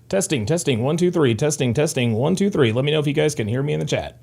Testing, testing, 1, 2, 3. Testing, testing, 1, 2, 3. Let me know if you guys can hear me in the chat.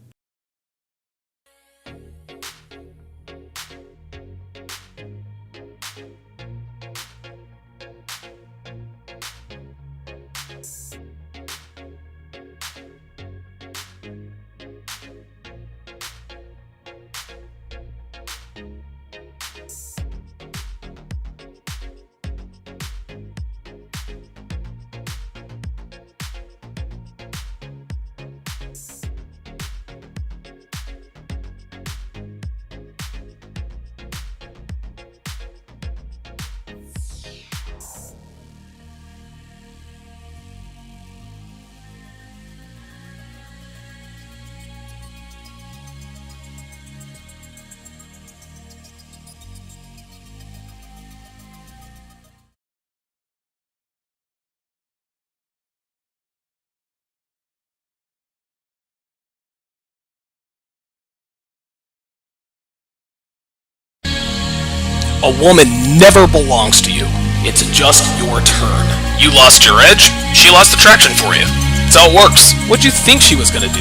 A woman never belongs to you. It's just your turn. You lost your edge, she lost attraction for you. That's how it works. What'd you think she was gonna do?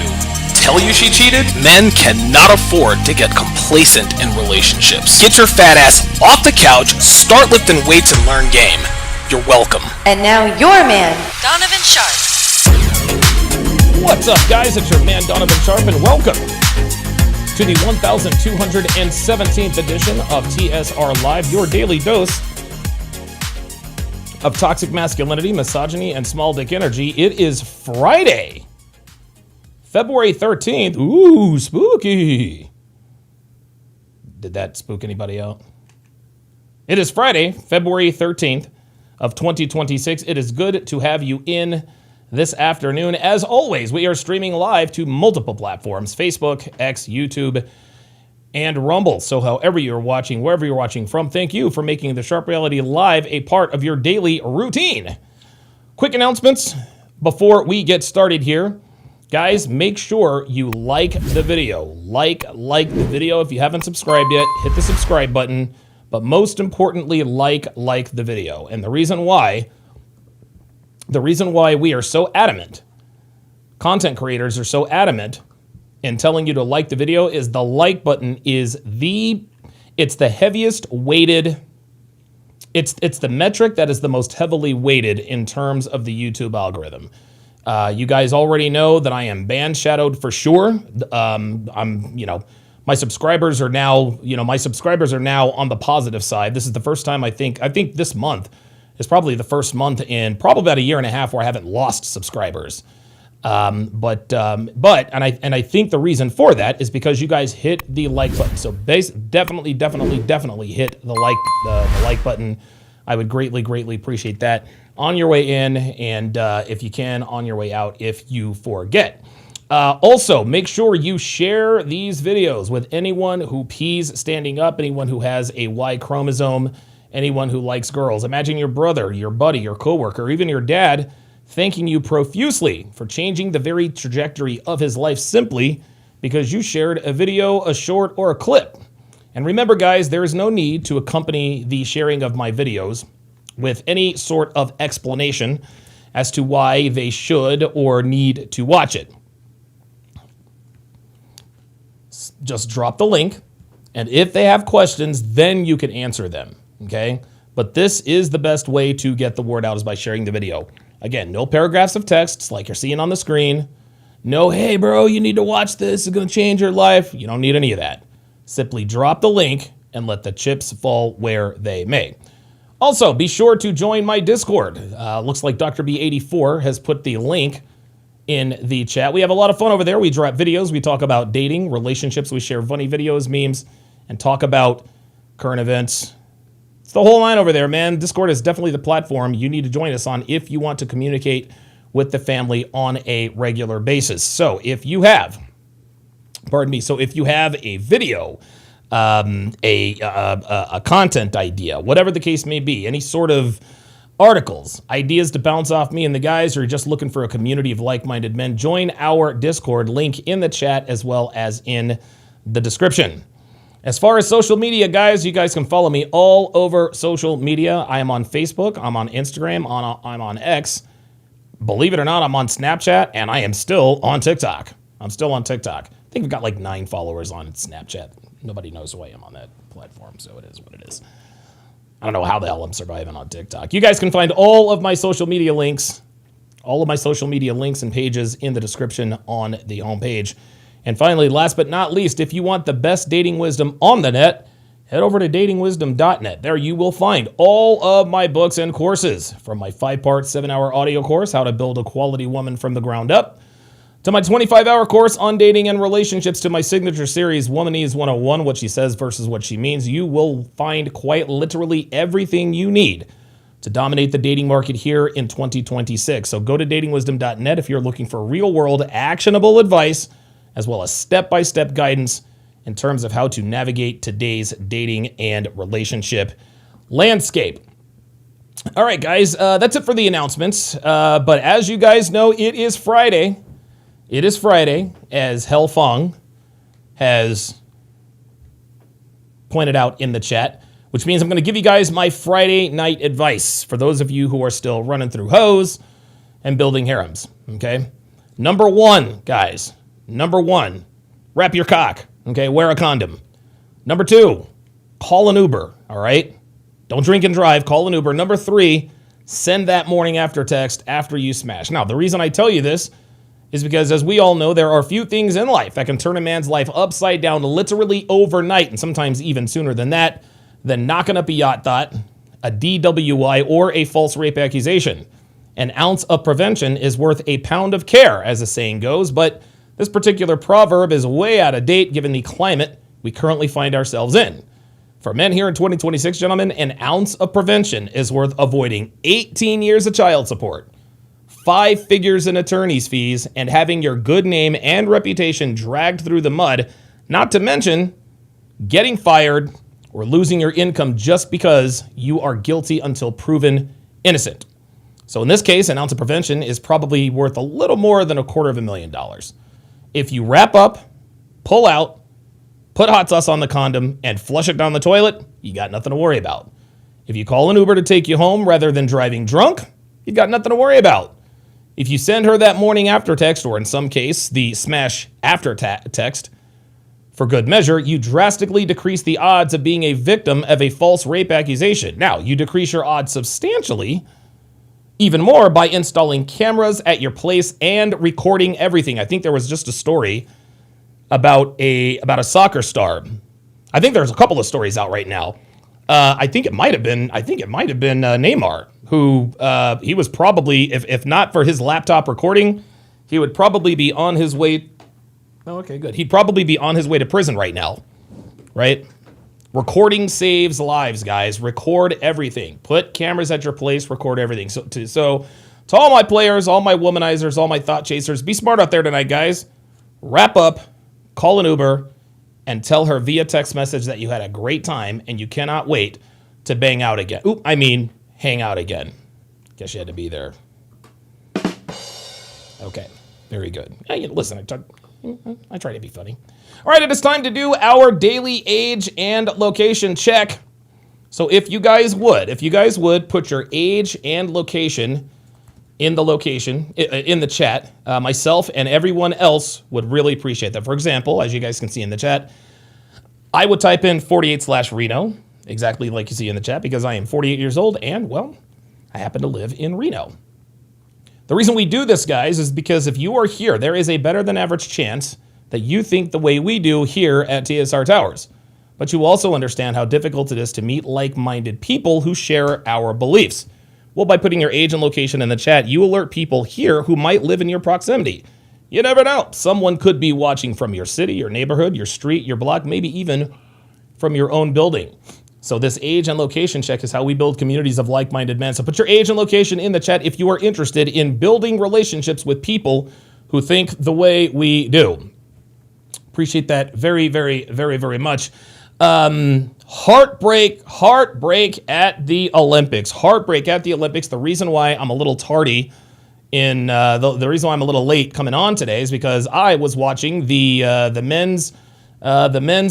Tell you she cheated? Men cannot afford to get complacent in relationships. Get your fat ass off the couch, start lifting weights and learn game. You're welcome. And now your man, Donovan Sharp. What's up, guys? It's your man, Donovan Sharp, and welcome to the 1217th edition of TSR Live, your daily dose of toxic masculinity, misogyny, and small dick energy. It is Friday, February 13th. Ooh, spooky. Did that spook anybody out? It is Friday, February 13th of 2026. It is good to have you in this afternoon. As always, we are streaming live to multiple platforms: Facebook, X, YouTube, and Rumble. So however you're watching, wherever you're watching from, thank you for making the Sharp Reality Live a part of your daily routine. Quick announcements before we get started here. Guys, make sure you like the video. Like the video. If you haven't subscribed yet, hit the subscribe button. But most importantly, like the video. And the reason why we are so adamant, content creators are so adamant in telling you to like the video, is the like button is it's the heaviest weighted, it's the metric that is the most heavily weighted in terms of the YouTube algorithm. You guys already know that I am ban shadowed for sure. My subscribers are now, on the positive side. This is the first time I think this month is probably the first month in probably about a year and a half where I haven't lost subscribers. But I think the reason for that is because you guys hit the like button. So definitely hit the like button. I would greatly appreciate that on your way in, and if you can, on your way out if you forget. Also, make sure you share these videos with anyone who pees standing up, anyone who has a Y chromosome, anyone who likes girls. Imagine your brother, your buddy, your coworker, even your dad thanking you profusely for changing the very trajectory of his life simply because you shared a video, a short, or a clip. And remember, guys, there is no need to accompany the sharing of my videos with any sort of explanation as to why they should or need to watch it. Just drop the link, and if they have questions, then you can answer them. Okay, but this is the best way to get the word out, is by sharing the video. Again, no paragraphs of texts like you're seeing on the screen. No, hey bro, you need to watch this, it's gonna change your life. You don't need any of that. Simply drop the link and let the chips fall where they may. Also, be sure to join my Discord. Looks like Dr. B84 has put the link in the chat. We have a lot of fun over there. We drop videos, we talk about dating, relationships, we share funny videos, memes, and talk about current events. It's the whole line over there, man. Discord is definitely the platform you need to join us on if you want to communicate with the family on a regular basis. So if you have a video, a content idea, whatever the case may be, any sort of articles, ideas to bounce off me and the guys, or you're just looking for a community of like-minded men, join our Discord, link in the chat as well as in the description. As far as social media, guys, you guys can follow me all over social media. I am on Facebook, I'm on Instagram, I'm on X. Believe it or not, I'm on Snapchat, and I am still on TikTok. I think we've got like 9 followers on Snapchat. Nobody knows who I am on that platform, so it is what it is. I don't know how the hell I'm surviving on TikTok. You guys can find all of my social media links and pages in the description on the homepage. And finally, last but not least, if you want the best dating wisdom on the net, head over to datingwisdom.net. There you will find all of my books and courses, from my 5-part, 7-hour audio course, How to Build a Quality Woman from the Ground Up, to my 25-hour course on dating and relationships, to my signature series, Womanese 101, What She Says Versus What She Means. You will find quite literally everything you need to dominate the dating market here in 2026. So go to datingwisdom.net if you're looking for real-world, actionable advice, as well as step-by-step guidance in terms of how to navigate today's dating and relationship landscape. All right, guys, that's it for the announcements. But as you guys know, it is Friday. It is Friday, as Hell Fong has pointed out in the chat, which means I'm going to give you guys my Friday night advice for those of you who are still running through hoes and building harems, okay? Number 1, guys. Number 1, wrap your cock, okay? Wear a condom. Number 2, call an Uber, all right? Don't drink and drive, call an Uber. Number 3, send that morning after text after you smash. Now, the reason I tell you this is because, as we all know, there are few things in life that can turn a man's life upside down literally overnight, and sometimes even sooner than that, than knocking up a yacht thought, a DWI, or a false rape accusation. An ounce of prevention is worth a pound of care, as the saying goes, but this particular proverb is way out of date given the climate we currently find ourselves in. For men here in 2026, gentlemen, an ounce of prevention is worth avoiding 18 years of child support, 5 figures in attorney's fees, and having your good name and reputation dragged through the mud, not to mention getting fired or losing your income just because you are guilty until proven innocent. So in this case, an ounce of prevention is probably worth a little more than $250,000. If you wrap up, pull out, put hot sauce on the condom, and flush it down the toilet, you got nothing to worry about. If you call an Uber to take you home rather than driving drunk, you got nothing to worry about. If you send her that morning after text, or in some case, the smash after text, for good measure, you drastically decrease the odds of being a victim of a false rape accusation. Now, you decrease your odds substantially, even more, by installing cameras at your place and recording everything. I think there was just a story about a soccer star. I think there's a couple of stories out right now. I think it might have been Neymar, who he was probably, if not for his laptop recording, he would probably be on his way. Oh, okay, good. He'd probably be on his way to prison right now, right? Recording saves lives, guys. Record everything. Put cameras at your place. Record everything. So to all my players, all my womanizers, all my thought chasers, be smart out there tonight, guys. Wrap up, call an Uber, and tell her via text message that you had a great time and you cannot wait to bang out again. Hang out again. Guess you had to be there. Okay, very good. Hey, listen, I try to be funny. All right, it is time to do our daily age and location check. So if you guys would put your age and location in the chat, myself and everyone else would really appreciate that. For example, as you guys can see in the chat, I would type in 48/Reno, exactly like you see in the chat, because I am 48 years old and, well, I happen to live in Reno. The reason we do this, guys, is because if you are here, there is a better than average chance that you think the way we do here at TSR Towers. But you also understand how difficult it is to meet like-minded people who share our beliefs. Well, by putting your age and location in the chat, you alert people here who might live in your proximity. You never know. Someone could be watching from your city, your neighborhood, your street, your block, maybe even from your own building. So this age and location check is how we build communities of like-minded men. So put your age and location in the chat if you are interested in building relationships with people who think the way we do. Appreciate that very, very, very, very much. Heartbreak at the Olympics. Heartbreak at the Olympics. The reason why I'm a little tardy the reason why I'm a little late coming on today is because I was watching the men's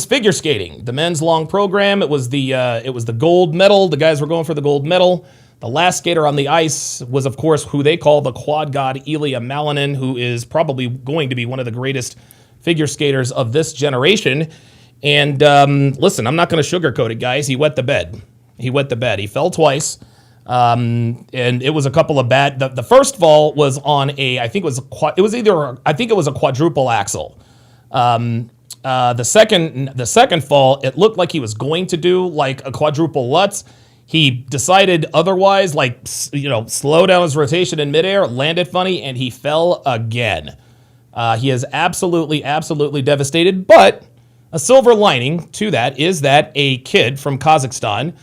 figure skating, the men's long program. It was the gold medal. The guys were going for the gold medal. The last skater on the ice was, of course, who they call the quad god, Ilya Malinin, who is probably going to be one of the greatest figure skaters of this generation. And listen, I'm not going to sugarcoat it, guys. He wet the bed. He wet the bed. He fell twice. And it was a couple of bad. The first fall was on I think it was a quadruple axel. The second fall, it looked like he was going to do like a quadruple Lutz. He decided otherwise, slow down his rotation in midair, landed funny, and he fell again. He is absolutely devastated. But a silver lining to that is that a kid from Kazakhstan,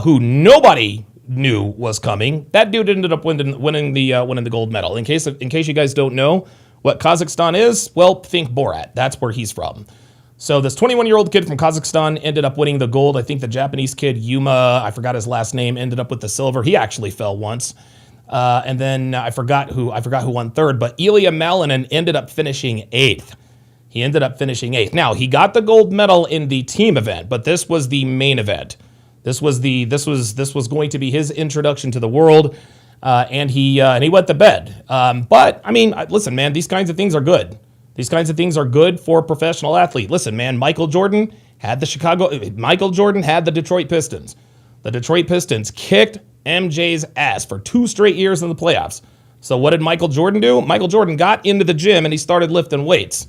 who nobody knew was coming, that dude ended up winning the gold medal. In case you guys don't know what Kazakhstan is, well, think Borat. That's where he's from. So this 21-year-old kid from Kazakhstan ended up winning the gold. I think the Japanese kid, Yuma, I forgot his last name, ended up with the silver. He actually fell once. And then I forgot who won third, but Ilya Malinin ended up finishing eighth. He ended up finishing eighth. Now, he got the gold medal in the team event, but this was the main event. This was going to be his introduction to the world, and he wet the bed. But I mean, listen, man, these kinds of things are good. These kinds of things are good for a professional athlete. Listen, man, Michael Jordan had the Detroit Pistons. The Detroit Pistons kicked MJ's ass for 2 straight years in the playoffs. So what did Michael Jordan do? Michael Jordan got into the gym and he started lifting weights.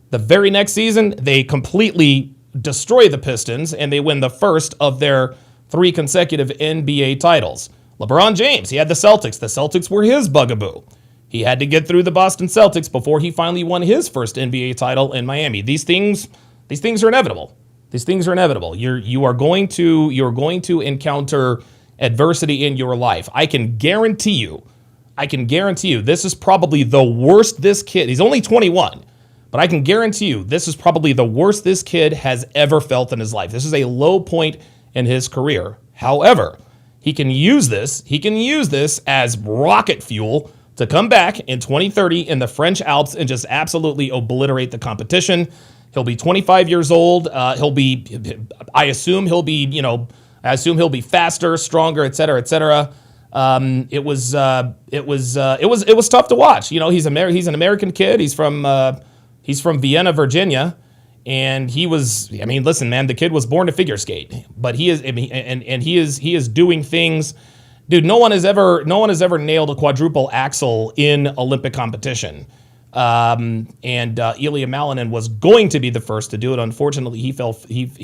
The very next season, they completely destroy the Pistons and they win the first of their 3 consecutive NBA titles. LeBron James, he had the Celtics. The Celtics were his bugaboo. He had to get through the Boston Celtics before he finally won his first NBA title in Miami. These things are inevitable. These things are inevitable. You're going to encounter adversity in your life. I can guarantee you, this is probably the worst this kid, he's only 21, but I can guarantee you this is probably the worst this kid has ever felt in his life. This is a low point in his career. However, he can use this as rocket fuel to come back in 2030 in the French Alps and just absolutely obliterate the competition. He'll be 25 years old. I assume he'll be faster, stronger, et cetera, et cetera. It was tough to watch. You know, he's an American kid. He's from Vienna, Virginia, and listen, man, the kid was born to figure skate, but he is doing things. Dude, no one has ever nailed a quadruple axel in Olympic competition. And Ilya Malinin was going to be the first to do it. Unfortunately, he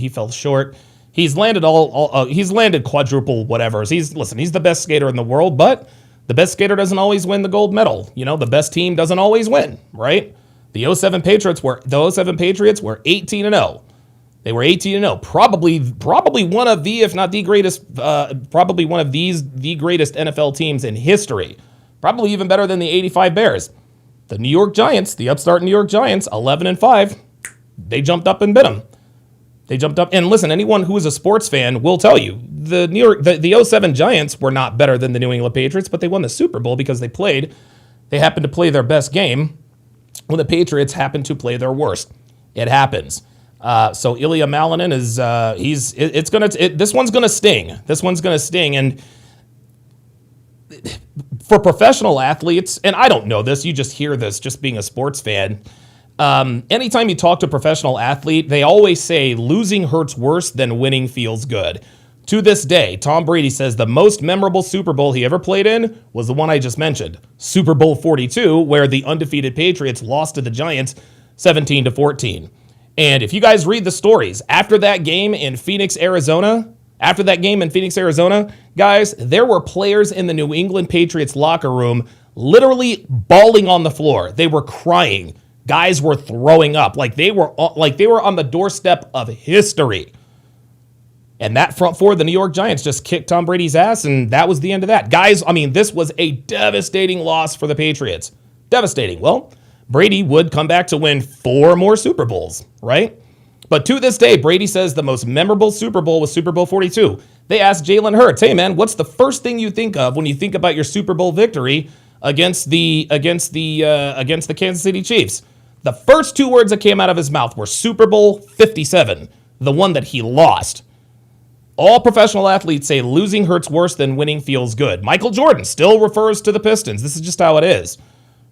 fell short. He's landed he's landed quadruple whatevers. He's the best skater in the world, but the best skater doesn't always win the gold medal. You know, the best team doesn't always win, right? The 07 Patriots were 18-0. They were 18-0. Probably one of the, if not the greatest, probably one of the greatest NFL teams in history. Probably even better than the 85 Bears. The New York Giants, the upstart New York Giants, 11-5. They jumped up and bit them. They jumped up, and listen, anyone who is a sports fan will tell you the 07 Giants were not better than the New England Patriots, but they won the Super Bowl because they happened to play their best game when the Patriots happened to play their worst. It happens. So Ilya Malinin is this one's gonna sting. This one's gonna sting, and for professional athletes, and I don't know this, you just hear this just being a sports fan. Anytime you talk to a professional athlete, they always say losing hurts worse than winning feels good. To this day, Tom Brady says the most memorable Super Bowl he ever played in was the one I just mentioned, Super Bowl 42, where the undefeated Patriots lost to the Giants 17-14. And if you guys read the stories, after that game in Phoenix, Arizona, guys, there were players in the New England Patriots locker room literally bawling on the floor. They were crying. Guys were throwing up like they were on the doorstep of history. And that front four of the New York Giants just kicked Tom Brady's ass, and that was the end of that. Guys, I mean, this was a devastating loss for the Patriots. Devastating. Well, Brady would come back to win 4 more Super Bowls, right? But to this day, Brady says the most memorable Super Bowl was Super Bowl 42. They asked Jalen Hurts, "Hey man, what's the first thing you think of when you think about your Super Bowl victory against the Kansas City Chiefs?" The first 2 words that came out of his mouth were Super Bowl 57, the one that he lost. All professional athletes say losing hurts worse than winning feels good. Michael Jordan still refers to the Pistons. This is just how it is,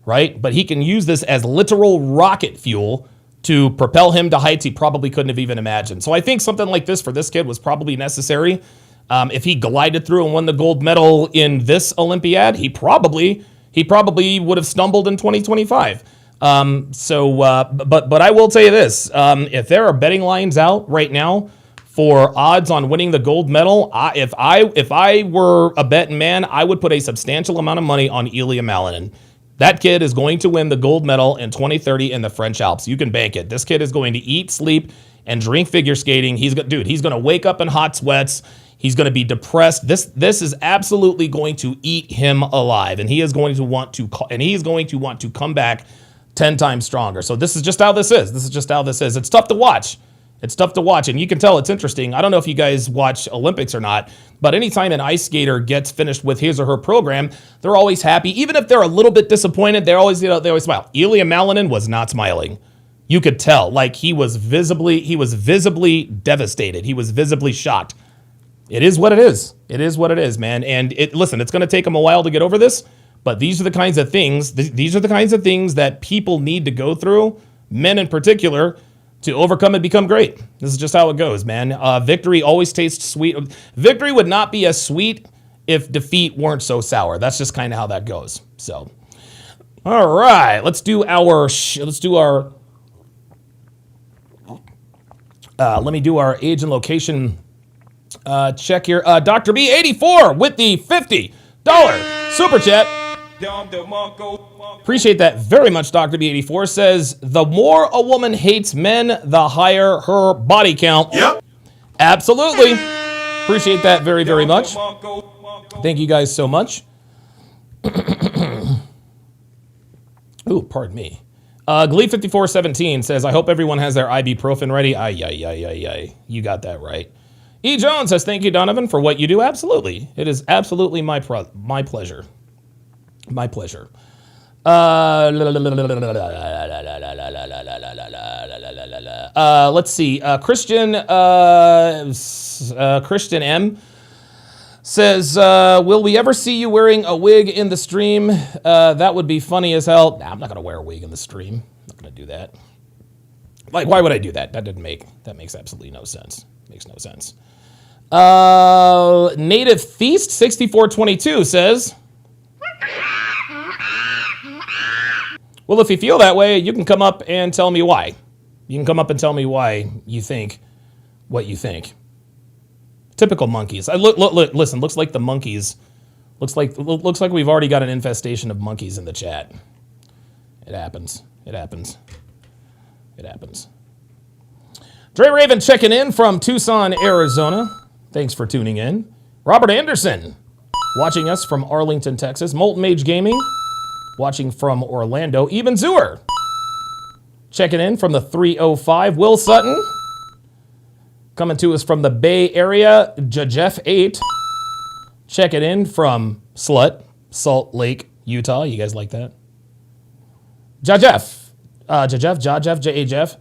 right? But he can use this as literal rocket fuel to propel him to heights he probably couldn't have even imagined. So I think something like this for this kid was probably necessary. If he glided through and won the gold medal in this Olympiad, he probably would have stumbled in 2025. But I will tell you this: if there are betting lines out right now for odds on winning the gold medal, if I were a betting man, I would put a substantial amount of money on Ilya Malinin. That kid is going to win the gold medal in 2030 in the French Alps. You can bank it. This kid is going to eat, sleep, and drink figure skating. He's going to wake up in hot sweats. He's going to be depressed. This is absolutely going to eat him alive, and he is going to want to come back 10 times stronger. So this is just how this is. It's tough to watch. And you can tell it's interesting. I don't know if you guys watch Olympics or not, but anytime an ice skater gets finished with his or her program, they're always happy. Even if they're a little bit disappointed, they always smile. Ilya Malinin was not smiling. You could tell, like he was visibly devastated. He was visibly shocked. It is what it is. It is what it is, man. And listen, it's going to take him a while to get over this, but these are the kinds of things. These are the kinds of things that people need to go through, men in particular, to overcome and become great. This is just how it goes, man. Victory always tastes sweet. Victory would not be as sweet if defeat weren't so sour. That's just kind of how that goes. So, all right, let's do our. Let me do our age and location check here. Dr. B84 with the $50 super chat. Appreciate that very much, Dr. B84 says, the more a woman hates men, the higher her body count. Yep. Absolutely. Appreciate that very, very much. Thank you guys so much. Ooh, pardon me. Glee5417 says, I hope everyone has their ibuprofen ready. Ay. You got that right. E. Jones says, thank you, Donovan, for what you do. Absolutely. It is absolutely my pleasure. My pleasure. Let's see. Christian M says, will we ever see you wearing a wig in the stream? That would be funny as hell. Nah, I'm not going to wear a wig in the stream. I'm not going to do that. Like, why would I do that? That makes absolutely no sense. Makes no sense. Native Feast 6422 says, well, if you feel that way, you can come up and tell me why. You can come up and tell me why you think what you think. Typical monkeys. Listen, looks like the monkeys. Looks like we've already got an infestation of monkeys in the chat. It happens. Dre Raven checking in from Tucson, Arizona. Thanks for tuning in. Robert Anderson watching us from Arlington, Texas. Molten Mage Gaming watching from Orlando. Eben Zuer checking in from the 305. Will Sutton coming to us from the Bay Area. Jajef8 checking in from Salt Lake, Utah. You guys like that? Jajef, J-A-Jeff.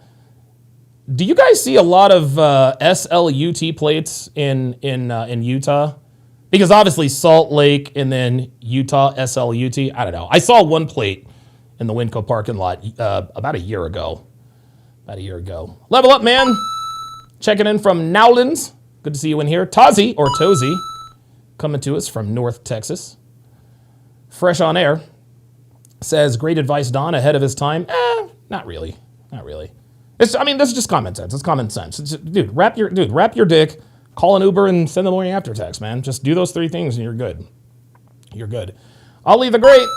Do you guys see a lot of SLUT plates in Utah? Because obviously Salt Lake and then Utah, SLUT. I don't know. I saw one plate in the Winco parking lot about a year ago. Level up, man. Checking in from Nowlands. Good to see you in here. Tazi, or Tozy, coming to us from North Texas. Fresh on air. Says, great advice, Don, ahead of his time. Not really. This is just common sense. It's common sense. Dude, wrap your dick, call an Uber, and send the morning after text, man. Just do those three things and you're good. I'll leave the great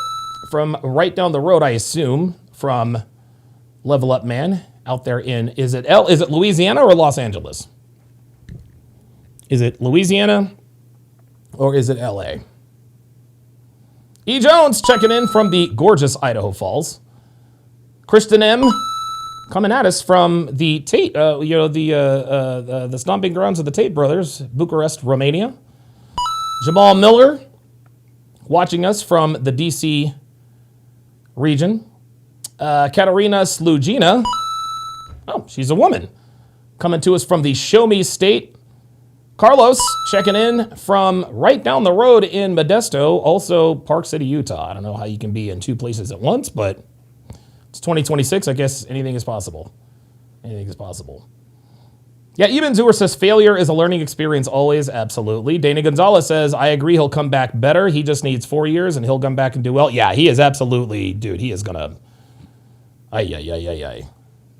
from right down the road, I assume, from Level Up Man out there in, is it Louisiana or Los Angeles? Is it Louisiana or is it LA? E. Jones checking in from the gorgeous Idaho Falls. Kristen M coming at us from the Tate, the stomping grounds of the Tate brothers, Bucharest, Romania. Jamal Miller watching us from the DC region. Katerina Slugina, oh, she's a woman, coming to us from the Show Me State Carlos checking in from right down the road in Modesto, also Park City, Utah. I don't know how you can be in two places at once, but it's 2026. I guess anything is possible. Anything is possible. Yeah, Eben Zuer says failure is a learning experience always. Absolutely. Dana Gonzalez says, I agree he'll come back better. He just needs 4 years and he'll come back and do well. Yeah, he is absolutely, dude, he is going to,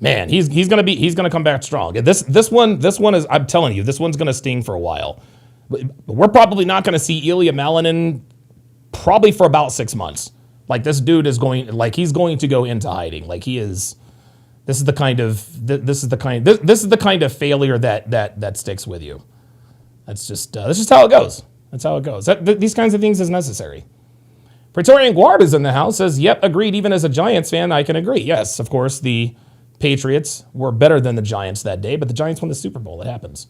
man, he's gonna come back strong. This one is, I'm telling you, this one's gonna sting for a while. We're probably not gonna see Ilya Malinin probably for about 6 months. Like this dude is going, like he's going to go into hiding. Like he is. This is the kind of failure that sticks with you. That's just how it goes. That's how it goes. These kinds of things is necessary. Praetorian Guard is in the house. Says, yep, agreed. Even as a Giants fan, I can agree. Yes, of course, the Patriots were better than the Giants that day, but the Giants won the Super Bowl. It happens.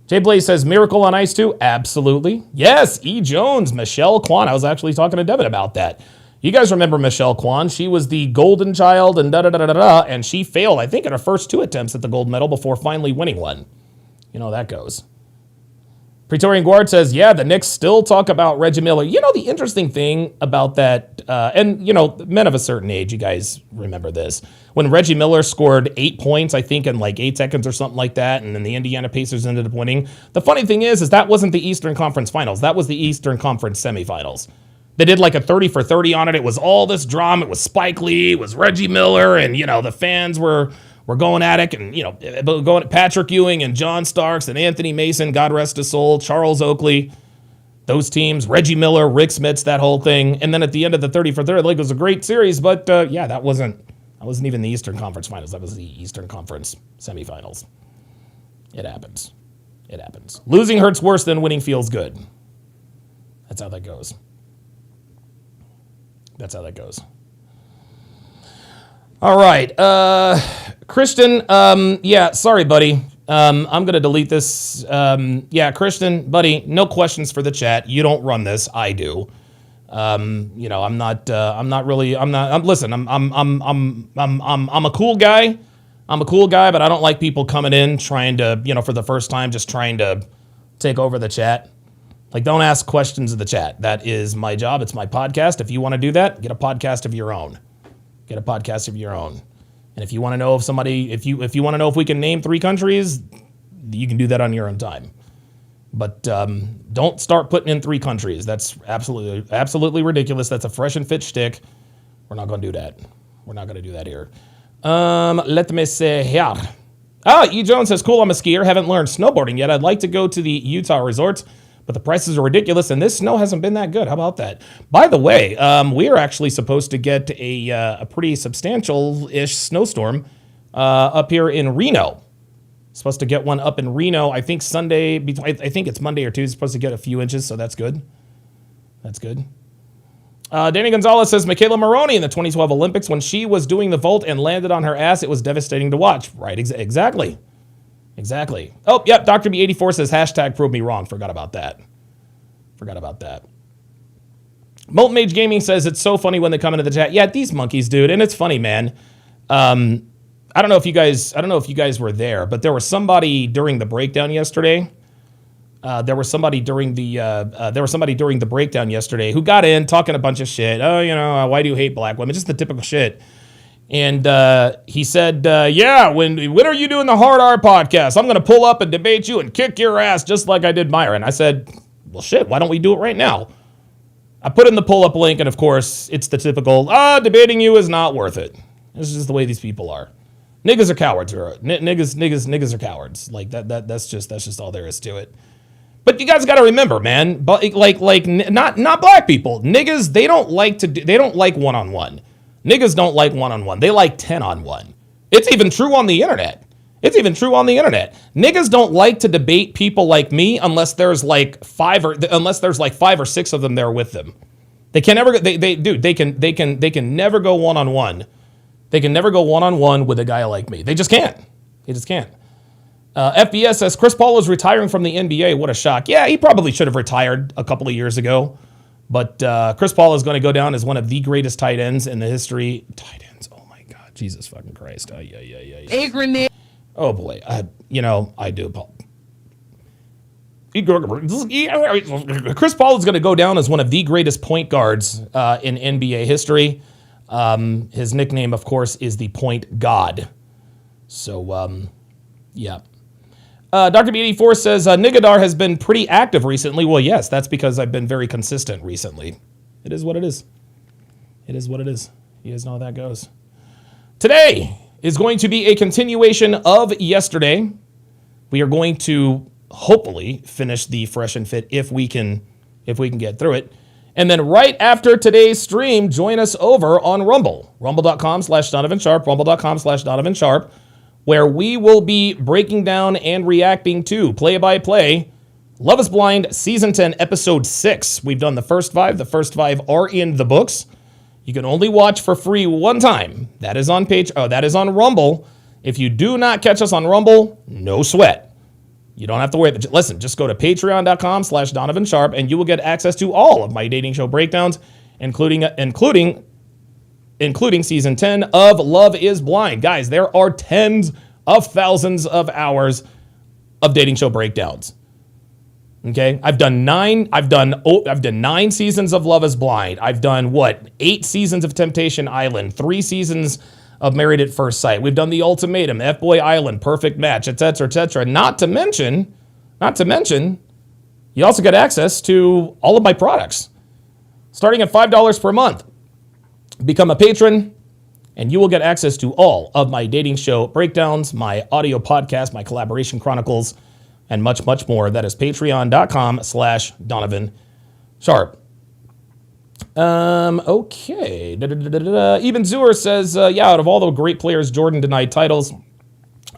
Jay Blaze says, Miracle on Ice too? Absolutely. Yes, E. Jones, Michelle Kwan. I was actually talking to Devin about that. You guys remember Michelle Kwan. She was the golden child and da-da-da-da-da, and she failed, I think, in her first 2 attempts at the gold medal before finally winning one. You know how that goes. Praetorian Guard says, yeah, the Knicks still talk about Reggie Miller. You know, the interesting thing about that, and, you know, men of a certain age, you guys remember this. When Reggie Miller scored 8 points, I think, in like 8 seconds or something like that, and then the Indiana Pacers ended up winning. The funny thing is that wasn't the Eastern Conference Finals. That was the Eastern Conference Semifinals. They did like a 30 for 30 on it. It was all this drama. It was Spike Lee. It was Reggie Miller. And, you know, the fans were going at it. And, you know, going at Patrick Ewing and John Starks and Anthony Mason, God rest his soul, Charles Oakley, those teams, Reggie Miller, Rick Smits, that whole thing. And then at the end of the 30 for 30, like, it was a great series. But, yeah, that wasn't even the Eastern Conference Finals. That was the Eastern Conference Semifinals. It happens. It happens. Losing hurts worse than winning feels good. That's how that goes. That's how that goes. All right. Christian, yeah, sorry, buddy. I'm going to delete this. Yeah, Christian, buddy, no questions for the chat. You don't run this. I do. You know, I'm a cool guy. I'm a cool guy, but I don't like people coming in trying to, you know, for the first time, just trying to take over the chat. Like, don't ask questions of the chat. That is my job. It's my podcast. If you want to do that, get a podcast of your own. Get a podcast of your own. And if you want to know if somebody, if you want to know if we can name 3 countries, you can do that on your own time. But don't start putting in 3 countries. That's absolutely ridiculous. That's a fresh and fit shtick. We're not going to do that. We're not going to do that here. Let me say here. E. Jones says, cool, I'm a skier. Haven't learned snowboarding yet. I'd like to go to the Utah resorts, but the prices are ridiculous, and this snow hasn't been that good. How about that? By the way, we are actually supposed to get a pretty substantial-ish snowstorm up here in Reno. Supposed to get one up in Reno, I think Sunday, I think it's Monday or Tuesday, supposed to get a few inches, so that's good. That's good. Danny Gonzalez says, Michaela Maroney in the 2012 Olympics, when she was doing the vault and landed on her ass, it was devastating to watch. Right, exactly. Exactly. Oh, yep, Dr. B84 says, hashtag prove me wrong. Forgot about that. Molten Mage Gaming says, it's so funny when they come into the chat. Yeah, these monkeys, dude, and it's funny, man. I don't know if you guys were there, but there was somebody during the breakdown yesterday. There was somebody during the breakdown yesterday who got in talking a bunch of shit. Oh, you know, why do you hate black women? Just the typical shit. And he said, yeah, when are you doing the Hard R podcast? I'm going to pull up and debate you and kick your ass just like I did Myron. I said, well, shit, why don't we do it right now? I put in the pull-up link, and of course, it's the typical, debating you is not worth it. This is just the way these people are. Niggas are cowards. Niggas are cowards. Like that's just all there is to it. But you guys got to remember, man, but not black people. Niggas, they don't like one-on-one. Niggas don't like one-on-one. They like 10-on-1. It's even true on the internet. Niggas don't like to debate people like me unless there's like 5 or 6 of them there with them. They can never they can never go one-on-one. They can never go one-on-one with a guy like me. They just can't. FBS says Chris Paul is retiring from the NBA. What a shock. Yeah, he probably should have retired a couple of years ago. But Chris Paul is going to go down as one of the greatest tight ends in the history. Tight ends. Oh my God, Jesus fucking Christ. A grenade. Oh boy. I do. Chris Paul is going to go down as one of the greatest point guards in NBA history. His nickname, of course, is the Point God. So, yeah. Dr. B84 says, Nigadar has been pretty active recently. Well, yes, that's because I've been very consistent recently. It is what it is. It is what it is. You guys know how that goes. Today is going to be a continuation of yesterday. We are going to hopefully finish the Fresh and Fit if we can get through it. And then right after today's stream, join us over on Rumble. Rumble.com/Donovan Sharp, Rumble.com/Donovan Sharp, where we will be breaking down and reacting to play-by-play Love is Blind Season 10, Episode 6. We've done the first 5. The first 5 are in the books. You can only watch for free one time. That is on that is on Rumble. If you do not catch us on Rumble, no sweat. You don't have to worry. Listen, just go to patreon.com/Donovan Sharp and you will get access to all of my dating show breakdowns, including Season 10 of Love is Blind. Guys, there are tens of thousands of hours of dating show breakdowns. Okay, I've done 9 seasons of Love is Blind. I've done 8 seasons of Temptation Island, 3 seasons of Married at First Sight. We've done The Ultimatum, F-Boy Island, Perfect Match, etc., etc. Not to mention, you also get access to all of my products, starting at $5 per month. Become a patron, and you will get access to all of my dating show breakdowns, my audio podcast, my collaboration chronicles, and much, much more. That is patreon.com/Donovan Sharp. Okay. Even Zooer says, out of all the great players Jordan denied titles,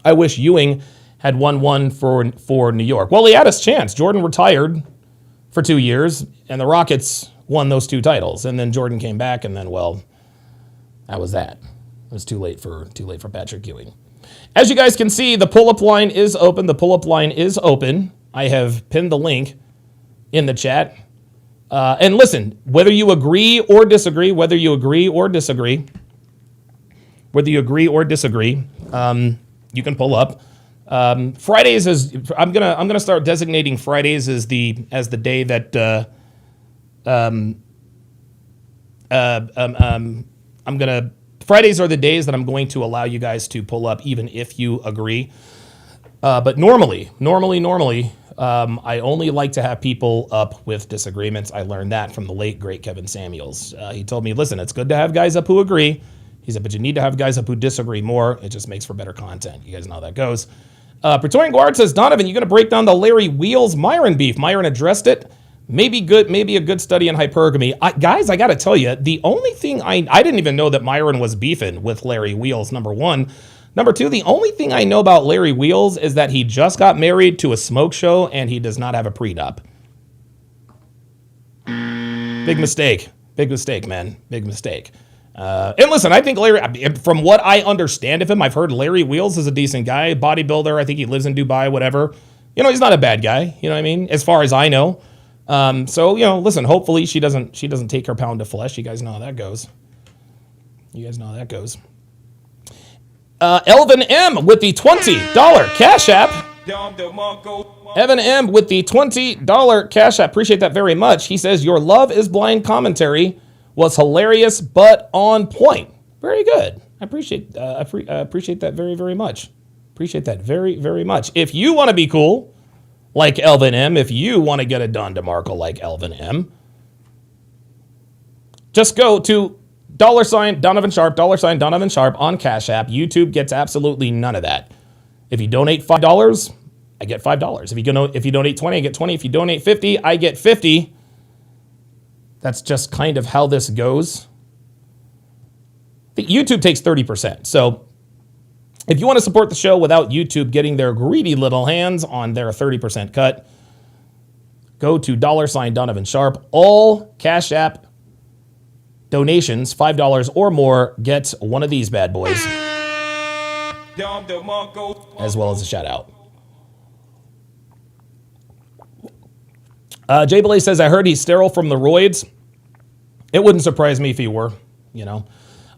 I wish Ewing had won one for New York. Well, he had his chance. Jordan retired for 2 years, and the Rockets won those 2 titles. And then Jordan came back, and then, well, that was that. It was too late for Patrick Ewing. As you guys can see, the pull-up line is open. The pull-up line is open. I have pinned the link in the chat. And listen, whether you agree or disagree, you can pull up. Fridays is I'm gonna start designating Fridays as the day that Fridays are the days that I'm going to allow you guys to pull up, even if you agree. But normally, I only like to have people up with disagreements. I learned that from the late, great Kevin Samuels. He told me, listen, it's good to have guys up who agree. He said, but you need to have guys up who disagree more. It just makes for better content. You guys know how that goes. Praetorian Guard says, Donovan, you going to break down the Larry Wheels Myron beef? Myron addressed it. Maybe a good study in hypergamy. Guys, I got to tell you, the only thing I didn't even know that Myron was beefing with Larry Wheels, number one. Number two, the only thing I know about Larry Wheels is that he just got married to a smoke show and he does not have a prenup. Big mistake, man. Big mistake. And listen, I think Larry, from what I understand of him, I've heard Larry Wheels is a decent guy, bodybuilder. I think he lives in Dubai, whatever. He's not a bad guy. You know what I mean? As far as I know. So, listen, hopefully she doesn't take her pound of flesh. You guys know how that goes. Elvin M with the $20 Cash App. Evan M with the $20 Cash App. Appreciate that very much. He says, your Love is Blind commentary was hilarious, but on point. Very good. I appreciate that very, very much. Appreciate that very, very much. If you want to be cool, like Elvin M, if you want to get a Don DeMarco like Elvin M, just go to $Donovan Sharp, $Donovan Sharp on Cash App. YouTube gets absolutely none of that. If you donate $5, I get $5. If you donate 20, I get 20. If you donate 50, I get 50. That's just kind of how this goes. YouTube takes 30%. So if you want to support the show without YouTube getting their greedy little hands on their 30% cut, go to $Donovan Sharp. All Cash App donations, $5 or more, get one of these bad boys, as well as a shout out. Jay Belay says, I heard he's sterile from the roids. It wouldn't surprise me if he were,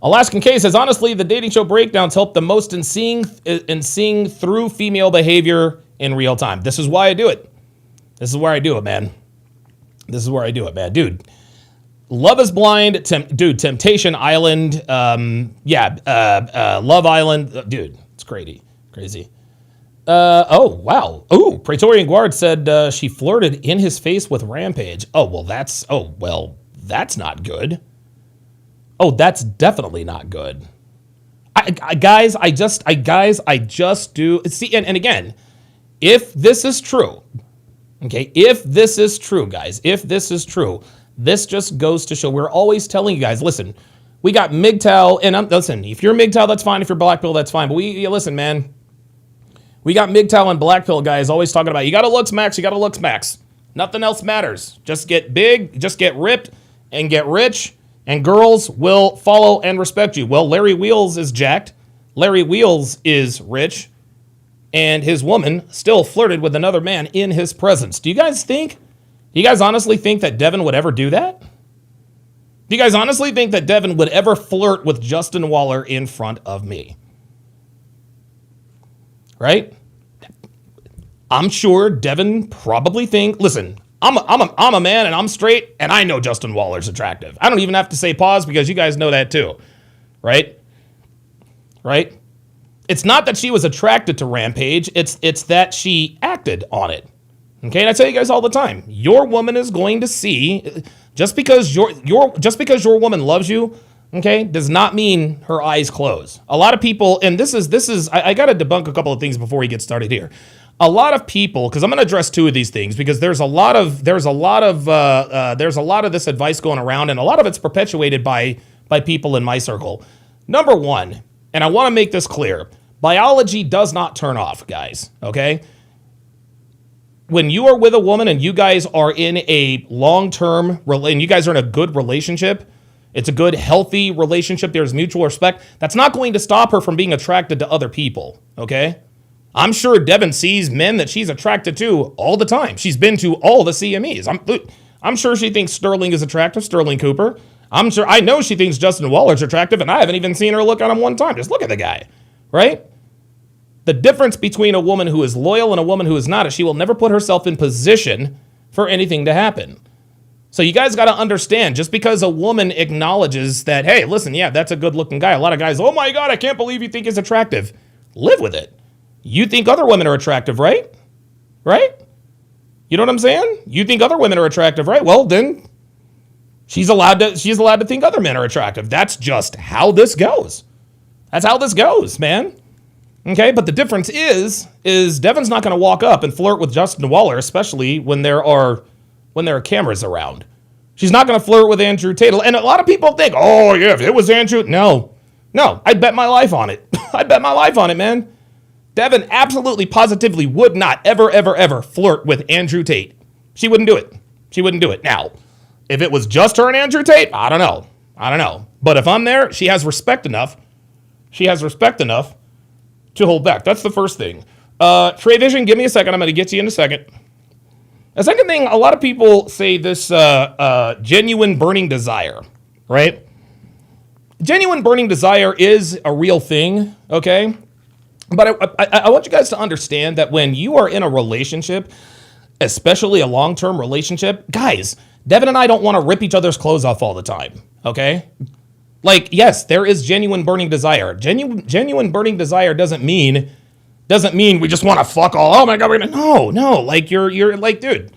Alaskan K says, honestly, the dating show breakdowns help the most in seeing through female behavior in real time. This is why I do it. This is where I do it, man. This is where I do it, man. Dude, Love is Blind, Temptation Island, Love Island. Dude, it's crazy. Crazy. Oh, wow. Ooh, Praetorian Guard said she flirted in his face with Rampage. That's not good. Oh, that's definitely not good. Guys, I just do see, and again, if this is true, okay, if this is true, guys, if this is true, this just goes to show we're always telling you guys, listen, we got MGTOW, and listen, if you're MGTOW, that's fine. If you're Black Pill, that's fine. But listen, man, we got MGTOW and Black Pill guys always talking about, you got to looks max, you got to looks max. Nothing else matters. Just get big, just get ripped, and get rich, and girls will follow and respect you. Well, Larry Wheels is jacked. Larry Wheels is rich, and his woman still flirted with another man in his presence. Do you guys honestly think that Devin would ever do that? Do you guys honestly think that Devin would ever flirt with Justin Waller in front of me? Right? I'm sure Devin probably listen, I'm a man and I'm straight and I know Justin Waller's attractive. I don't even have to say pause because you guys know that too. Right? Right? It's not that she was attracted to Rampage, it's that she acted on it. Okay, and I tell you guys all the time, your woman is going to see, just because your woman loves you, okay, does not mean her eyes close. A lot of people, and this is I got to debunk a couple of things before we get started here. A lot of people, because I'm going to address two of these things, because there's a lot of this advice going around, and a lot of it's perpetuated by people in my circle. Number one, and I want to make this clear, biology does not turn off, guys. Okay. When you are with a woman and you guys are in a long-term, and you guys are in a good relationship, it's a good, healthy relationship, there's mutual respect, that's not going to stop her from being attracted to other people, okay? I'm sure Devin sees men that she's attracted to all the time. She's been to all the CMEs. I'm sure she thinks Sterling is attractive, Sterling Cooper. I know she thinks Justin Waller's attractive, and I haven't even seen her look at him one time. Just look at the guy, right? The difference between a woman who is loyal and a woman who is not is she will never put herself in position for anything to happen. So you guys got to understand, just because a woman acknowledges that, hey, listen, yeah, that's a good looking guy. A lot of guys, oh my God, I can't believe you think he's attractive. Live with it. You think other women are attractive, right? Right? You know what I'm saying? You think other women are attractive, right? Well, then she's allowed to think other men are attractive. That's just how this goes. That's how this goes, man. Okay, but the difference is Devin's not going to walk up and flirt with Justin Waller, especially when there are cameras around. She's not going to flirt with Andrew Tate. And a lot of people think, oh yeah, if it was Andrew, no, I'd bet my life on it. I'd bet my life on it, man. Devin absolutely, positively would not ever flirt with Andrew Tate. She wouldn't do it. She wouldn't do it. Now, if it was just her and Andrew Tate, I don't know. But if I'm there, she has respect enough. To hold back. That's the first thing. Trey Vision, give me a second. I'm going to get to you in a second. The second thing, a lot of people say this genuine burning desire, right? Genuine burning desire is a real thing, okay? But I want you guys to understand that when you are in a relationship, especially a long-term relationship, guys, Devin and I don't want to rip each other's clothes off all the time, okay? Like, yes, there is genuine burning desire. Genuine burning desire doesn't mean we just want to fuck all. Oh my God, no. Like you're like, dude,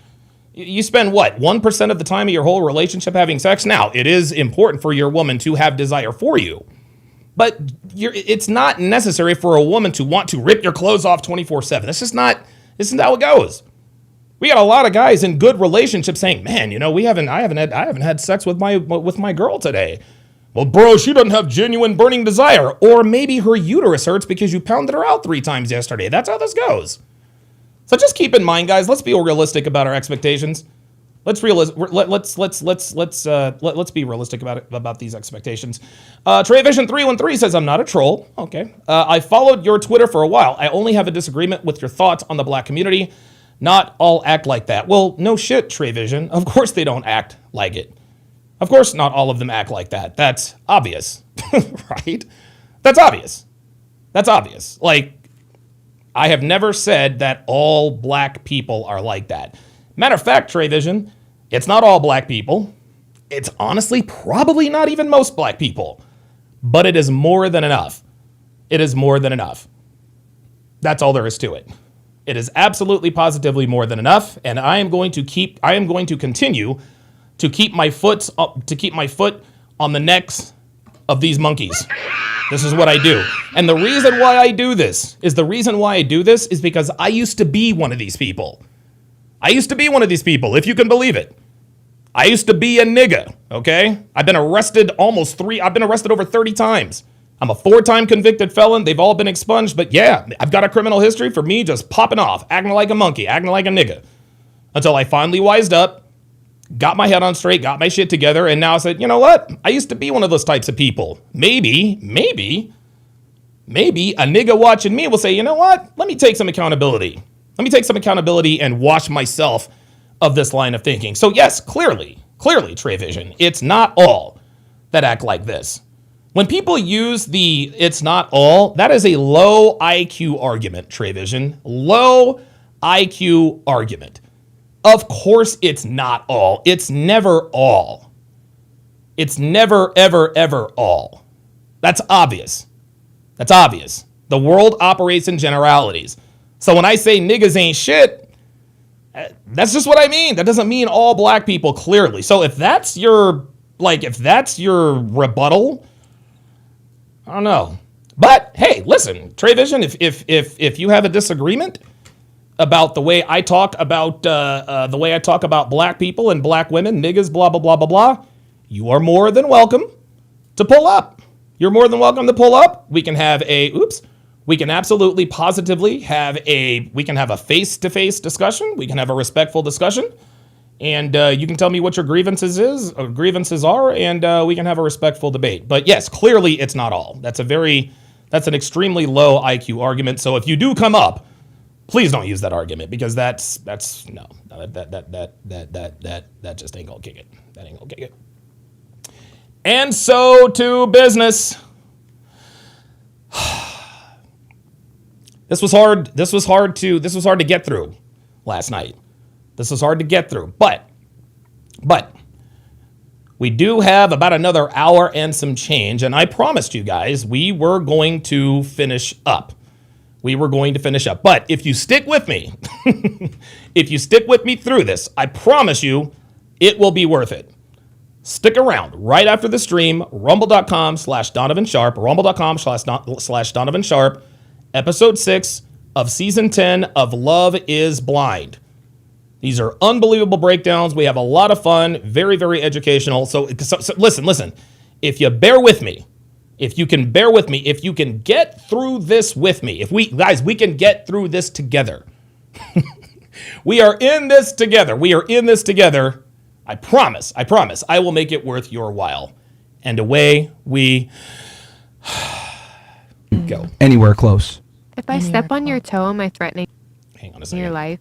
you spend what, 1% of the time of your whole relationship having sex. Now, it is important for your woman to have desire for you, but it's not necessary for a woman to want to rip your clothes off 24/7. This isn't how it goes. We got a lot of guys in good relationships saying, man, I haven't had sex with my girl today. Well, bro, she doesn't have genuine burning desire. Or maybe her uterus hurts because you pounded her out 3 times yesterday. That's how this goes. So just keep in mind, guys, let's be realistic about our expectations. Let's be realistic about these expectations. TreyVision313 says, I'm not a troll. Okay. I followed your Twitter for a while. I only have a disagreement with your thoughts on the black community. Not all act like that. Well, no shit, TreyVision. Of course they don't act like it. Of course, not all of them act like that. That's obvious, right? That's obvious. Like, I have never said that all black people are like that. Matter of fact, Trey Vision, it's not all black people. It's honestly probably not even most black people, but it is more than enough. It is more than enough. That's all there is to it. It is absolutely positively more than enough, and I am going to continue to keep my foot on the necks of these monkeys. This is what I do. And the reason why I do this is because I used to be one of these people. If you can believe it. I used to be a nigga, okay? I've been arrested over 30 times. I'm a 4-time convicted felon. They've all been expunged, but yeah, I've got a criminal history for me just popping off, acting like a monkey, acting like a nigga. Until I finally wised up, got my head on straight, got my shit together, and now I said, you know what? I used to be one of those types of people. Maybe a nigga watching me will say, you know what? Let me take some accountability. And wash myself of this line of thinking. So yes, clearly, Trey Vision, it's not all that act like this. When people use the "it's not all," that is a low IQ argument, Trey Vision. Low IQ argument. Of course it's not all. It's never all. It's never, ever, ever all. That's obvious. The world operates in generalities. So when I say niggas ain't shit, that's just what I mean. That doesn't mean all black people, clearly. So if that's your rebuttal, I don't know. But hey, listen, Trey Vision, if you have a disagreement about the way I talk about black people and black women, niggas, blah blah blah blah blah, you are more than welcome to pull up. You're more than welcome to pull up. We can have we can absolutely positively have a face-to-face discussion. We can have a respectful discussion. And you can tell me what your grievances are, and we can have a respectful debate. But yes, clearly it's not all. That's an extremely low IQ argument. So if you do come up, please don't use that argument, because that just ain't gonna kick it. That ain't gonna kick it. And so to business. This was hard to get through last night. This was hard to get through, but we do have about another hour and some change, and I promised you guys we were going to finish up. But if you stick with me, through this, I promise you it will be worth it. Stick around right after the stream, rumble.com/Donovan Sharp, rumble.com/Donovan Sharp, episode 6 of season 10 of Love is Blind. These are unbelievable breakdowns. We have a lot of fun, very, very educational. So listen, if you bear with me, if you can get through this with me, we can get through this together. We are in this together. I promise, I will make it worth your while. And away we go. Anywhere close. If I step on your toe, am I threatening Hang on a second. your life?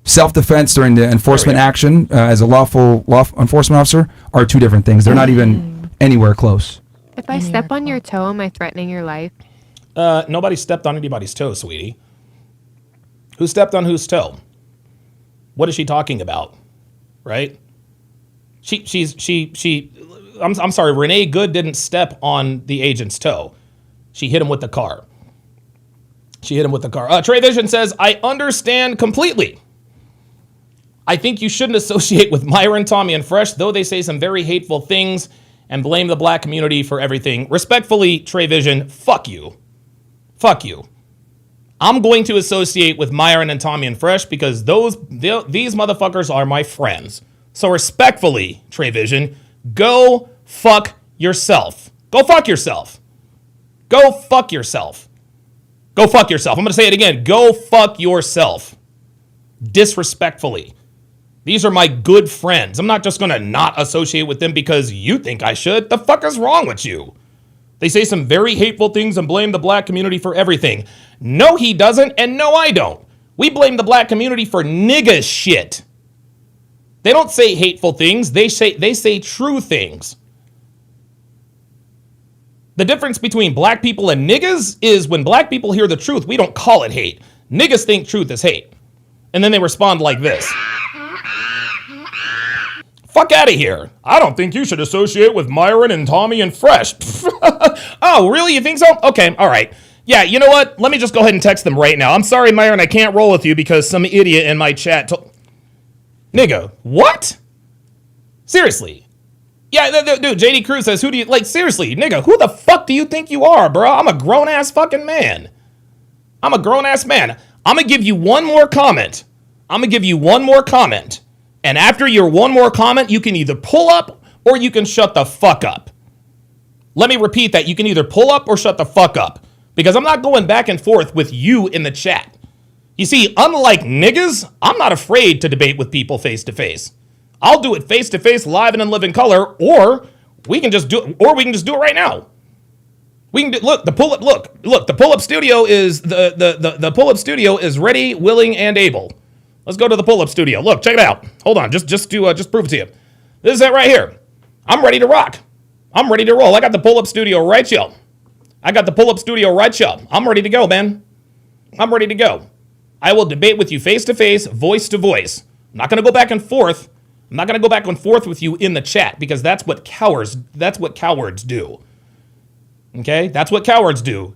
Self-defense during the enforcement action as a lawful law enforcement officer are two different things. They're not even anywhere close. If I step on your toe, am I threatening your life? Nobody stepped on anybody's toe, sweetie. Who stepped on whose toe? What is she talking about? Right? I'm sorry, Renee Good didn't step on the agent's toe. She hit him with the car. Trey Vision says, I understand completely. I think you shouldn't associate with Myron, Tommy, and Fresh, though they say some very hateful things and blame the black community for everything. Respectfully, Trey Vision, fuck you. I'm going to associate with Myron and Tommy and Fresh because these motherfuckers are my friends. So respectfully, Trey Vision, go fuck yourself. I'm going to say it again. Go fuck yourself. Disrespectfully. These are my good friends. I'm not just going to not associate with them because you think I should. The fuck is wrong with you? They say some very hateful things and blame the black community for everything. No, he doesn't, and no, I don't. We blame the black community for nigga shit. They don't say hateful things. They say true things. The difference between black people and niggas is when black people hear the truth, we don't call it hate. Niggas think truth is hate. And then they respond like this. Fuck out of here. I don't think you should associate with Myron and Tommy and Fresh. Oh, really? You think so? Okay, all right. Yeah, you know what? Let me just go ahead and text them right now. I'm sorry, Myron, I can't roll with you because some idiot in my chat Nigga, what? Seriously. Yeah, dude, JD Cruz says, who do you, like, seriously, nigga, who the fuck do you think you are, bro? I'm a grown-ass fucking man. I'm a grown-ass man. I'm gonna give you one more comment. And after your one more comment, you can either pull up or you can shut the fuck up. Let me repeat that. You can either pull up or shut the fuck up. Because I'm not going back and forth with you in the chat. You see, unlike niggas, I'm not afraid to debate with people face to face. I'll do it face to face, live and in living color, or we can just do it right now. We can do, look, the pull-up studio is the pull-up studio is ready, willing, and able. Let's go to the pull-up studio. Look, check it out. Hold on, just prove it to you. This is it right here. I'm ready to rock. I'm ready to roll. I got the pull-up studio right here. I'm ready to go, man. I'm ready to go. I will debate with you face to face, voice to voice. I'm not going to go back and forth. I'm not going to go back and forth with you in the chat because that's what cowards do. Okay? That's what cowards do.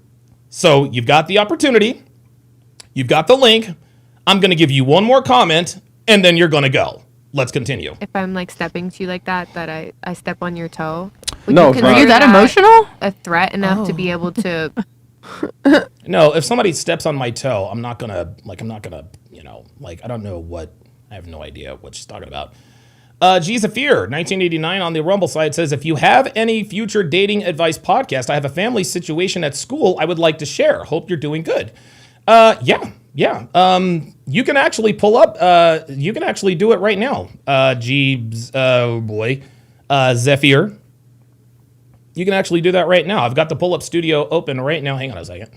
So you've got the opportunity. You've got the link. I'm going to give you one more comment, and then you're going to go. Let's continue. If I'm like stepping to you like that I step on your toe. No, Are are you that emotional? A threat enough to be able to. No, if somebody steps on my toe, I'm not gonna, I don't know what, I have no idea what she's talking about. G Zafir, 1989 on the Rumble site says, if you have any future dating advice podcast, I have a family situation at school I would like to share. Hope you're doing good. Yeah. You can actually pull up, you can actually do it right now. Zephyr. You can actually do that right now. I've got the pull-up studio open right now. Hang on a second.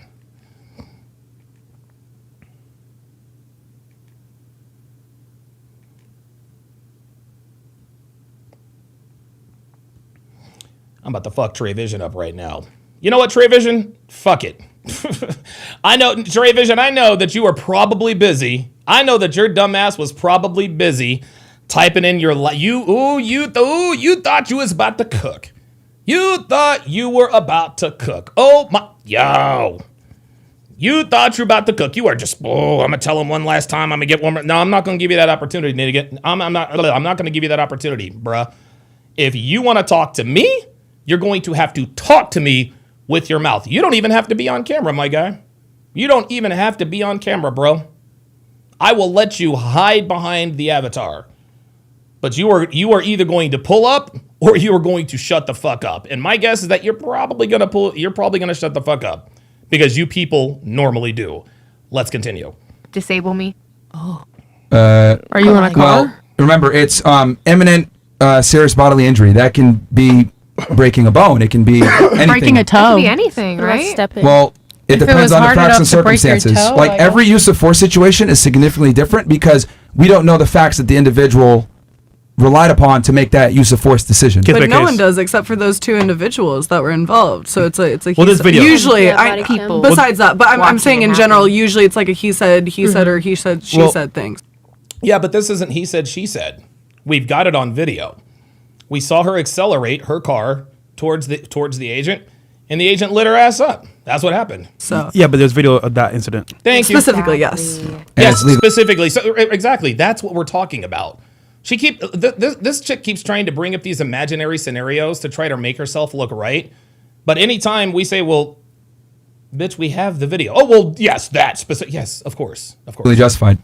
I'm about to fuck Trey Vision up right now. You know what, Trey Vision? Fuck it. I know, Trey Vision, I know that you were probably busy. I know that your dumbass was probably busy typing in your you thought you was about to cook. You thought you were about to cook. Oh my, yo. You thought you were about to cook. You are just, I'm going to tell him one last time. I'm going to get one more. No, I'm not going to give you that opportunity, nigga. I'm not going to give you that opportunity, bruh. If you want to talk to me, you're going to have to talk to me with your mouth. You don't even have to be on camera, my guy. You don't even have to be on camera, bro. I will let you hide behind the avatar. But you are either going to pull up or you are going to shut the fuck up. And my guess is that you're probably going to shut the fuck up because you people normally do. Let's continue. Disable me. Are you on a car? Well, remember, it's imminent serious bodily injury. That can be breaking a bone. It can be anything. Breaking a It toe. could be anything, right? Stepping. Well, it If it depends was on the hard facts and enough to break your circumstances. toe, Like I every use of force situation is significantly different because we don't know the facts that the individual relied upon to make that use of force decision. But no one does except for those two individuals that were involved. So it's a Well, this video. usually Yeah, I body cam. people. besides that, but I'm Watching saying it in happen. general, usually it's like a he said, or he said, she Well- said things. Yeah, but this isn't he said, she said. We've got it on video. We saw her accelerate her car towards the agent, and the agent lit her ass up. That's what happened. So Yeah, but there's video of that incident. Thank you. specifically, yes. And Yes, it's legal. specifically. So exactly, that's what we're talking about. This chick keeps trying to bring up these imaginary scenarios to try to make herself look right. But anytime we say, "Well, bitch, we have the video." Oh, well, yes, that specific. Yes, of course. Really justified.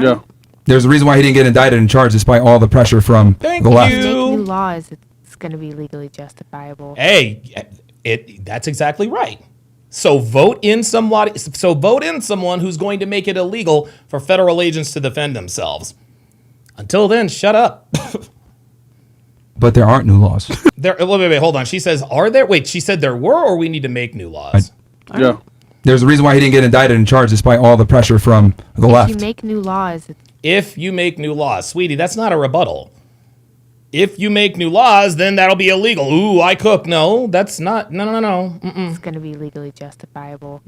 Yeah. There's a reason why he didn't get indicted and charged despite all the pressure from Thank the left. you. Make new laws. It's going to be legally justifiable. Hey, that's exactly right. So vote in somebody. So vote in someone who's going to make it illegal for federal agents to defend themselves. Until then, shut up. But there aren't new laws. Wait, hold on. She says, "Are there?" Wait, she said there were, or we need to make new laws. Yeah. There's a reason why he didn't get indicted and charged despite all the pressure from the If left. you make new laws, If you make new laws, sweetie, that's not a rebuttal. If you make new laws, then that'll be illegal. Ooh, I cook. No, that's not. No. it's going to be legally justifiable.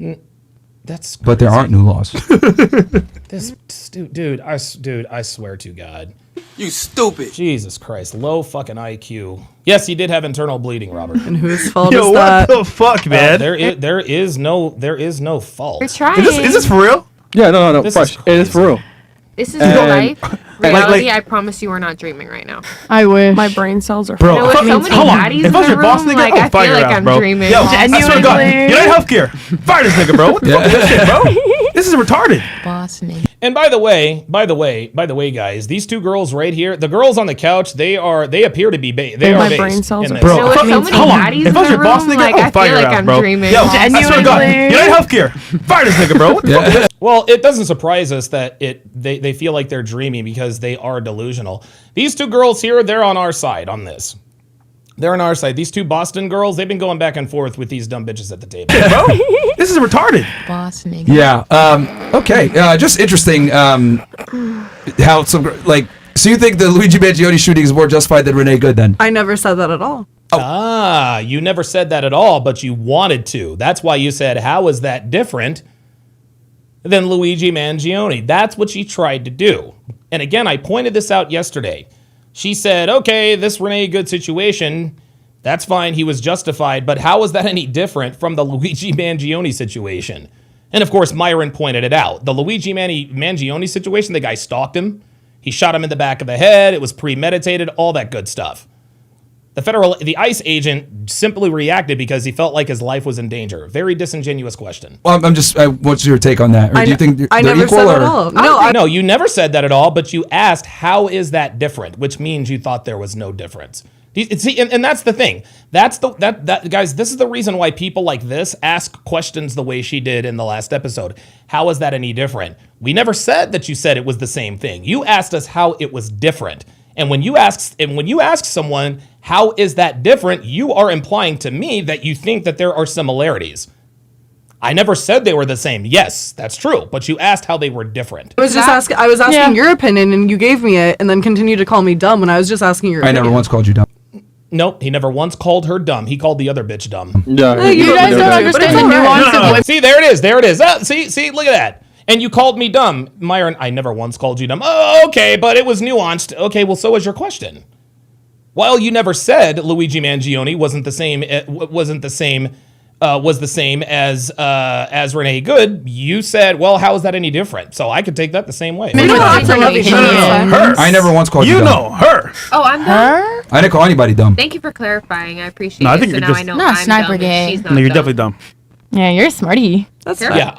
That's but there aren't new laws. this dude. I swear to God. You stupid. Jesus Christ, low fucking IQ. Yes, he did have internal bleeding, Robert. And whose fault Yo, is what that? the fuck, man? There is no fault. You're trying. Is this for real? Yeah, no, This fresh. is It is for real. This is real life. Reality, like- I promise you are not dreaming right now. I wish. My brain cells are Bro, There was so many hold on. baddies If in I was the your boss, room, nigga, like, I'll I fire feel your like ass, I'm bro. dreaming. Yo, I swear to God, United Healthcare. Fire this nigga, bro. What the fuck is this shit, bro? This is retarded. Boss nigga. And by the way, guys, these two girls right here, the girls on the couch, they appear to be they are my based brain cells in are- this. Bro, There was so hold many on. baddies If I was in your the boss, room, nigga, like, I'll I fire feel your like ass, I'm bro. dreaming. Yo, I swear to God, United Healthcare. Fire this nigga, bro. What the fuck is this? Well, it doesn't surprise us that they feel like they're dreaming because they are delusional. These two girls here, they're on our side on this. They're on our side. These two Boston girls, they've been going back and forth with these dumb bitches at the table. Bro, this is retarded. Boss nigga. Yeah. Okay. Just interesting. How some like. So you think the Luigi Mangione shooting is more justified than Renee Good then? I never said that at all. Ah, you never said that at all, but you wanted to. That's why you said, how is that different than Luigi Mangione? That's what she tried to do. And again, I pointed this out yesterday. She said, okay, this Renee Good situation, that's fine. He was justified. But how is that any different from the Luigi Mangione situation? And of course, Myron pointed it out. The Luigi Mangione situation, the guy stalked him. He shot him in the back of the head. It was premeditated, all that good stuff. The ICE agent simply reacted because he felt like his life was in danger. Very disingenuous question. Well, what's your take on that? Or do you think they're I never equal? said that Or? at all. No, No, you never said that at all, but you asked, how is that different? Which means you thought there was no difference. See, and that's the thing. Guys, this is the reason why people like this ask questions the way she did in the last episode. How is that any different? We never said that you said it was the same thing. You asked us how it was different. And when you ask someone, how is that different, you are implying to me that you think that there are similarities. I never said they were the same. Yes, that's true. But you asked how they were different. I was asking your opinion, and you gave me it, and then continued to call me dumb when I was just asking your I opinion. never once called you dumb. Nope, he never once called her dumb. He called the other bitch dumb. Yeah, You guys don't understand the nuance of women. See, there it is. See, look at that. And you called me dumb. Myron, I never once called you dumb. Oh, okay, but it was nuanced. Okay, well, so was your question. While you never said Luigi Mangione was the same as Renee Good, you said, well, how is that any different? So I could take that the same way. We don't have to love each other. Her. I never once called you dumb. You know her. Oh, I'm dumb. I didn't call anybody dumb. Thank you for clarifying. I appreciate No, I it. think So you're now just- I know No, I'm sniper dumb and gang. she's not No, you're dumb. definitely dumb. Yeah, you're a smarty. That's Fair. fine. Yeah,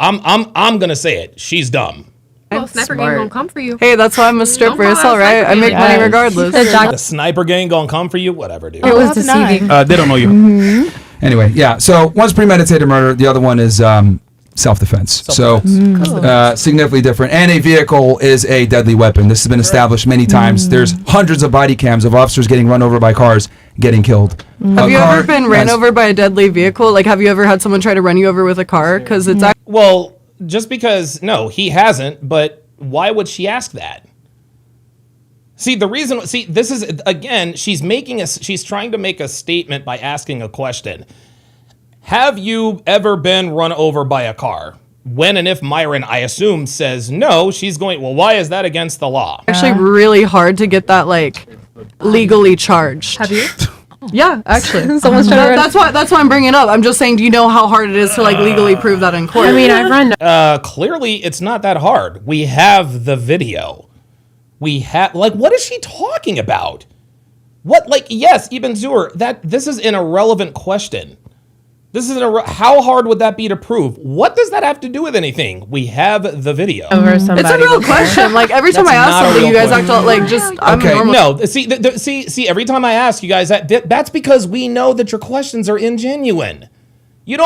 I'm gonna say it. She's dumb. Well, sniper gang smart. won't come for you. Hey, that's why I'm a stripper. Don't It's call all us right. sniper I make gang. money Yeah. regardless. The sniper gang gonna come for you? Whatever, dude. It was have to deny. deceiving. They don't know you. Anyway, yeah. So one's premeditated murder. The other one is self-defense. So significantly different. And a vehicle is a deadly weapon. This has been established many times. There's hundreds of body cams of officers getting run over by cars, getting killed. Have you ever been ran over by a deadly vehicle? Like, have you ever had someone try to run you over with a car? Because it's Well, just because no, he hasn't. But why would she ask that? See, this is again. She's trying to make a statement by asking a question. Have you ever been run over by a car? When and if Myron, I assume, says no, she's going, well, why is that against the law? actually really hard to get that, like, legally charged. Have you? Yeah, actually. Someone's trying to run. That's why I'm bringing it up. I'm just saying, do you know how hard it is to, like, legally prove that in court? I mean, I've run. Clearly, it's not that hard. We have the video. We have, like, what is she talking about? What, like, yes, Ibn Zur, this is an irrelevant question. This is how hard would that be to prove? What does that have to do with anything? We have the video. Over somebody it's a real before. question. Like, every time That's I ask not a something, real you guys act question. all, like, just, I'm Okay. normal. No, see, every time I ask you guys that's because we know that your questions are ingenuine. You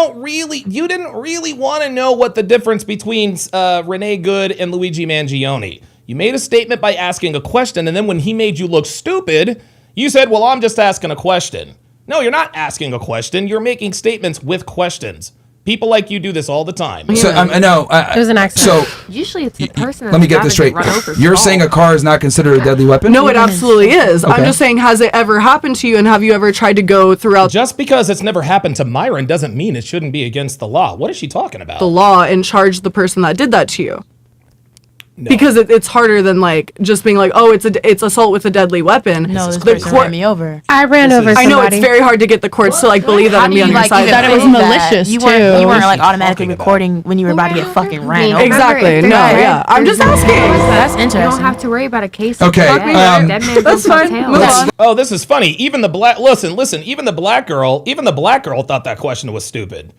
didn't really want to know what the difference between Renee Good and Luigi Mangione. You made a statement by asking a question, and then when he made you look stupid, you said, well, I'm just asking a question. No, you're not asking a question. You're making statements with questions. People like you do this all the time. So I know. It was an accident. So Usually it's the person. let me get this straight. You're saying a car is not considered a deadly weapon? No, it absolutely is. Okay. I'm just saying, has it ever happened to you, and have you ever tried to go throughout Just because it's never happened to Myron doesn't mean it shouldn't be against the law. What is she talking about? the law and charge the person that did that to you? No. Because it's harder than like just being like, oh, it's assault with a deadly weapon. No, this the person court. ran me over. I ran over I somebody. know it's very hard to get the courts to like believe that How and do be you on your like side. even That it was prove malicious, You too. weren't What is like she automatically talking about? recording when you were about to get fucking ran over. Exactly. No, yeah. I'm just asking. That's You don't interesting. have to worry about a case. Okay, Dead man that's bumps on fine. tail. Move on. Oh, this is funny. Even the black listen, even the black girl thought that question was stupid.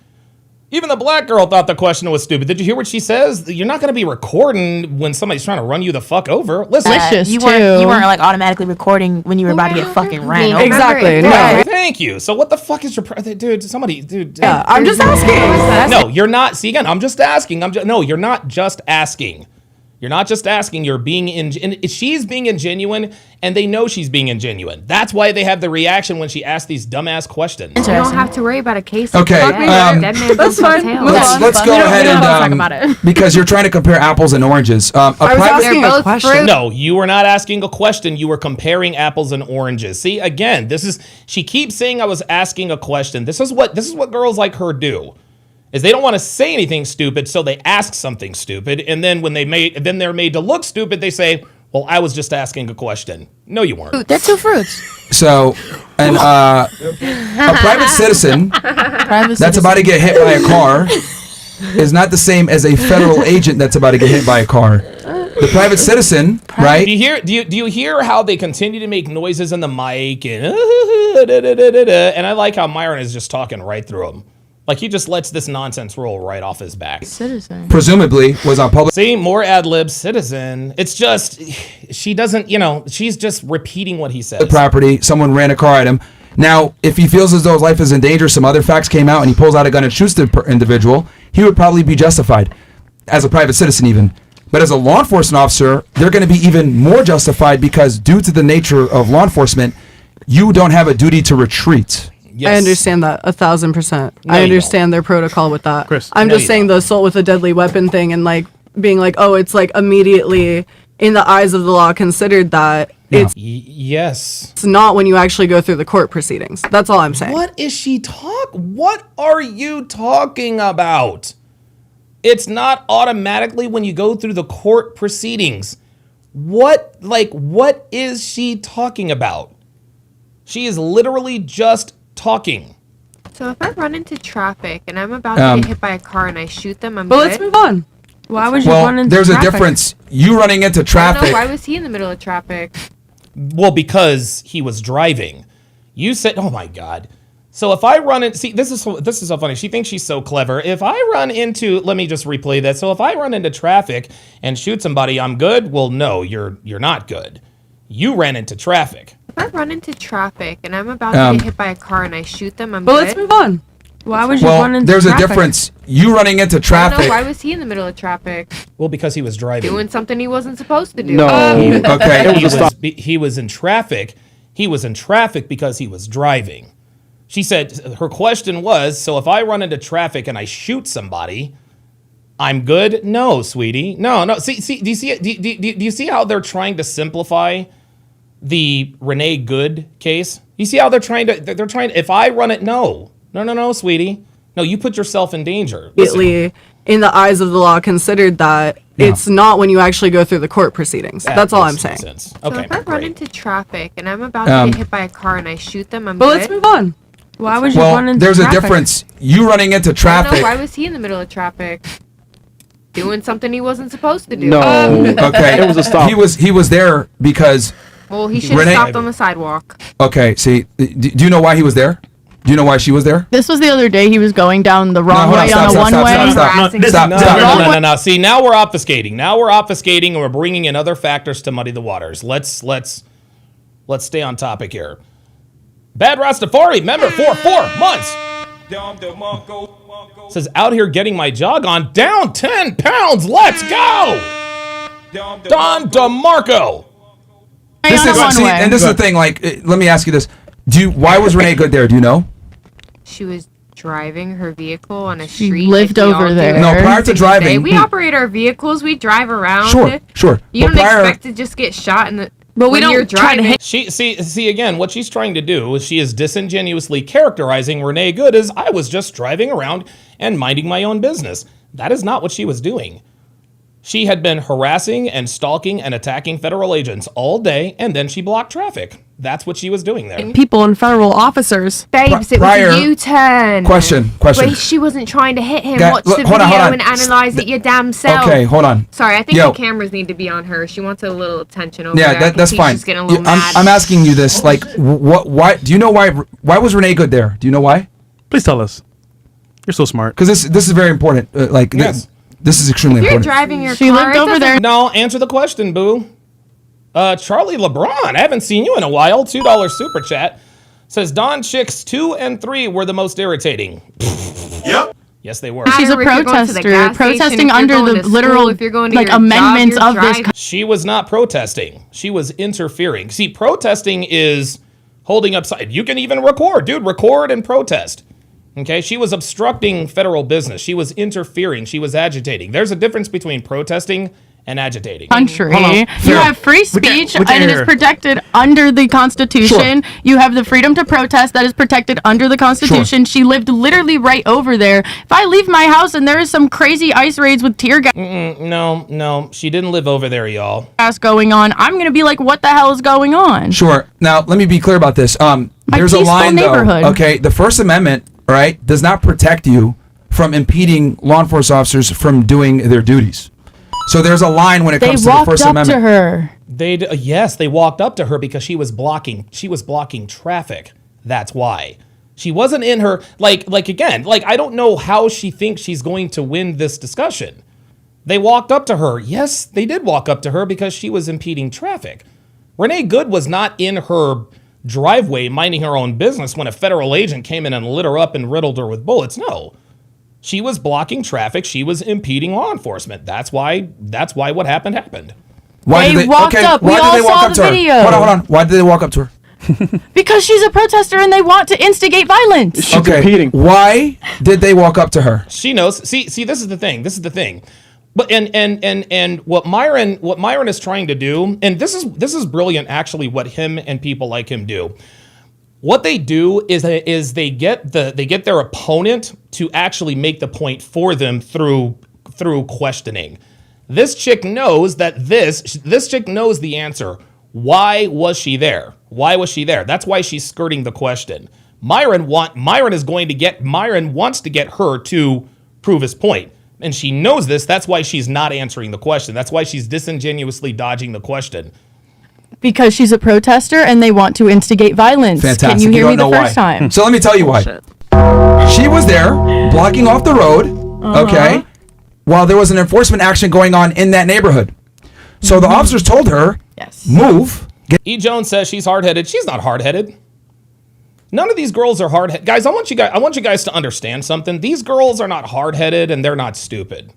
Even the black girl thought the question was stupid. Did you hear what she says? You're not going to be recording when somebody's trying to run you the fuck over. Listen. Malicious, you too. weren't like automatically recording when you were about to get fucking ran over. Exactly. No. Thank you. So what the fuck is your dude? Yeah, I'm just asking. No, you're not. See again, I'm just asking. No, you're not just asking. You're not just asking. You're being she's being ingenuine, and they know she's being ingenuine. That's why they have the reaction when she asks these dumbass questions. You don't have to worry about a case. Okay, Dead man that's bumps on fine. tail. Move on. Let's go ahead don't and talk about it. because you're trying to compare apples and oranges. I was asking They're a both question. fruit. No, you were not asking a question. You were comparing apples and oranges. See, again, she keeps saying I was asking a question. This is what girls like her do. Is they don't want to say anything stupid, so they ask something stupid, and then when they're made to look stupid, they say, "Well, I was just asking a question." No, you weren't. They're two fruits. So, a private citizen that's about to get hit by a car is not the same as a federal agent that's about to get hit by a car. The private citizen, right? Do you hear how they continue to make noises in the mic and and I like how Myron is just talking right through them. Like he just lets this nonsense roll right off his back. Citizen. Presumably was on public. See, more ad libs, citizen. It's just she doesn't, she's just repeating what he says. The property, someone ran a car at him. Now, if he feels as though his life is in danger, some other facts came out, and he pulls out a gun and shoots the individual, he would probably be justified as a private citizen even. But as a law enforcement officer, they're going to be even more justified because due to the nature of law enforcement, you don't have a duty to retreat. Yes. I understand that 1,000%. No, I you understand their protocol with that. Chris. I'm No, just you saying don't. the assault with a deadly weapon thing and like being like, oh, it's like immediately in the eyes of the law considered that. It's Yes. not when you actually go through the court proceedings. That's all I'm saying. What is she What are you talking about? It's not automatically when you go through the court proceedings. What is she talking about? She is literally just talking. So if I run into traffic and I'm about to get hit by a car and I shoot them, I'm But good. let's move on. Why would you Well, run into there's a traffic? difference. You running into I don't traffic. know, why was he in the middle of traffic? Well, because he was driving. You said, "Oh my God." So if I run in, see, this is so funny. She thinks she's so clever. If I run into, let me just replay that. So if I run into traffic and shoot somebody, I'm good. Well, no, you're not good. You ran into traffic. If I run into traffic and I'm about to get hit by a car and I shoot them, I'm But good. let's move on. Why would you Well, run into there's traffic? a difference. You running into I don't know, traffic. why was he in the middle of traffic? Well, because he was driving. Doing something he wasn't supposed to do. No. Okay. He was in traffic. He was in traffic because he was driving. She said her question was, so if I run into traffic and I shoot somebody, I'm good? No, sweetie. No. See, do you see it? Do you see how they're trying to simplify the Renee Good case? You see how they're trying if I run it, no, sweetie. No, you put yourself in danger. Listen, Immediately in the eyes of the law considered that it's not when you actually go through the court proceedings. that That's all I'm makes saying. sense. So Okay, if I run great. into traffic and I'm about to get hit by a car and I shoot them, I'm But good. let's move on. Why would you run Well, into there's a traffic? difference. You running into I don't know, traffic. why was he in the middle of traffic? Doing something he wasn't supposed to do. No. Okay. It was a stop. He was there because. Well, he should have Renee- stopped on the sidewalk. Okay. See, do you know why he was there? Do you know why she was there? This was the other day. He was going down the wrong hold on, way stop, on a stop, one-way. stop, stop. Harassing Stop, people. stop. No. See, now we're obfuscating. Now we're obfuscating, and we're bringing in other factors to muddy the waters. Let's stay on topic here. Bad Rastafari, member for 4 months. Says out here getting my jog on, down 10 pounds. Let's go. Don DeMarco. This on is a one-way. and this is the thing. Like, let me ask you this: why was Renee Good there? Do you know? She was driving her vehicle on a She street. lived like we over all do there. every No, prior to single day. driving- we operate our vehicles. We drive around. Sure. You But don't prior- expect to just get shot in the. But we when don't you're try to driving. hit. She see again what she's trying to do is she is disingenuously characterizing Renee Good as I was just driving around and minding my own business. That is not what she was doing. She had been harassing and stalking and attacking federal agents all day, and then she blocked traffic. That's what she was doing there. People and federal officers. Babes, it prior- was a U-turn. Question. Wait, she wasn't trying to hit him. Guy- Watch look, the hold video on. and analyze it your damn self. Okay, hold on. Sorry, I think Yo. the cameras need to be on her. She wants a little attention over Yeah, there. I can that's see fine. She's getting a little mad. I'm asking you this. Like, what? Why? Do you know why? Why was Renee Good there? Do you know why? Please tell us. You're so smart. Because this is very important. Yes. This is extremely If you're important. driving your She car, lived it over doesn't there. No, answer the question, boo. Charlie LeBron, I haven't seen you in a while. $2 super chat says Don Chicks 2 and 3 were the most irritating. Yep. Yes, they were. She's a matter if you're going to the protester, gas station, protesting if you're under going the to school, literal if you're going to like your amendments job, of you're this. driving. She was not protesting. She was interfering. See, protesting is holding up sign. You can even record, dude. Record and protest. Okay, she was obstructing federal business. She was interfering. She was agitating. There's a difference between protesting and agitating. Country. Hold on. You Sarah, have free we can't- speech we can't and it hear is her. protected under the Constitution. You have the freedom to protest that is protected under the Constitution. She lived literally right over there. If I leave my house and there is some crazy ice raids with tear No, she didn't live over there, y'all. gas going on, I'm going to be like, what the hell is going on? Sure. Now, let me be clear about this. There's a peaceful line, neighborhood. though. Okay, the First Amendment, right, does not protect you from impeding law enforcement officers from doing their duties. So there's a line when it They comes to the walked First up Amendment. to her. Yes, they walked up to her because she was blocking traffic. That's why. She wasn't in her like again, like I don't know how she thinks she's going to win this discussion. They walked up to her. Yes, they did walk up to her because she was impeding traffic. Renee Good was not in her driveway minding her own business when a federal agent came in and lit her up and riddled her with bullets. No. She was blocking traffic. She was impeding law enforcement. That's why what happened. Why They walked up. We all saw the to her? video. Hold on. Why did they walk up to her? Because she's a protester and they want to instigate violence. She's competing. Why did they walk up to her? She knows. See, this is the thing. But and what Myron is trying to do, and this is brilliant actually, what him and people like him do. What they do is they get their opponent to actually make the point for them through questioning. This chick knows that this chick knows the answer. Why was she there? That's why she's skirting the question. Myron wants to get her to prove his point. And she knows this. That's why she's not answering the question. That's why she's disingenuously dodging the question. Because she's a protester and they want to instigate violence. Fantastic. Can you hear me don't the know first why. time? So let me tell you why. She was there blocking off the road, okay, while there was an enforcement action going on in that neighborhood. So the officers told her, Yes. move. E. Jones says she's hard-headed. She's not hard-headed. None of these girls are hard-headed. Guys, I want you guys to understand something. These girls are not hard-headed and they're not stupid.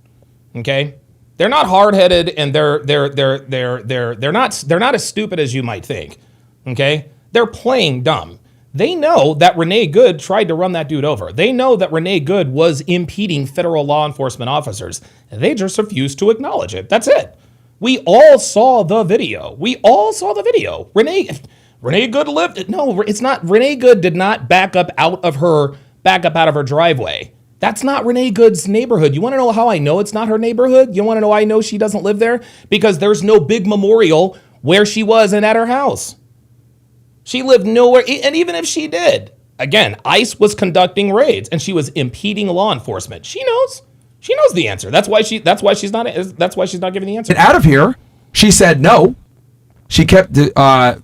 Okay? They're not hard-headed and they're not as stupid as you might think. Okay? They're playing dumb. They know that Renee Good tried to run that dude over. They know that Renee Good was impeding federal law enforcement officers. They just refused to acknowledge it. That's it. We all saw the video. Renee Good lived. No, it's not. Renee Good did not back up out of her driveway. That's not Renee Good's neighborhood. You want to know how I know it's not her neighborhood? You want to know I know she doesn't live there? Because there's no big memorial where she was and at her house. She lived nowhere, and even if she did, again, ICE was conducting raids and she was impeding law enforcement. She knows the answer. That's why she's not giving the answer. And out of here, she said no. She kept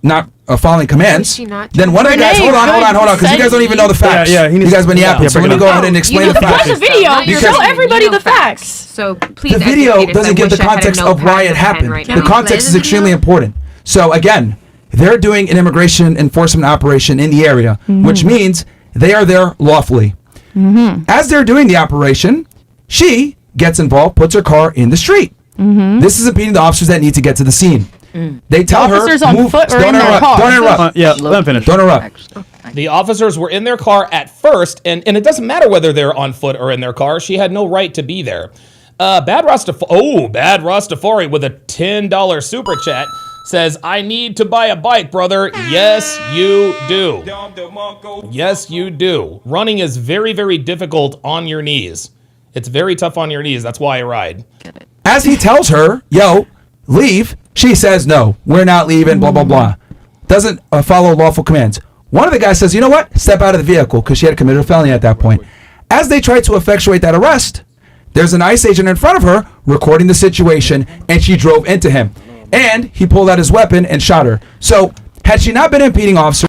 not following commands. Is she not Then one of the guys, Renee hold on, because you guys don't even know the facts. Yeah, he you needs guys been to- yapping. yeah, So let bring me it go up. ahead and explain the Watch facts. the video. You're Show saying everybody you know the facts. So please. The video educate us. doesn't I give the wish I had a context of why notepad it and a pen happened. right The now. context is extremely important. So again, they're doing an immigration enforcement operation in the area, which means they are there lawfully. As they're doing the operation, she gets involved, puts her car in the street. This is impeding the officers that need to get to the scene. They tell her, officers on move. foot or Don't in their interrupt. car. Don't interrupt. Yeah, let him finish. Don't interrupt. The officers were in their car at first, and it doesn't matter whether they're on foot or in their car. She had no right to be there. Bad Rastafari with a $10 super chat says, I need to buy a bike, brother. Yes, you do. Yes, you do. Running is very, very difficult on your knees. It's very tough on your knees. That's why I ride. As he tells her, yo, leave, she says, no, we're not leaving, blah, blah, blah. Doesn't follow lawful commands. One of the guys says, you know what? Step out of the vehicle, because she had committed a felony at that point. As they try to effectuate that arrest, there's an ICE agent in front of her recording the situation, and she drove into him. And he pulled out his weapon and shot her. So, had she not been impeding officer...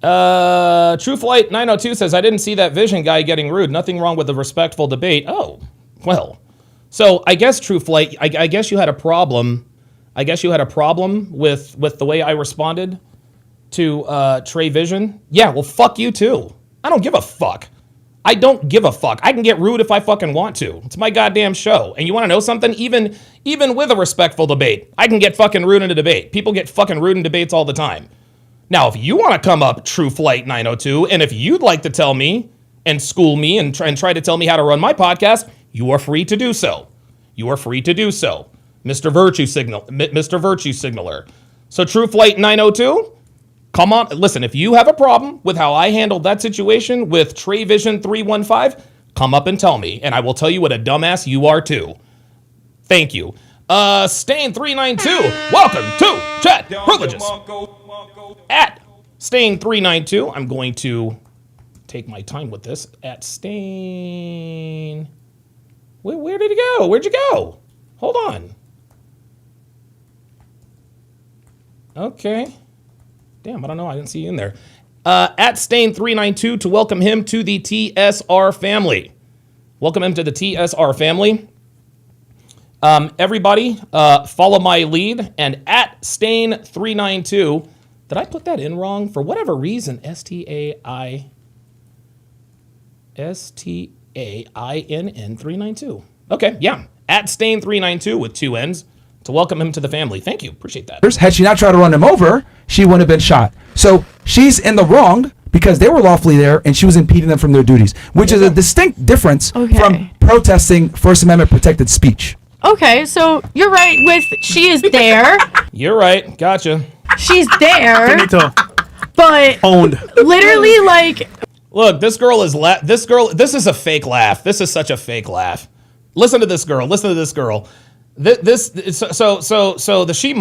True Flight 902 says, I didn't see that Vision guy getting rude. Nothing wrong with a respectful debate. Oh, well. So, I guess, True Flight, I guess you had a problem. I guess you had a problem with the way I responded to Trey Vision. Yeah, well, fuck you, too. I don't give a fuck. I don't give a fuck. I can get rude if I fucking want to. It's my goddamn show. And you want to know something? Even with a respectful debate, I can get fucking rude in a debate. People get fucking rude in debates all the time. Now, if you want to come up, True Flight 902, and if you'd like to tell me and school me and try to tell me how to run my podcast, you are free to do so. You are free to do so, Mr. Virtue Signaler. So, True Flight 902. Come on, listen, if you have a problem with how I handled that situation with Trey Vision 315, come up and tell me, and I will tell you what a dumbass you are too. Thank you. Stain 392, welcome to Chat Privileges. At Stain 392, I'm going to take my time with this. At Stain, where did he go? Where'd you go? Hold on. Okay. Damn, I don't know. I didn't see you in there. At Stain392 to welcome him to the TSR family. Welcome him to the TSR family. Everybody, follow my lead. And at Stain392, did I put that in wrong? For whatever reason, STAINN 392. Okay, yeah. At Stain392 with 2 N's. To welcome him to the family. Thank you. Appreciate that. Had she not tried to run him over, she wouldn't have been shot. So she's in the wrong because they were lawfully there and she was impeding them from their duties, which is a distinct difference from protesting First Amendment protected speech. Okay, so you're right with she is there. You're right. Gotcha. She's there. Finito. But Owned. literally, like... Look, this is a fake laugh. This is such a fake laugh. Listen to this girl. So the she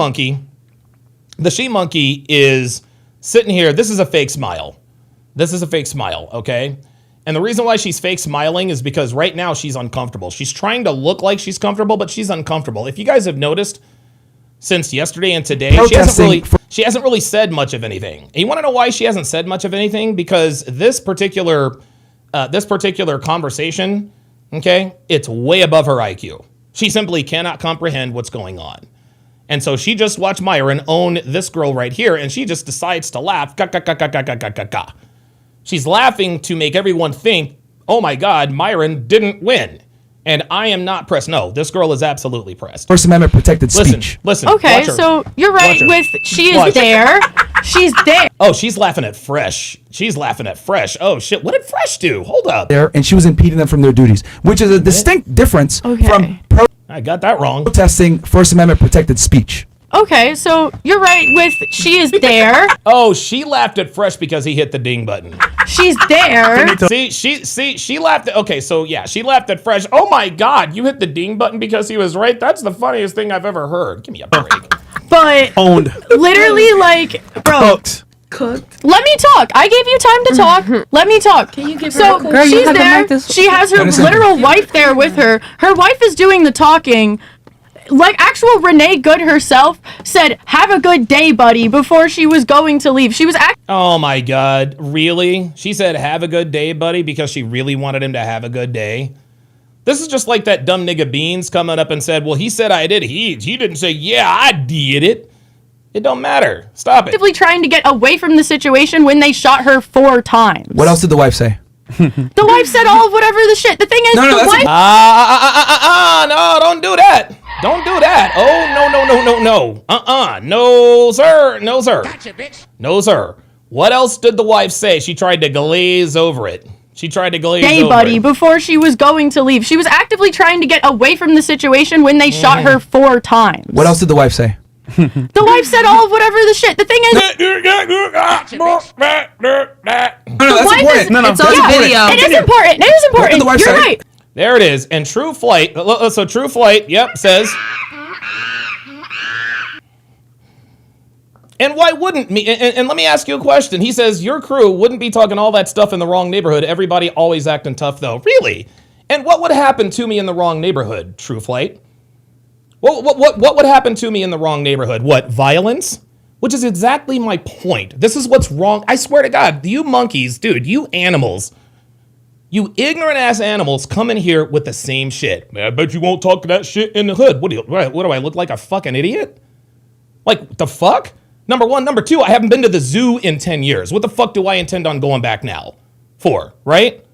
monkey is sitting here. This is a fake smile. Okay? And the reason why she's fake smiling is because right now she's uncomfortable. She's trying to look like she's comfortable, but she's uncomfortable. If you guys have noticed since yesterday and today, she hasn't really said much of anything. And you want to know why she hasn't said much of anything? Because this particular conversation, okay, it's way above her IQ. She simply cannot comprehend what's going on. And so she just watched Myron own this girl right here, and she just decides to laugh. She's laughing to make everyone think, oh my God, Myron didn't win. And I am not pressed. No, this girl is absolutely pressed. First Amendment protected speech. Listen. Okay, so you're right with she is there. She's there. Oh, she's laughing at Fresh. Oh, shit. What did Fresh do? Hold up. There, and she was impeding them from their duties, which is a distinct difference from I got that wrong. Protesting First Amendment protected speech. Okay, so you're right with she is there. Oh, she laughed at Fresh because he hit the ding button. She's there. She laughed at, okay, so yeah, she laughed at Fresh. Oh my God, you hit the ding button because he was right? That's the funniest thing I've ever heard. Give me a break. But Owned. Literally, like, bro. Cooked. Let me talk. I gave you time to talk. Let me talk. Can you give her a girl, she's there. She has her literal wife there with her. Her wife is doing the talking. Like actual Renee Good herself said, "Have a good day, buddy," before she was going to leave. She was Oh my God, really? She said, "Have a good day, buddy," because she really wanted him to have a good day. This is just like that dumb nigga Beans coming up and said, "Well, he said I did. He didn't say, yeah, I did it." It don't matter. Stop it. Actively trying to get away from the situation when they shot her 4 times. What else did the wife say? The wife said all of whatever the shit. The thing is, the wife. No, don't do that. Don't do that. Oh, no. No, sir. No, sir. Gotcha, bitch. No, sir. What else did the wife say? She tried to glaze over it. Hey, buddy, before she was going to leave. She was actively trying to get away from the situation when they shot her 4 times. What else did the wife say? The wife said all of whatever the shit. The thing is... No, that's important. No, it's on video. It is important. It is important. What did the wife You're say? right. There it is. And True Flight, so True Flight, yep, says... And why wouldn't me? And let me ask you a question. He says, your crew wouldn't be talking all that stuff in the wrong neighborhood. Everybody always acting tough, though. Really? And what would happen to me in the wrong neighborhood, True Flight? What would happen to me in the wrong neighborhood? What, violence? Which is exactly my point. This is what's wrong. I swear to God, you monkeys, dude, you animals, you ignorant ass animals come in here with the same shit. I bet you won't talk that shit in the hood. What do I look like, a fucking idiot? Like, the fuck? Number one. Number two, I haven't been to the zoo in 10 years. What the fuck do I intend on going back now for, right?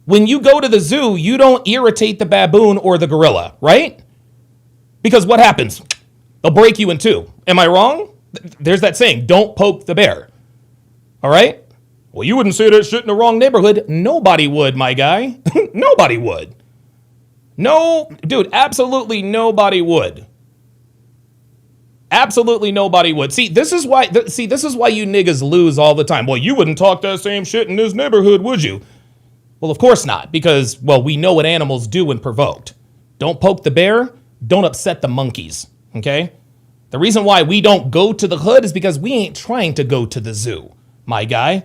When you go to the zoo, you don't irritate the baboon or the gorilla, right? Because what happens? They'll break you in two. Am I wrong? There's that saying, don't poke the bear. All right? Well, you wouldn't say that shit in the wrong neighborhood. Nobody would, my guy. Nobody would. No, dude, absolutely nobody would. Absolutely nobody would. See, this is why you niggas lose all the time. Well, you wouldn't talk that same shit in this neighborhood, would you? Well, of course not, because, well, we know what animals do when provoked. Don't poke the bear, don't upset the monkeys, okay? The reason why we don't go to the hood is because we ain't trying to go to the zoo, my guy.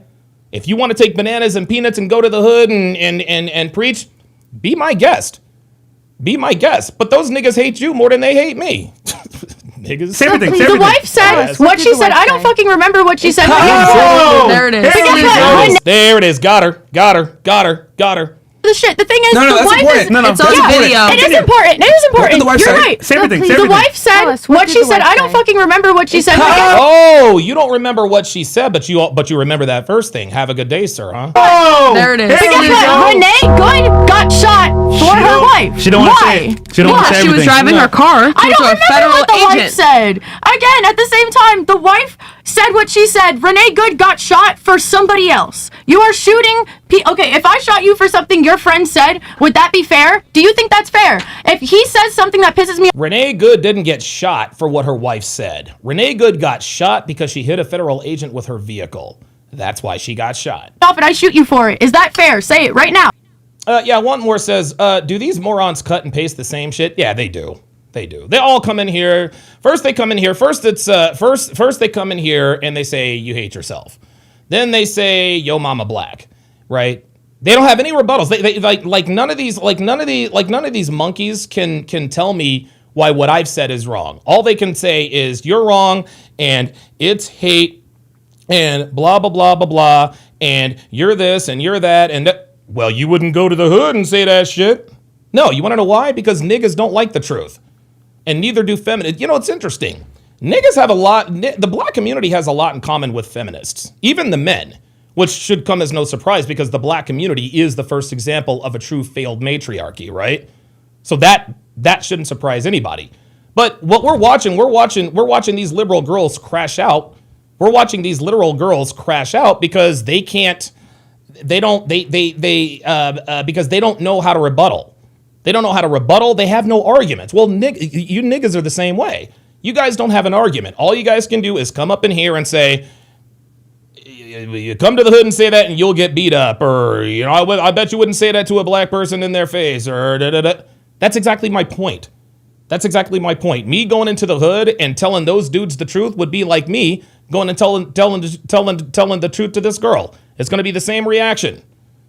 If you want to take bananas and peanuts and go to the hood and preach, be my guest. Be my guest. But those niggas hate you more than they hate me. Niggas. Say everything. The wife said what she said. I don't fucking remember what she said. There it is. There it is. Got her. The shit. The thing is, No, the that's wife important. is. No, It's on video. It is important. It is important. the wife You're say? right. Say everything. Say The everything. wife said what she said. I don't fucking remember what she said. Oh, you don't remember what she said, but you remember that first thing. Have a good day, sir, huh? Oh, There it is. There Guess we what? go. Renee Good got shot for her wife. She don't want to Why? say it. She don't want to say She was everything. driving her car I to don't a remember federal what the wife agent. said. Again, at the same time, the wife said what she said. Renee Good got shot for somebody else. You are shooting. Okay, if I shot you for something your friend said, would that be fair? Do you think that's fair? If he says something that pisses me Renee Good didn't get shot for what her wife said. Renee Good got shot because she hit a federal agent with her vehicle. That's why she got shot. off and I shoot you for it, is that fair? Say it right now. Yeah, one more says, do these morons cut and paste the same shit? Yeah, they do. They do. They all come in here. First they come in here. First they come in here and they say you hate yourself. Then they say yo mama black, right? They don't have any rebuttals. They like none of these monkeys can tell me why what I've said is wrong. All they can say is you're wrong and it's hate and blah blah blah blah blah and you're this and you're that and that. Well, you wouldn't go to the hood and say that shit. No, you want to know why? Because niggas don't like the truth. And neither do feminists. You know, it's interesting. Niggas have a lot, the black community has a lot in common with feminists. Even the men, which should come as no surprise because the black community is the first example of a true failed matriarchy, right? So that shouldn't surprise anybody. But what we're watching these liberal girls crash out. We're watching these literal girls crash out because they can't, because they don't know how to rebuttal. They don't know how to rebuttal. They have no arguments. Well, you niggas are the same way. You guys don't have an argument. All you guys can do is come up in here and say, you come to the hood and say that and you'll get beat up. Or, you know, I bet you wouldn't say that to a black person in their face. Or da-da-da. That's exactly my point. That's exactly my point. Me going into the hood and telling those dudes the truth would be like me going and telling the truth to this girl. It's going to be the same reaction.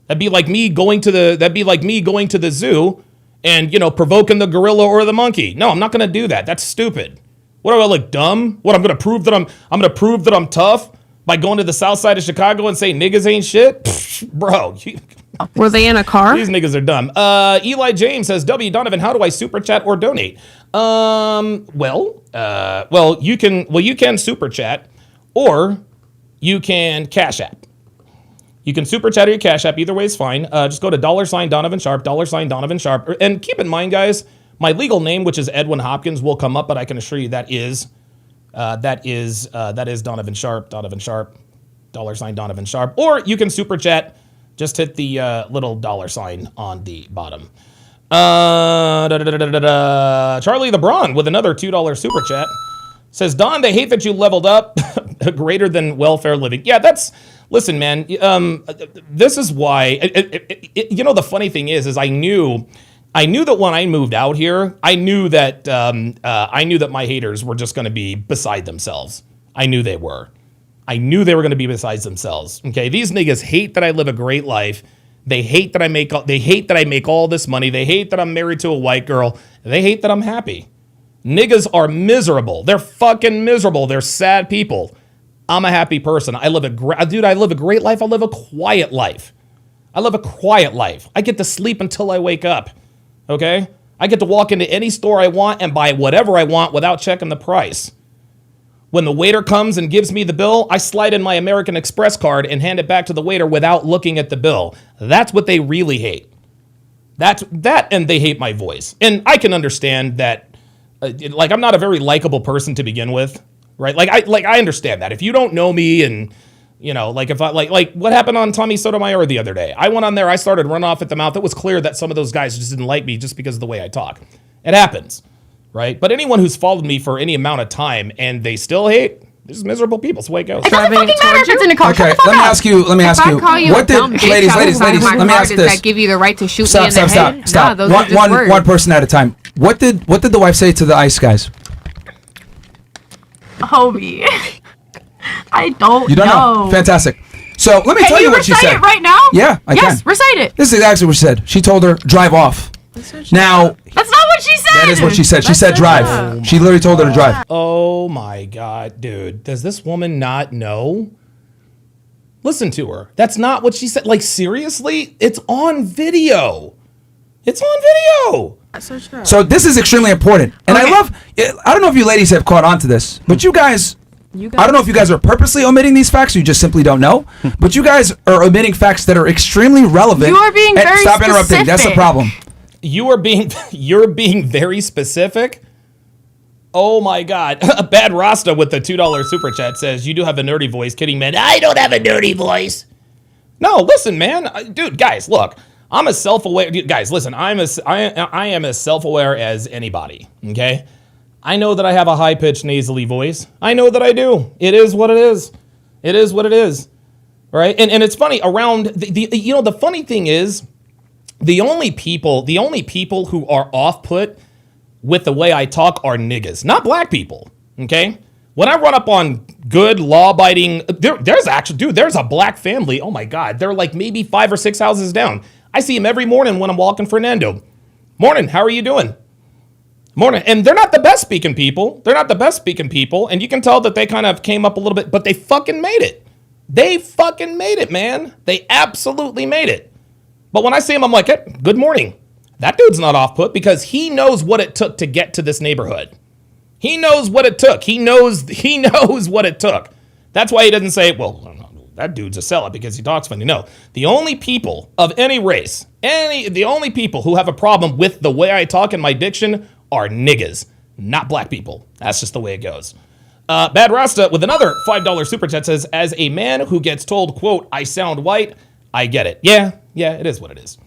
That'd be like me going to the zoo and, you know, provoking the gorilla or the monkey. No, I'm not going to do that. That's stupid. What, do I look dumb? What, I'm going to prove that I'm tough by going to the south side of Chicago and say niggas ain't shit? Pfft, bro. Were they in a car? These niggas are dumb. Eli James says, W. Donovan, how do I super chat or donate? You can super chat or you can cash app. You can super chat or your cash app. Either way is fine. Just go to $Donovan Sharp, $Donovan Sharp. And keep in mind, guys, my legal name, which is Edwin Hopkins, will come up, but I can assure you that is Donovan Sharp, Donovan Sharp. $ Donovan Sharp, or you can super chat. Just hit the little $ on the bottom. Charlie the Braun with another $2 super chat says, Don, they hate that you leveled up greater than welfare living. Yeah, listen, man, this is why, the funny thing is I knew that when I moved out here, I knew that my haters were just going to be beside themselves. I knew they were. I knew they were going to be besides themselves. Okay, these niggas hate that I live a great life. They hate that I make all this money. They hate that I'm married to a white girl. They hate that I'm happy. Niggas are miserable. They're fucking miserable. They're sad people. I'm a happy person. I live a great life. I live a quiet life. I get to sleep until I wake up. Okay? I get to walk into any store I want and buy whatever I want without checking the price. When the waiter comes and gives me the bill, I slide in my American Express card and hand it back to the waiter without looking at the bill. That's what they really hate. And they hate my voice. And I can understand that, I'm not a very likable person to begin with, right? I understand that. If you don't know me and, if I, like what happened on Tommy Sotomayor the other day, I went on there, I started running off at the mouth. It was clear that some of those guys just didn't like me just because of the way I talk. It happens. Right? But anyone who's followed me for any amount of time and they still hate, they're just miserable people. It's the way it goes. It doesn't fucking matter if it's in a car. Okay, let me ask you. What did ladies? Let me ask this. That give you the right to shoot me in the head? Stop. Nah, those are just words. One person at a time. What did the wife say to the ICE guys? Homie, I don't. You don't know. Fantastic. So let me tell you what she said. Recite it right now? Yeah, I can. Yes, recite it. This is exactly what she said. She told her drive off. Now. That's not what she said. That is what she said. She said drive. She literally told her to drive. Oh my God, dude. Does this woman not know? Listen to her. That's not what she said. Like, seriously? It's on video. So this is extremely important. And I don't know if you ladies have caught on to this, but you guys, I don't know if you guys are purposely omitting these facts or you just simply don't know, but you guys are omitting facts that are extremely relevant. You are being very Stop interrupting. That's the problem. You're being very specific. Oh my God. Bad Rasta with the $2 super chat says, you do have a nerdy voice. Kidding, man. I don't have a nerdy voice. No, listen, man. Dude, guys, look. I'm as self-aware. Guys, listen. I am as self-aware as anybody, okay? I know that I have a high-pitched nasally voice. I know that I do. It is what it is. It is what it is. Right? And it's funny, around the funny thing is, the only people who are off-put with the way I talk are niggas, not black people, okay? When I run up on good, law-abiding, there's a black family, oh my God, they're like maybe 5 or 6 houses down. I see them every morning when I'm walking Fernando. Morning, how are you doing? Morning. And they're not the best speaking people, and you can tell that they kind of came up a little bit, but they fucking made it. They fucking made it, man. They absolutely made it. But when I see him, I'm like, hey, good morning. That dude's not off put because he knows what it took to get to this neighborhood. He knows what it took. He knows what it took. That's why he doesn't say, well, that dude's a sellout because he talks funny. No, the only people of any race, the only people who have a problem with the way I talk and my diction are niggas, not black people. That's just the way it goes. Bad Rasta with another $5 super chat says, as a man who gets told, quote, I sound white, I get it. Yeah, it is what it is.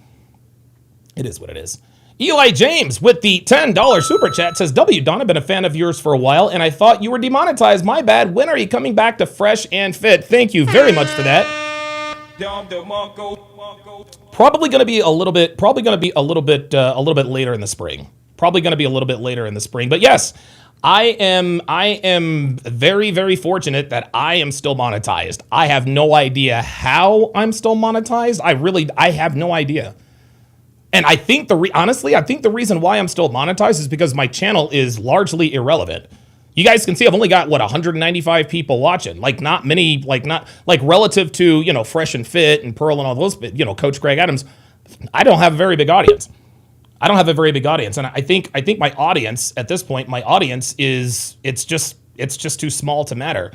It is what it is. Eli James with the $10 super chat says, W, Don, I've been a fan of yours for a while, and I thought you were demonetized. My bad. When are you coming back to fresh and fit? Thank you very much for that. Probably going to be a little bit later in the spring. But yes, I am very, very fortunate that I am still monetized. I have no idea how I'm still monetized. I have no idea. And I think honestly, I think the reason why I'm still monetized is because my channel is largely irrelevant. You guys can see I've only got 195 people watching. Not many, relative to, Fresh and Fit and Pearl and all those, Coach Greg Adams. I don't have a very big audience. And I think my audience at this point, is it's just too small to matter.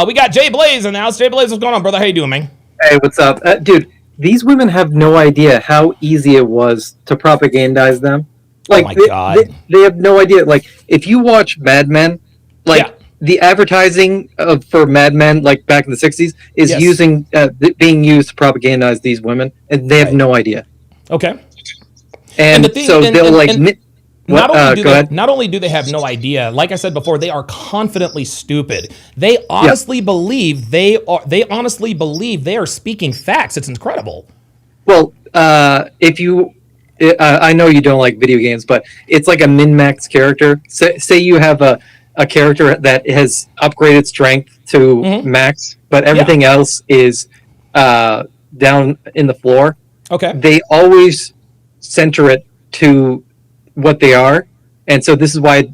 We got Jay Blaze in the house. Jay Blaze, what's going on, brother? How you doing, man? Hey, what's up, dude? These women have no idea how easy it was to propagandize them. Oh my God. They have no idea. Like, if you watch Mad Men, the advertising for Mad Men, like back in the '60s, is being used to propagandize these women, and they have no idea. Okay. And so they'll not only do they have no idea, like I said before, they are confidently stupid. They honestly believe they are speaking facts. It's incredible. Well, if you, I know you don't like video games, but it's like a min-max character. Say you have a character that has upgraded strength to max, but everything else is down in the floor. Okay. They always center it to what they are, and so this is why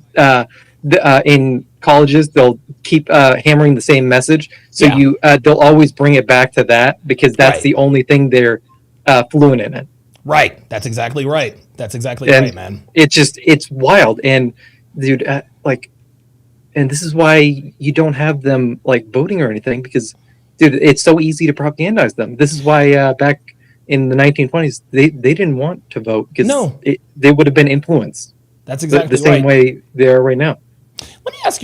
in colleges they'll keep hammering the same message. So they'll always bring it back to that because that's the only thing they're fluent in it. Right. That's exactly right. That's exactly right, man. It's wild, and dude, and this is why you don't have them like voting or anything because, dude, it's so easy to propagandize them. This is why back in the 1920s, they didn't want to vote because they would have been influenced. That's exactly the same way they are right now. Let me ask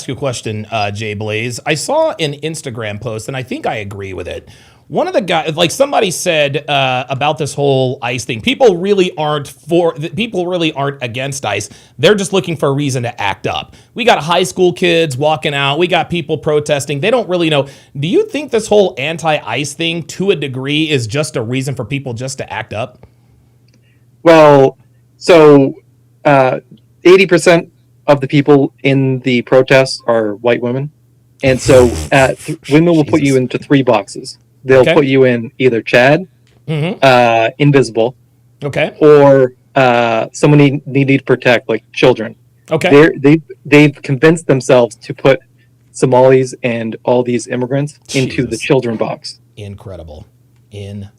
you a question, Jay Blaze. I saw an Instagram post, and I think I agree with it. One of the guys, like somebody said about this whole ICE thing, people really aren't against ICE. They're just looking for a reason to act up. We got high school kids walking out. We got people protesting. They don't really know. Do you think this whole anti-ICE thing, to a degree, is just a reason for people just to act up? Well, so 80% of the people in the protests are white women. And so women will put you into 3 boxes. They'll put you in either Chad, invisible, or someone need to protect, like children. Okay. They've convinced themselves to put Somalis and all these immigrants into the children box. Incredible, man.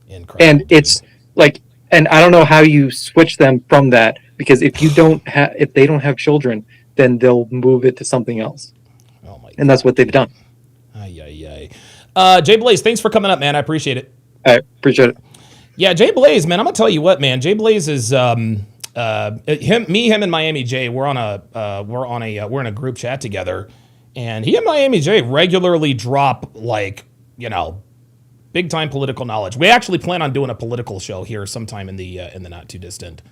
Incredible. And it's like, and I don't know how you switch them from that because if they don't have children, then they'll move it to something else. Oh my! And that's what they've done. Jay Blaze, thanks for coming up, man. I appreciate it. I appreciate it. Yeah, Jay Blaze, man. I'm gonna tell you what, man. Jay Blaze is him, and Miami Jay. We're in a group chat together, and he and Miami Jay regularly drop big time political knowledge. We actually plan on doing a political show here sometime in the not too distant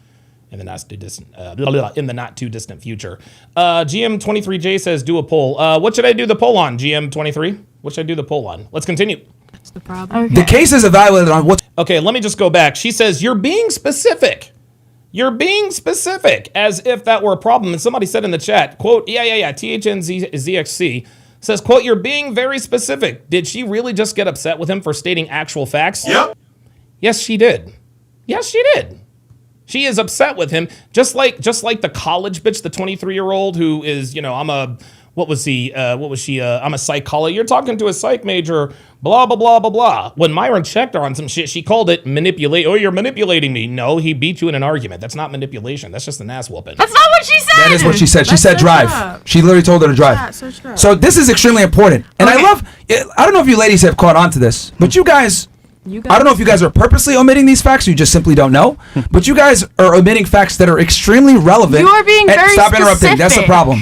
future. GM23J says do a poll. What should I do the poll on? GM23. What should I do the poll on? Let's continue. What's the problem? Okay. The case is evaluated on what. Okay, let me just go back. She says you're being specific. You're being specific, as if that were a problem. And somebody said in the chat, quote, THNZXC says, quote, you're being very specific. Did she really just get upset with him for stating actual facts? Yep. Yes, she did. Yes, she did. She is upset with him, just like the college bitch, the 23-year-old who is, I'm a psychologist. You're talking to a psych major, blah, blah, blah, blah, blah. When Myron checked her on some shit, she called it manipulate. Oh, you're manipulating me. No, he beat you in an argument. That's not manipulation. That's just an ass whooping. That's not what she said. That is what she said. She said drive. She literally told her to drive. So this is extremely important. And I don't know if you ladies have caught on to this, but you guys, I don't know if you guys are purposely omitting these facts or you just simply don't know, but you guys are omitting facts that are extremely relevant. You are being very Stop interrupting. That's the problem.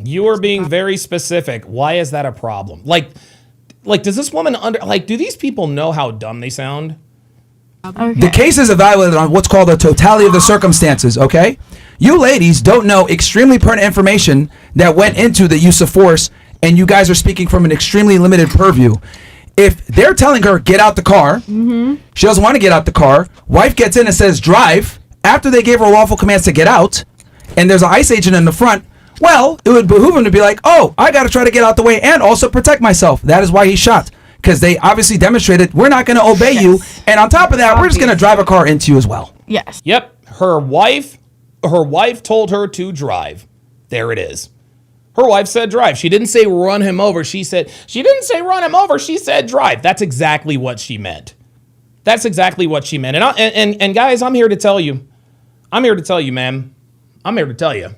You are being very specific. Why is that a problem? Like, does this woman do these people know how dumb they sound? Okay. The case is evaluated on what's called the totality of the circumstances, okay? You ladies don't know extremely pertinent information that went into the use of force, and you guys are speaking from an extremely limited purview. If they're telling her, get out the car, she doesn't want to get out the car, wife gets in and says, drive, after they gave her lawful commands to get out, and there's an ICE agent in the front, well, it would behoove him to be like, oh, I got to try to get out the way and also protect myself. That is why he shot. Because they obviously demonstrated, we're not going to obey you. And on top of that, we're just going to drive a car into you as well. Yes. Yep. Her wife told her to drive. There it is. Her wife said drive. She didn't say run him over. She didn't say run him over. She said drive. That's exactly what she meant. That's exactly what she meant. And guys, I'm here to tell you, ma'am. I'm here to tell you.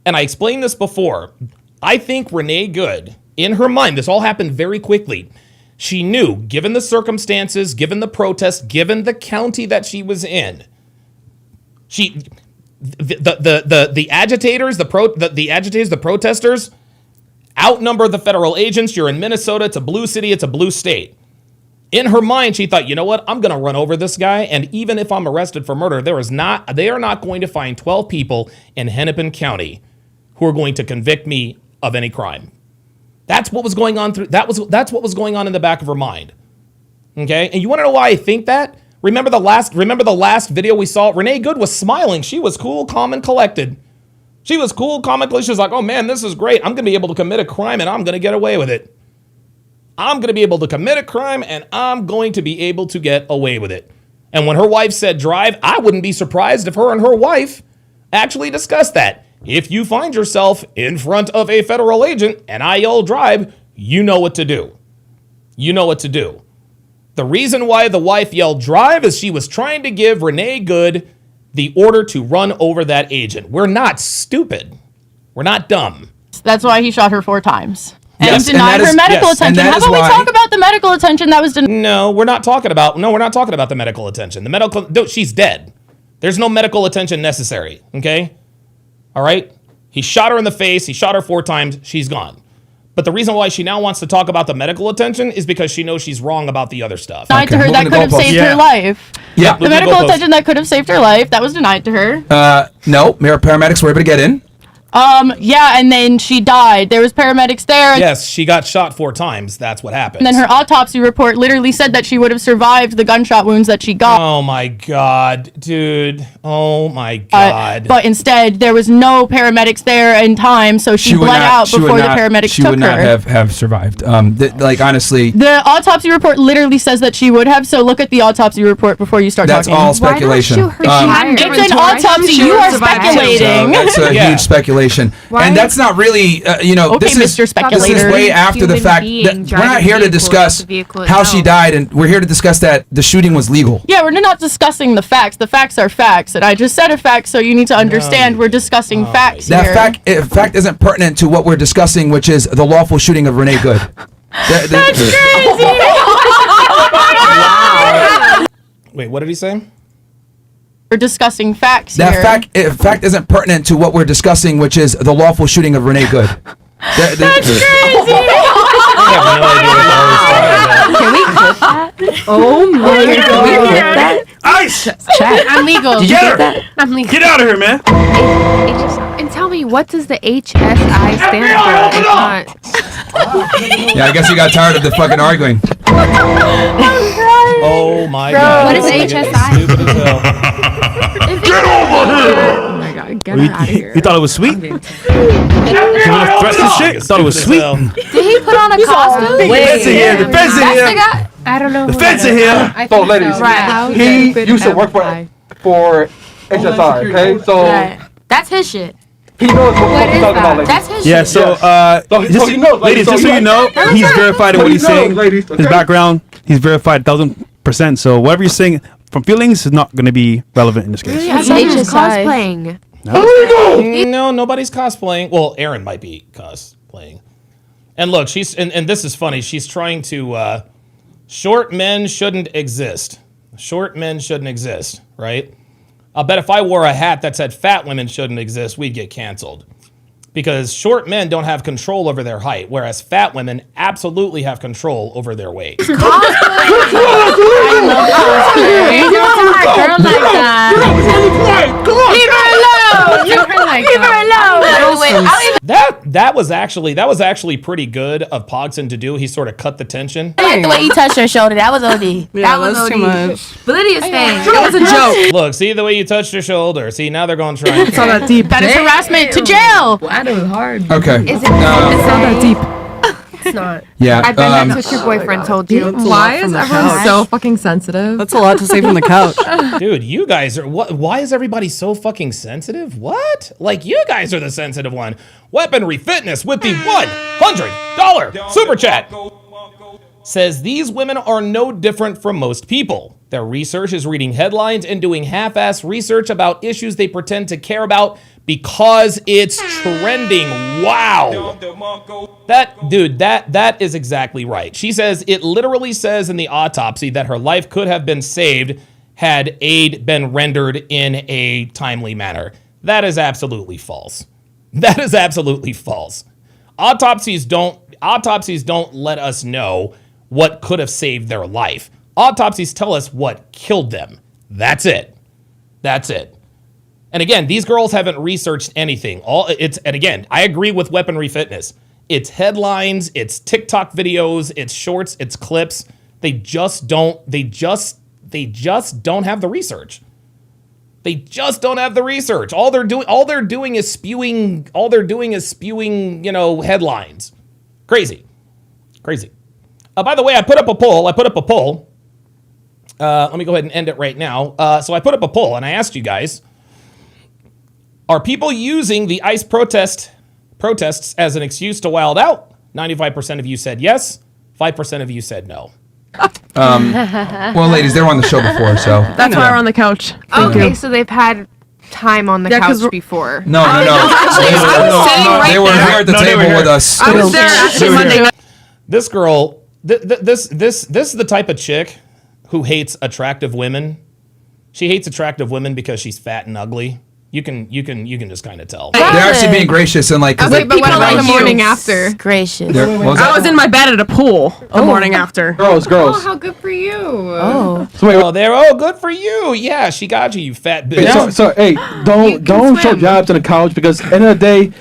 And I explained this before. I think Renee Good, in her mind, this all happened very quickly. She knew, given the circumstances, given the protest, given the county that she was in, the agitators, the agitators, the protesters outnumber the federal agents. You're in Minnesota. It's a blue city. It's a blue state. In her mind, she thought, you know what? I'm going to run over this guy. And even if I'm arrested for murder, they are not going to find 12 people in Hennepin County who are going to convict me of any crime. That's what was going on that's what was going on in the back of her mind. Okay? And you want to know why I think that? Remember the last video we saw? Renee Good was smiling. She was cool, calm, and collected. She was cool, calm, and collected. She was like, oh man, this is great. I'm going to be able to commit a crime and I'm going to get away with it. I'm going to be able to commit a crime and I'm going to be able to get away with it. And when her wife said drive, I wouldn't be surprised if her and her wife actually discussed that. If you find yourself in front of a federal agent and I yell drive, you know what to do. You know what to do. The reason why the wife yelled drive is she was trying to give Renee Good the order to run over that agent. We're not stupid. We're not dumb. That's why he shot her 4 times. And Yes, denied her medical attention. How about we talk about the medical attention that was denied? No, we're not talking about the medical attention. She's dead. There's no medical attention necessary, okay? All right? He shot her in the face. He shot her 4 times. She's gone. But the reason why she now wants to talk about the medical attention is because she knows she's wrong about the other stuff. Denied to her that could have saved her life. Yeah. The medical attention that could have saved her life, that was denied to her. No, paramedics were able to get in. Yeah, and then she died. There was paramedics there. Yes, she got shot 4 times. That's what happened. And then her autopsy report literally said that she would have survived the gunshot wounds that she got. Oh my God, dude. Oh my God. But instead, there was no paramedics there in time, so she bled out before the paramedics took her. She would not have survived. Honestly. The autopsy report literally says that she would have, so look at the autopsy report before you start talking. That's all speculation. It's an autopsy. You are speculating. That's a huge speculation. And that's not really, okay, this is way after the fact. We're not here to discuss how she died, and we're here to discuss that the shooting was legal. Yeah, we're not discussing the facts. The facts are facts, and I just said a fact, so you need to understand we're discussing facts here. That fact isn't pertinent to what we're discussing, which is the lawful shooting of Renee Good. That's crazy! Wow. Wait, what did he say? We're discussing facts here. That fact isn't pertinent to what we're discussing, which is the lawful shooting of Renee Good. That's crazy! Can we clip that? Oh my God. Can we clip that? Ice! Chat. I'm legal. Did you get that? I'm legal. Get out of here, man. And tell me, what does the HSI stand for? It's not. Yeah, I guess you got tired of the fucking arguing. Oh my God. What is HSI? Get over here! Oh my God, get her out of here. You thought it was sweet? You want to thresh this shit? Thought it was sweet? Did he put on a costume? The fence in here. The fence in That's the here. guy? I don't know. The fence in here. So, ladies, Right. he used to work for HSI, okay? So Right. That's his shit. he knows what he's talking about, ladies. That's his Yeah, shit. so, he knows, ladies, just so you know, he's verified in what he's saying. ladies, His background, he's verified 1,000%. So whatever you're saying from feelings is not going to be relevant in this case. I thought he was cosplaying. No, nobody's cosplaying. Well, Aaron might be cosplaying. And look, and this is funny. She's trying to, short men shouldn't exist. Short men shouldn't exist, right? I'll bet if I wore a hat that said fat women shouldn't exist, we'd get canceled. Because short men don't have control over their height, whereas fat women absolutely have control over their weight. I love cosplay. Don't talk girl like that. Leave her alone. Leave her alone. That was actually pretty good of Pogson to do. He sort of cut the tension. I like the way he touched her shoulder. That was OD. Yeah, that was that's OD. too much. But Lydia's thing. That was a joke. Look, see the way you touched her shoulder. See, now they're going to try. It's not that deep. That is harassment to jail. Wow, that was hard. Okay. Is it? It's not that deep. It's not. Yeah. I bet that's what your boyfriend told you. Why is everyone so fucking sensitive? That's a lot to say from the couch. Dude, you guys are what? Why is everybody so fucking sensitive? What? Like you guys are the sensitive one. Weaponry Fitness with the $100 super chat says these women are no different from most people. Their research is reading headlines and doing half-ass research about issues they pretend to care about because it's trending. Wow. That is exactly right. She says it literally says in the autopsy that her life could have been saved had aid been rendered in a timely manner. That is absolutely false. That is absolutely false. Autopsies don't let us know what could have saved their life. Autopsies tell us what killed them. That's it. That's it. And again, these girls haven't researched anything. And again, I agree with Weaponry Fitness. It's headlines, it's TikTok videos, it's shorts, it's clips. They just don't have the research. They just don't have the research. All they're doing is spewing, headlines. Crazy. By the way, I put up a poll. Let me go ahead and end it right now. So I put up a poll and I asked you guys, are people using the ICE protests as an excuse to wild out? 95% of you said yes. 5% of you said no. Well, ladies, they were on the show before, so. That's why we're on the couch. Okay, so they've had time on the couch before. No. They were here at the table with us. I was there actually Monday night. This girl, this is the type of chick who hates attractive women. She hates attractive women because she's fat and ugly. You can just kind of tell. They're actually being gracious and like. Okay, but what about the morning after? Gracious. I was in my bed at a pool the morning after. Oh, Girls. how good for you. Oh. Good for you. Yeah, she got you, you fat bitch. Yeah. So hey, don't show jobs on the couch because at the end of the day,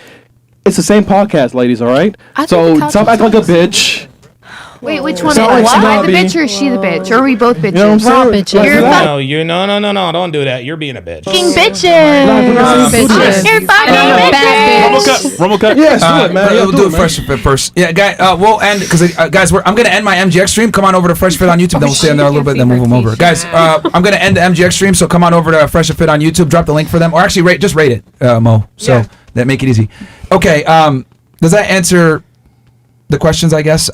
it's the same podcast, ladies. All right. So stop acting like a bitch. Wait, which one? So Am it's I Bobby. the bitch or is she the bitch? Or are we both bitches? You know what I'm saying? bitches. You're No, don't do that. You're being a bitch. fucking bitches. You're fucking bitches. Rumble cut. Yes, do it, man. We'll do it Fresh Fit first. Yeah, guys, we'll end because guys, I'm gonna end my MGX stream. Come on over to Fresh Fit on YouTube. Then we'll stay in there a little bit, then move them over. Guys, I'm gonna end the MGX stream, so come on over to Fresh Fit on YouTube. Drop the link for them, or actually just rate it, Mo. So that make it easy. Okay. Does that answer the questions? I guess.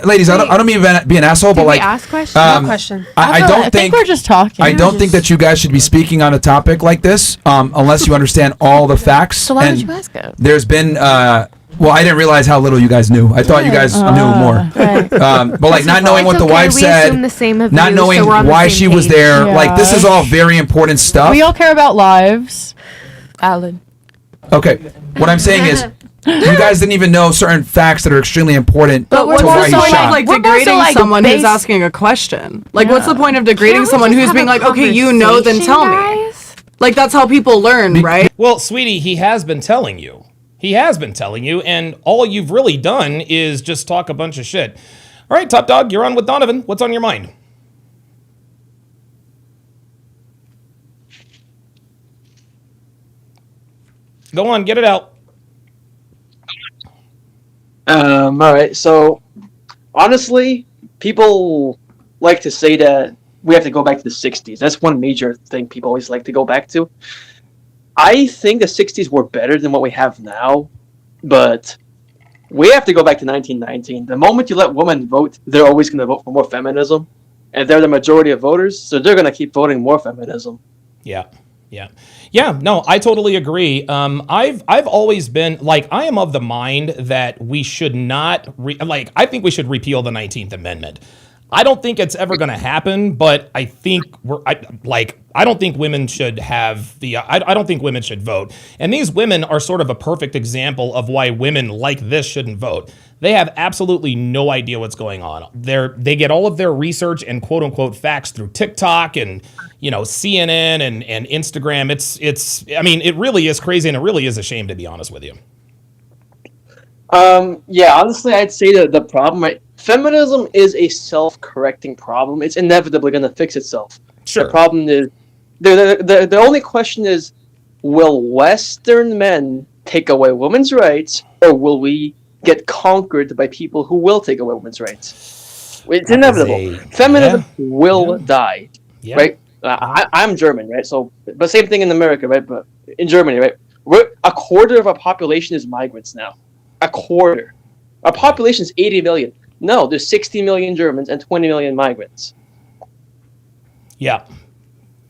Ladies, I don't mean to be an asshole, but like, ask questions? No question. I think we're just talking. I don't think that you guys should be speaking on a topic like this unless you understand all the facts. So why would you ask it? There's been well, I didn't realize how little you guys knew. I thought you guys knew more. Right. But like not knowing what the wife we said, assume the same of not you, knowing so we're on the why same she was page. there, Yeah. like this is all very important stuff. We all care about lives. Valid. Okay, what I'm saying is, you guys didn't even know certain facts that are extremely important But to what's why the he point shot. of like We're degrading also, like, someone who's base- asking a question? Like, what's the point of degrading Can't we someone just who's have being a like, okay, you know, then tell me. conversation, guys? Like, that's how people learn, right? Well, sweetie, he has been telling you. And all you've really done is just talk a bunch of shit. All right, Top Dog, you're on with Donovan. What's on your mind? Go on, get it out. All right. So, honestly, people like to say that we have to go back to the 60s. That's one major thing people always like to go back to. I think the 60s were better than what we have now, but we have to go back to 1919. The moment you let women vote, they're always going to vote for more feminism, and they're the majority of voters, so they're going to keep voting more feminism. Yeah, no, I totally agree. I've always been like, I am of the mind that we should not I think we should repeal the 19th Amendment. I don't think it's ever going to happen, but I think I don't think women should have I don't think women should vote. And these women are sort of a perfect example of why women like this shouldn't vote. They have absolutely no idea what's going on. They get all of their research and quote unquote facts through TikTok and, CNN and Instagram. It really is crazy, and it really is a shame, to be honest with you. Yeah, honestly, I'd say that the problem, right? Feminism is a self-correcting problem. It's inevitably going to fix itself. Sure. The problem is, the only question is, will Western men take away women's rights, or will we get conquered by people who will take away women's rights? It's inevitable. Feminism will die, right? I'm German, right? So, but same thing in America, right? But in Germany, right? A quarter of our population is migrants now. A quarter. Our population is 80 million. No, there's 60 million Germans and 20 million migrants. Yeah.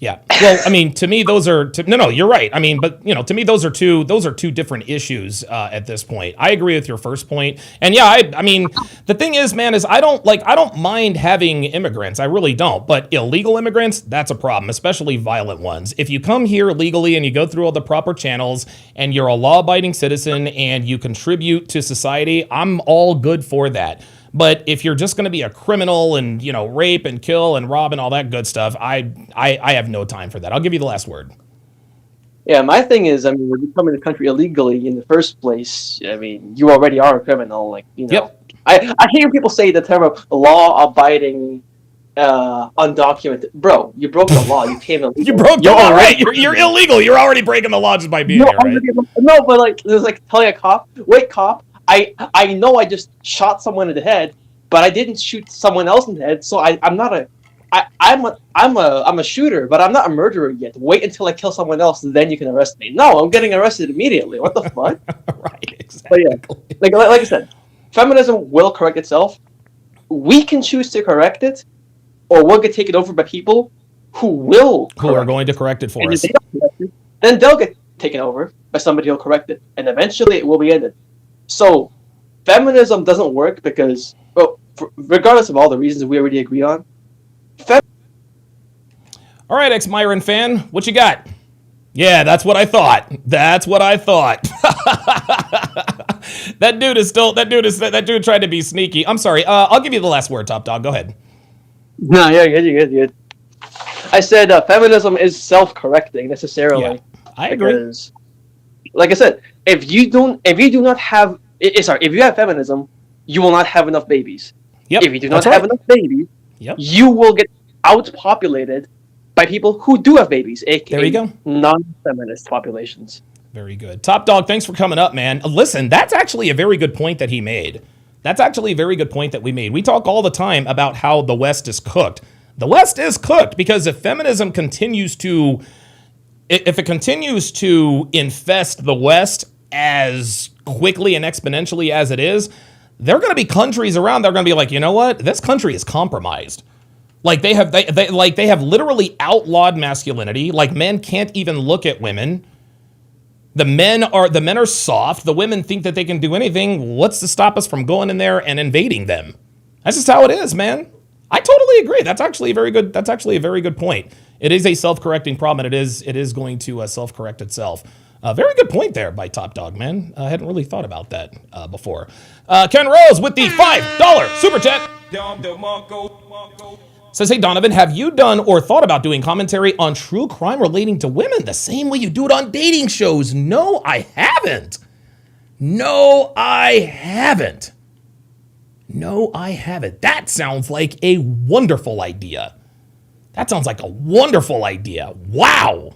Yeah. Well, I mean, to me, those are no. You're right. I mean, but to me, those are two different issues at this point. I agree with your first point, and yeah, I mean, the thing is, man, is I don't mind having immigrants. I really don't. But illegal immigrants, that's a problem, especially violent ones. If you come here legally and you go through all the proper channels and you're a law-abiding citizen and you contribute to society, I'm all good for that. But if you're just going to be a criminal and, rape and kill and rob and all that good stuff, I have no time for that. I'll give you the last word. Yeah, my thing is, I mean, when you come in the country illegally in the first place, I mean, you already are a criminal. Yep. I hear people say the term of law-abiding, undocumented. Bro, you broke the law. You came illegal. You broke the law, right? You're illegal. You're already breaking the law just by being here, right? No, but there's telling a cop, wait, cop, I know I just shot someone in the head, but I didn't shoot someone else in the head, so I'm a shooter, but I'm not a murderer yet. Wait until I kill someone else, then you can arrest me. No, I'm getting arrested immediately. What the fuck? Right, exactly. But yeah, like I said, feminism will correct itself. We can choose to correct it, or we'll get taken over by people who are going to correct it for us. Then they'll get taken over by somebody who'll correct it, and eventually it will be ended. So, feminism doesn't work because, regardless of all the reasons we already agree on. All right, ex-Myron fan, what you got? Yeah, that's what I thought. That dude tried to be sneaky. I'm sorry. I'll give you the last word, Top Dog. Go ahead. No, you're good. I said feminism is self-correcting necessarily. Yeah, I agree. Because, like I said, if you have feminism, you will not have enough babies. Yep, if you do not have enough babies, you will get outpopulated by people who do have babies, aka there you go. Non-feminist populations. Very good. Top Dog, thanks for coming up, man. Listen, that's actually a very good point that he made. That's actually a very good point that we made. We talk all the time about how the West is cooked. The West is cooked because if feminism continues to infest the West as quickly and exponentially as it is, there are going to be countries around that are going to be like, you know what? This country is compromised. Like they have literally outlawed masculinity. Like men can't even look at women. The men are soft. The women think that they can do anything. What's to stop us from going in there and invading them? That's just how it is, man. I totally agree. That's actually a very good point. It is a self-correcting problem, and it is going to self-correct itself. Very good point there by Top Dog, man. I hadn't really thought about that before. Ken Rose with the $5 super chat says, hey, Donovan, have you done or thought about doing commentary on true crime relating to women the same way you do it on dating shows? No, I haven't. That sounds like a wonderful idea. Wow.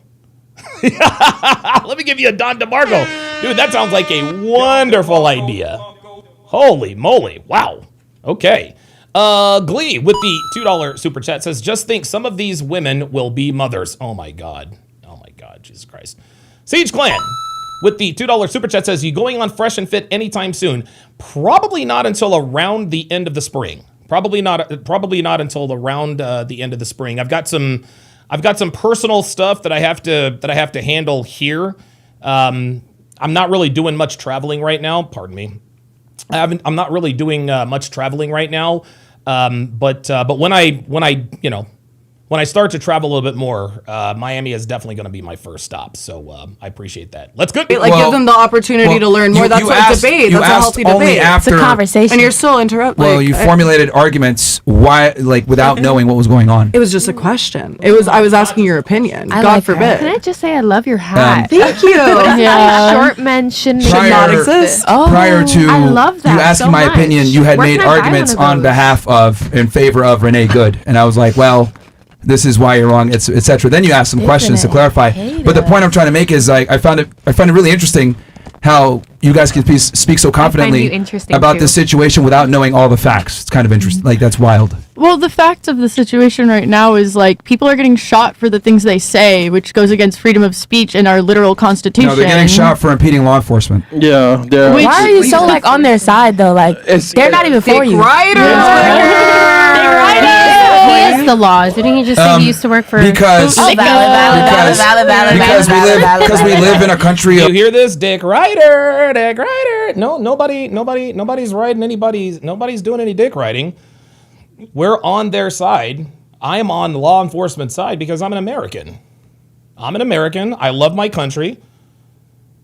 Let me give you a Don DeMarco. Dude, that sounds like a wonderful idea. Holy moly. Wow. Okay. Glee with the $2 super chat says, just think some of these women will be mothers. Oh my God, Jesus Christ. Siege Clan with the $2 super chat says, you going on Fresh and Fit anytime soon? Probably not until around the end of the spring. Probably not until around the end of the spring. I've got some personal stuff that I have to handle here. I'm not really doing much traveling right now. Pardon me. I'm not really doing much traveling right now. But when I start to travel a little bit more, Miami is definitely going to be my first stop. So I appreciate that. Let's go. Give them the opportunity to learn more. That's what debate. That's a healthy debate. It's a conversation. And you're still interrupting. Well, you formulated arguments without knowing what was going on. It was just a question. I was asking your opinion. God forbid. Can I just say I love your hat? Thank you. Short mention should not exist. Prior to I love that you asking so my much. opinion, you had Where made can I buy arguments one of on in favor of Renee Good, and I was like, well, this is why you're wrong, etc. Then you ask some questions to clarify. But the point I'm trying to make is I find it really interesting how you guys can speak so confidently about this situation without knowing all the facts. It's kind of interesting. Like, that's wild. Well, the fact of the situation right now is people are getting shot for the things they say, which goes against freedom of speech and our literal constitution. No, they're getting shot for impeding law enforcement. Yeah. Why are you so on their side though? They're not even for you. Riders. the laws? Didn't he just say he used to work for? Because we live in a country of. You hear this, Dick Rider? Dick Rider. No, nobody's riding anybody's. Nobody's doing any dick riding. We're on their side. I am on the law enforcement side because I'm an American. I'm an American. I love my country.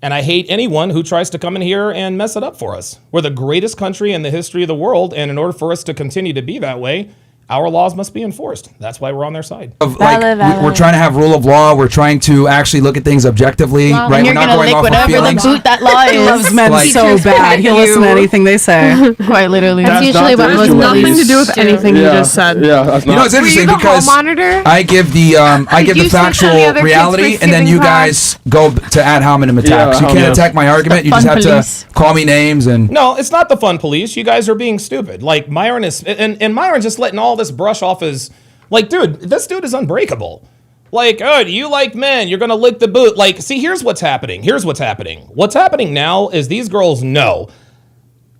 And I hate anyone who tries to come in here and mess it up for us. We're the greatest country in the history of the world. And in order for us to continue to be that way, our laws must be enforced. That's why we're on their side. We're trying to have rule of law. We're trying to actually look at things objectively, right? We're not going off of feelings. The boot that law He loves men so bad. He'll listen to anything they say. Quite literally. That's usually what most nothing to do with anything you just said. Yeah, that's You know, it's interesting because I give the factual reality, and then you guys go to ad hominem attacks. You can't attack my argument. You just have to call me names and. No, it's not the fun police. You guys are being stupid. Like Myron is, and Myron's just letting all this brush off his, like, dude, this dude is unbreakable. Like, oh, do you like men? You're gonna lick the boot. Like, see, here's what's happening. What's happening now is these girls know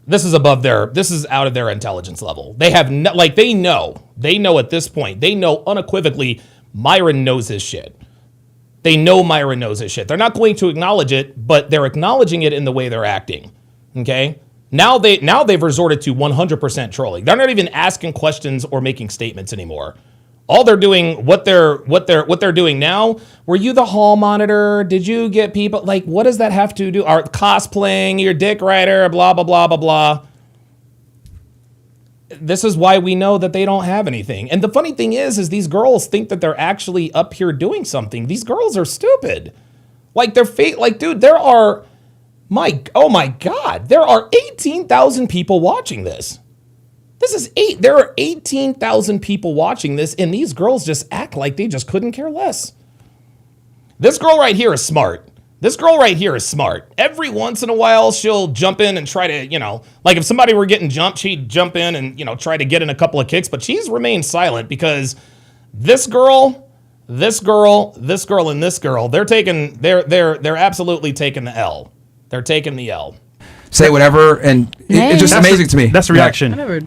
this is out of their intelligence level. They have they know at this point, they know unequivocally Myron knows his shit. They know Myron knows his shit. They're not going to acknowledge it, but they're acknowledging it in the way they're acting. Okay? Now they've resorted to 100% trolling. They're not even asking questions or making statements anymore. All they're doing, what they're doing now. Were you the hall monitor? Did you get people? Like, what does that have to do? Are cosplaying? Your dick rider? Blah blah blah blah blah. This is why we know that they don't have anything. And the funny thing is these girls think that they're actually up here doing something. These girls are stupid. Like they're fake. Like, dude, there are. Oh my God, there are 18,000 people watching this. There are 18,000 people watching this, and these girls just act like they just couldn't care less. This girl right here is smart. Every once in a while, she'll jump in and try to, like if somebody were getting jumped, she'd jump in and, try to get in a couple of kicks, but she's remained silent because this girl, and this girl, they're absolutely taking the L. They're taking the L. Say whatever, and it's just amazing to me. That's the reaction. Yeah.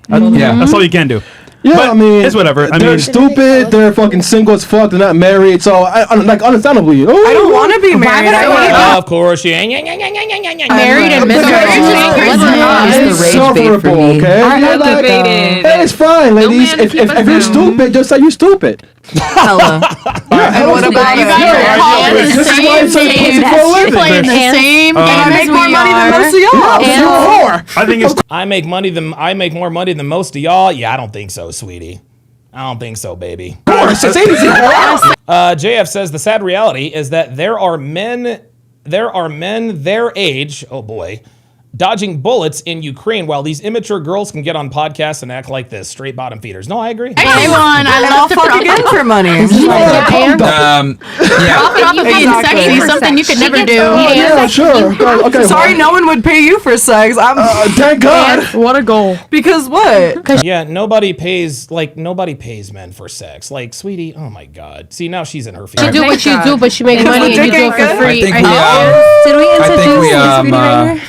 That's all you can do. Yeah, but I mean, it's whatever. They're stupid. They're fucking single as fuck. They're not married. So, understandably, I don't want to be married. Of course, you ain't. Married and miserable. It's sufferable, okay? Hey, it's fine, ladies. If you're stupid, just say you're stupid. Hella. And what about you guys? Playing the same game. I make more money than most of y'all. I think it's. I make more money than most of y'all. Yeah, I don't think so, sweetie. I don't think so, baby. JF says the sad reality is that there are men their age, oh boy, dodging bullets in Ukraine while these immature girls can get on podcasts and act like this. Straight bottom feeders. No, I agree. I love to fuck again for money. Profit off of being sexy, something you could never do. Yeah, sure. Okay. Sorry, no one would pay you for sex. Thank God. What a goal. Because what? Yeah, nobody pays men for sex. Like, sweetie, oh my God. See, now she's in her feelings. She do what you do, but she makes money and you do it for free.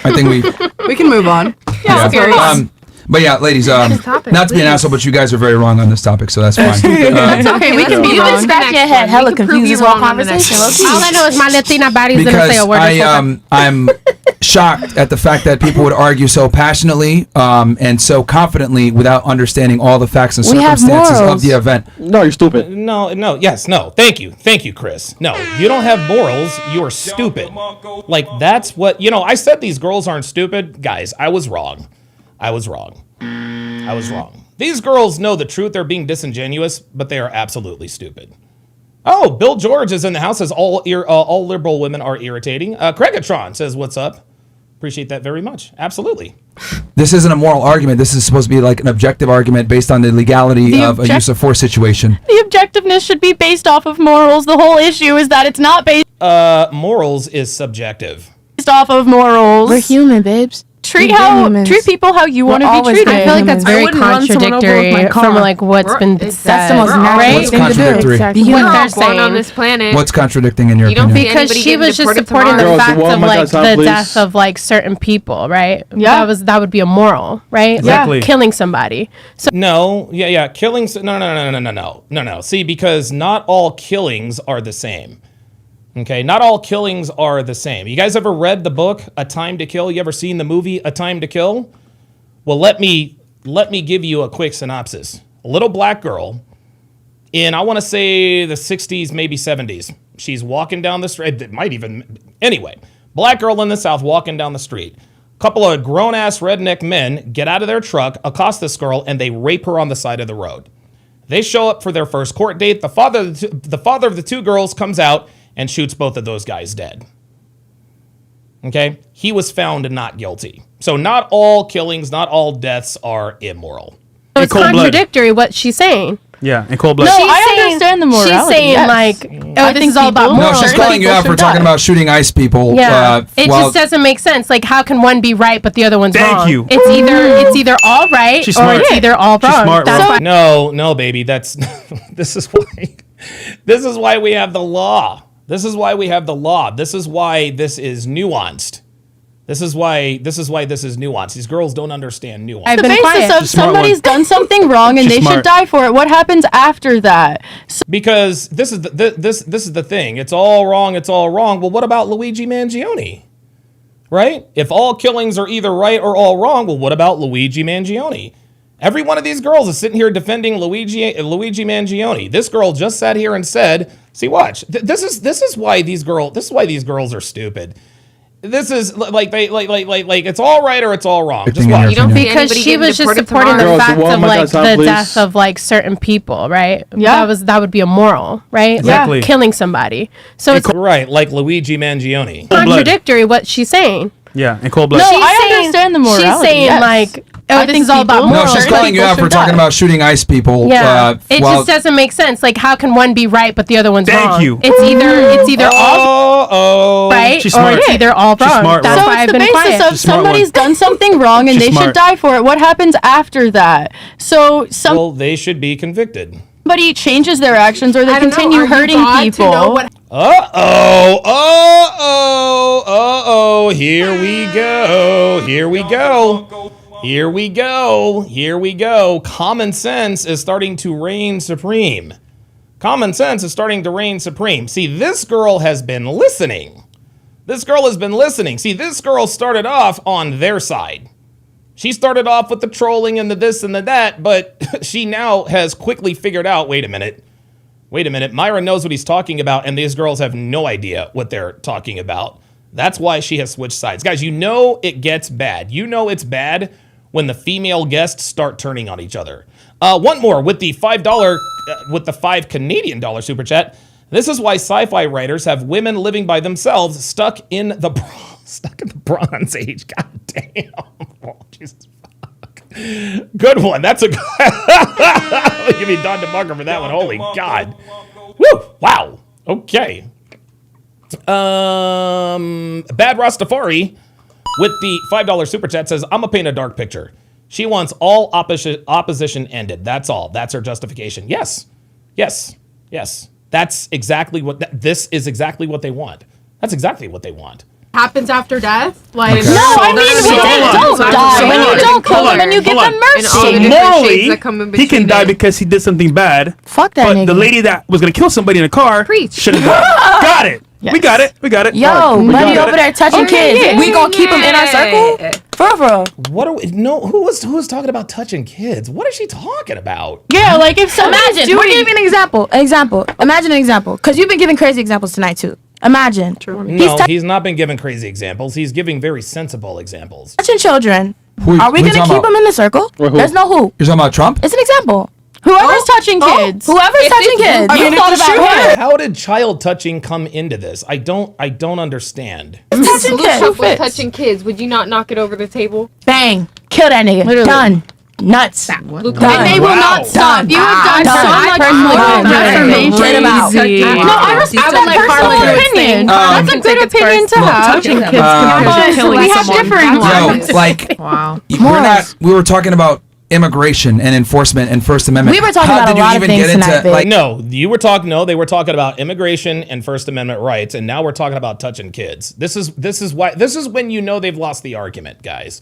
I think we We can move on. Yeah. But yeah, ladies, not to be an asshole, but you guys are very wrong on this topic, so that's fine. It's okay. We can You can scratch your head. Hella confused this whole conversation. All I know is my Latina body's gonna say a word. I'm shocked at the fact that people would argue so passionately and so confidently without understanding all the facts and circumstances of the event. No, you're stupid. No. Thank you, Chris. No, you don't have morals. You are stupid. Like, that's what, I said these girls aren't stupid. Guys, I was wrong. These girls know the truth. They're being disingenuous, but they are absolutely stupid. Oh, Bill George is in the house. Says all liberal women are irritating. Craigatron says, what's up? Appreciate that very much. Absolutely. This isn't a moral argument. This is supposed to be like an objective argument based on the legality of a use of force situation. The objectiveness should be based off of morals. The whole issue is that it's not based morals is subjective. Off of morals. We're human, babes. treat humans. people how you want to be always treated. good I feel like that's humans. very wouldn't run someone over with contradictory my car. from like what's been said. That's the most natural right? What's thing to do. contradictory? Exactly. What Human. they're They're saying. on this planet. What's contradicting in your You don't opinion? see Because anybody she getting was just deported supporting tomorrow. the Girls, fact one of mic like outside, the please. death of like certain people, right? Yeah. That would be immoral, right? Exactly. Like, killing somebody. So No, yeah, killings. No. See, because not all killings are the same. Okay, not all killings are the same. You guys ever read the book A Time to Kill? You ever seen the movie A Time to Kill? Well, let me give you a quick synopsis. A little black girl in, I want to say, the 60s, maybe 70s. She's walking down the street. It might even, anyway, black girl in the South walking down the street. Couple of grown-ass redneck men get out of their truck, accost this girl, and they rape her on the side of the road. They show up for their first court date. The father of the two girls comes out and shoots both of those guys dead. Okay? He was found not guilty. So not all killings, not all deaths are immoral. it's cold blood. contradictory what she's saying. Yeah, in cold blood. No, She's I saying- understand the morality. She's saying yes. like, I this think is all about people- No, morals. she's calling you out for talking about shooting ICE people. Yeah, it while- just doesn't make sense. Like, how can one be right but the other one's Thank wrong? you. It's either all right She's or smart. it's either all She's wrong. smart, That's bro. why No, baby, that's this is why we have the law. This is why we have the law. This is why this is nuanced. This is why this is nuanced. These girls don't understand nuance. I've The been basis quiet. of She's smart somebody's one. done something wrong and She's they smart. should die for it. What happens after that? Because this is this is the thing. It's all wrong. It's all wrong. Well, what about Luigi Mangione? Right? If all killings are either right or all wrong, well, what about Luigi Mangione? Every one of these girls is sitting here defending Luigi Mangione. This girl just sat here and said, "See, watch. This is why these girls are stupid. This is like it's all right or it's all wrong. Just watch." You don't see because anybody she getting was just deported supporting tomorrow. the Girls, fact one of mic like outside, the please. death of like certain people, right? Yeah. That would be immoral, right? Exactly. Like, killing somebody. So it's Right, like Luigi Mangione. blood. contradictory what she's saying. Yeah, in cold blood. No, She's I saying- understand the morality. She's saying yes. like, I this think is all about people- No, morals. she's calling you people out for should talking die. about shooting ICE people. Yeah, it while- just doesn't make sense. Like, how can one be right but the other one's Thank wrong? you. It's either all Oh, right She's or smart. it's either all She's wrong. smart, That's bro. So why it's I've the been basis quiet. of She's smart somebody's one. done something wrong and She's they smart. should die for it. What happens after that? So Well, they should be convicted. somebody changes their actions or they I don't know, continue are you hurting God to people. know what- Here we go. Here we go. Here we go. Here we go. Common sense is starting to reign supreme. Common sense is starting to reign supreme. See, this girl has been listening. This girl has been listening. See, this girl started off on their side. She started off with the trolling and the this and the that, but she now has quickly figured out, wait a minute, Myron knows what he's talking about, and these girls have no idea what they're talking about. That's why she has switched sides. Guys, you know it gets bad. You know it's bad when the female guests start turning on each other. One more with the $5, with the $5 Canadian dollar super chat. This is why sci-fi writers have women living by themselves stuck in the Bronze Age. God damn. Oh, Jesus fuck. Good one. That's a good give me Don DeMarco for that one. Holy God. Woo! Wow. Okay. Bad Rastafari with the $5 super chat says, "I'm gonna paint a dark picture. She wants all opposition ended. That's all. That's her justification." Yes. That's exactly what this is exactly what they want. That's exactly what they want. happens after death? Like, No, I mean, So when hold they on. don't die, when you don't kill them and you give them And all mercy. the So different morally, shades that come in he can between die it. because he did something bad. Fuck that But nigga. the lady that was gonna kill somebody in a car Preach. should have died. Got it. We got it. We got it. Yo, All right, we buddy got over it. there touching kids. We gonna keep him in our circle? For real. What are we, no, who was talking about touching kids? What is she talking about? Yeah, like if somebody's Imagine. We're doing giving an example. Imagine an example. Because you've been giving crazy examples tonight, too. Imagine. No, he's not been giving crazy examples. He's giving very sensible examples. Touching children. Who- Are we who you going to talking keep about? them in the circle? Wait, who? There's no who. You're talking about Trump? It's an example. whoever's touching kids. Whoever's touching kids. I mean, You thought if you about shoot her. How did child touching come into this? I don't understand. Touching kids. Trump was touching kids. Would you not knock it over the table? Bang. Kill that nigga. Literally. Done. Nuts. Luke, Done. And they will Wow. not stop. Done. You have done Done. so much Personally more done. reformation. Get 'em out. out. crazy. No, I respect that personal opinion. That's a good opinion to have. Touching kids But we have differing ones. Yo, like, Wow. we're not. We were talking about immigration and enforcement and First Amendment. We were talking How about did a you lot of even things get into, tonight, babe. like, No, you were talking. No, they were talking about immigration and First Amendment rights, and now we're talking about touching kids. This is when you know they've lost the argument, guys.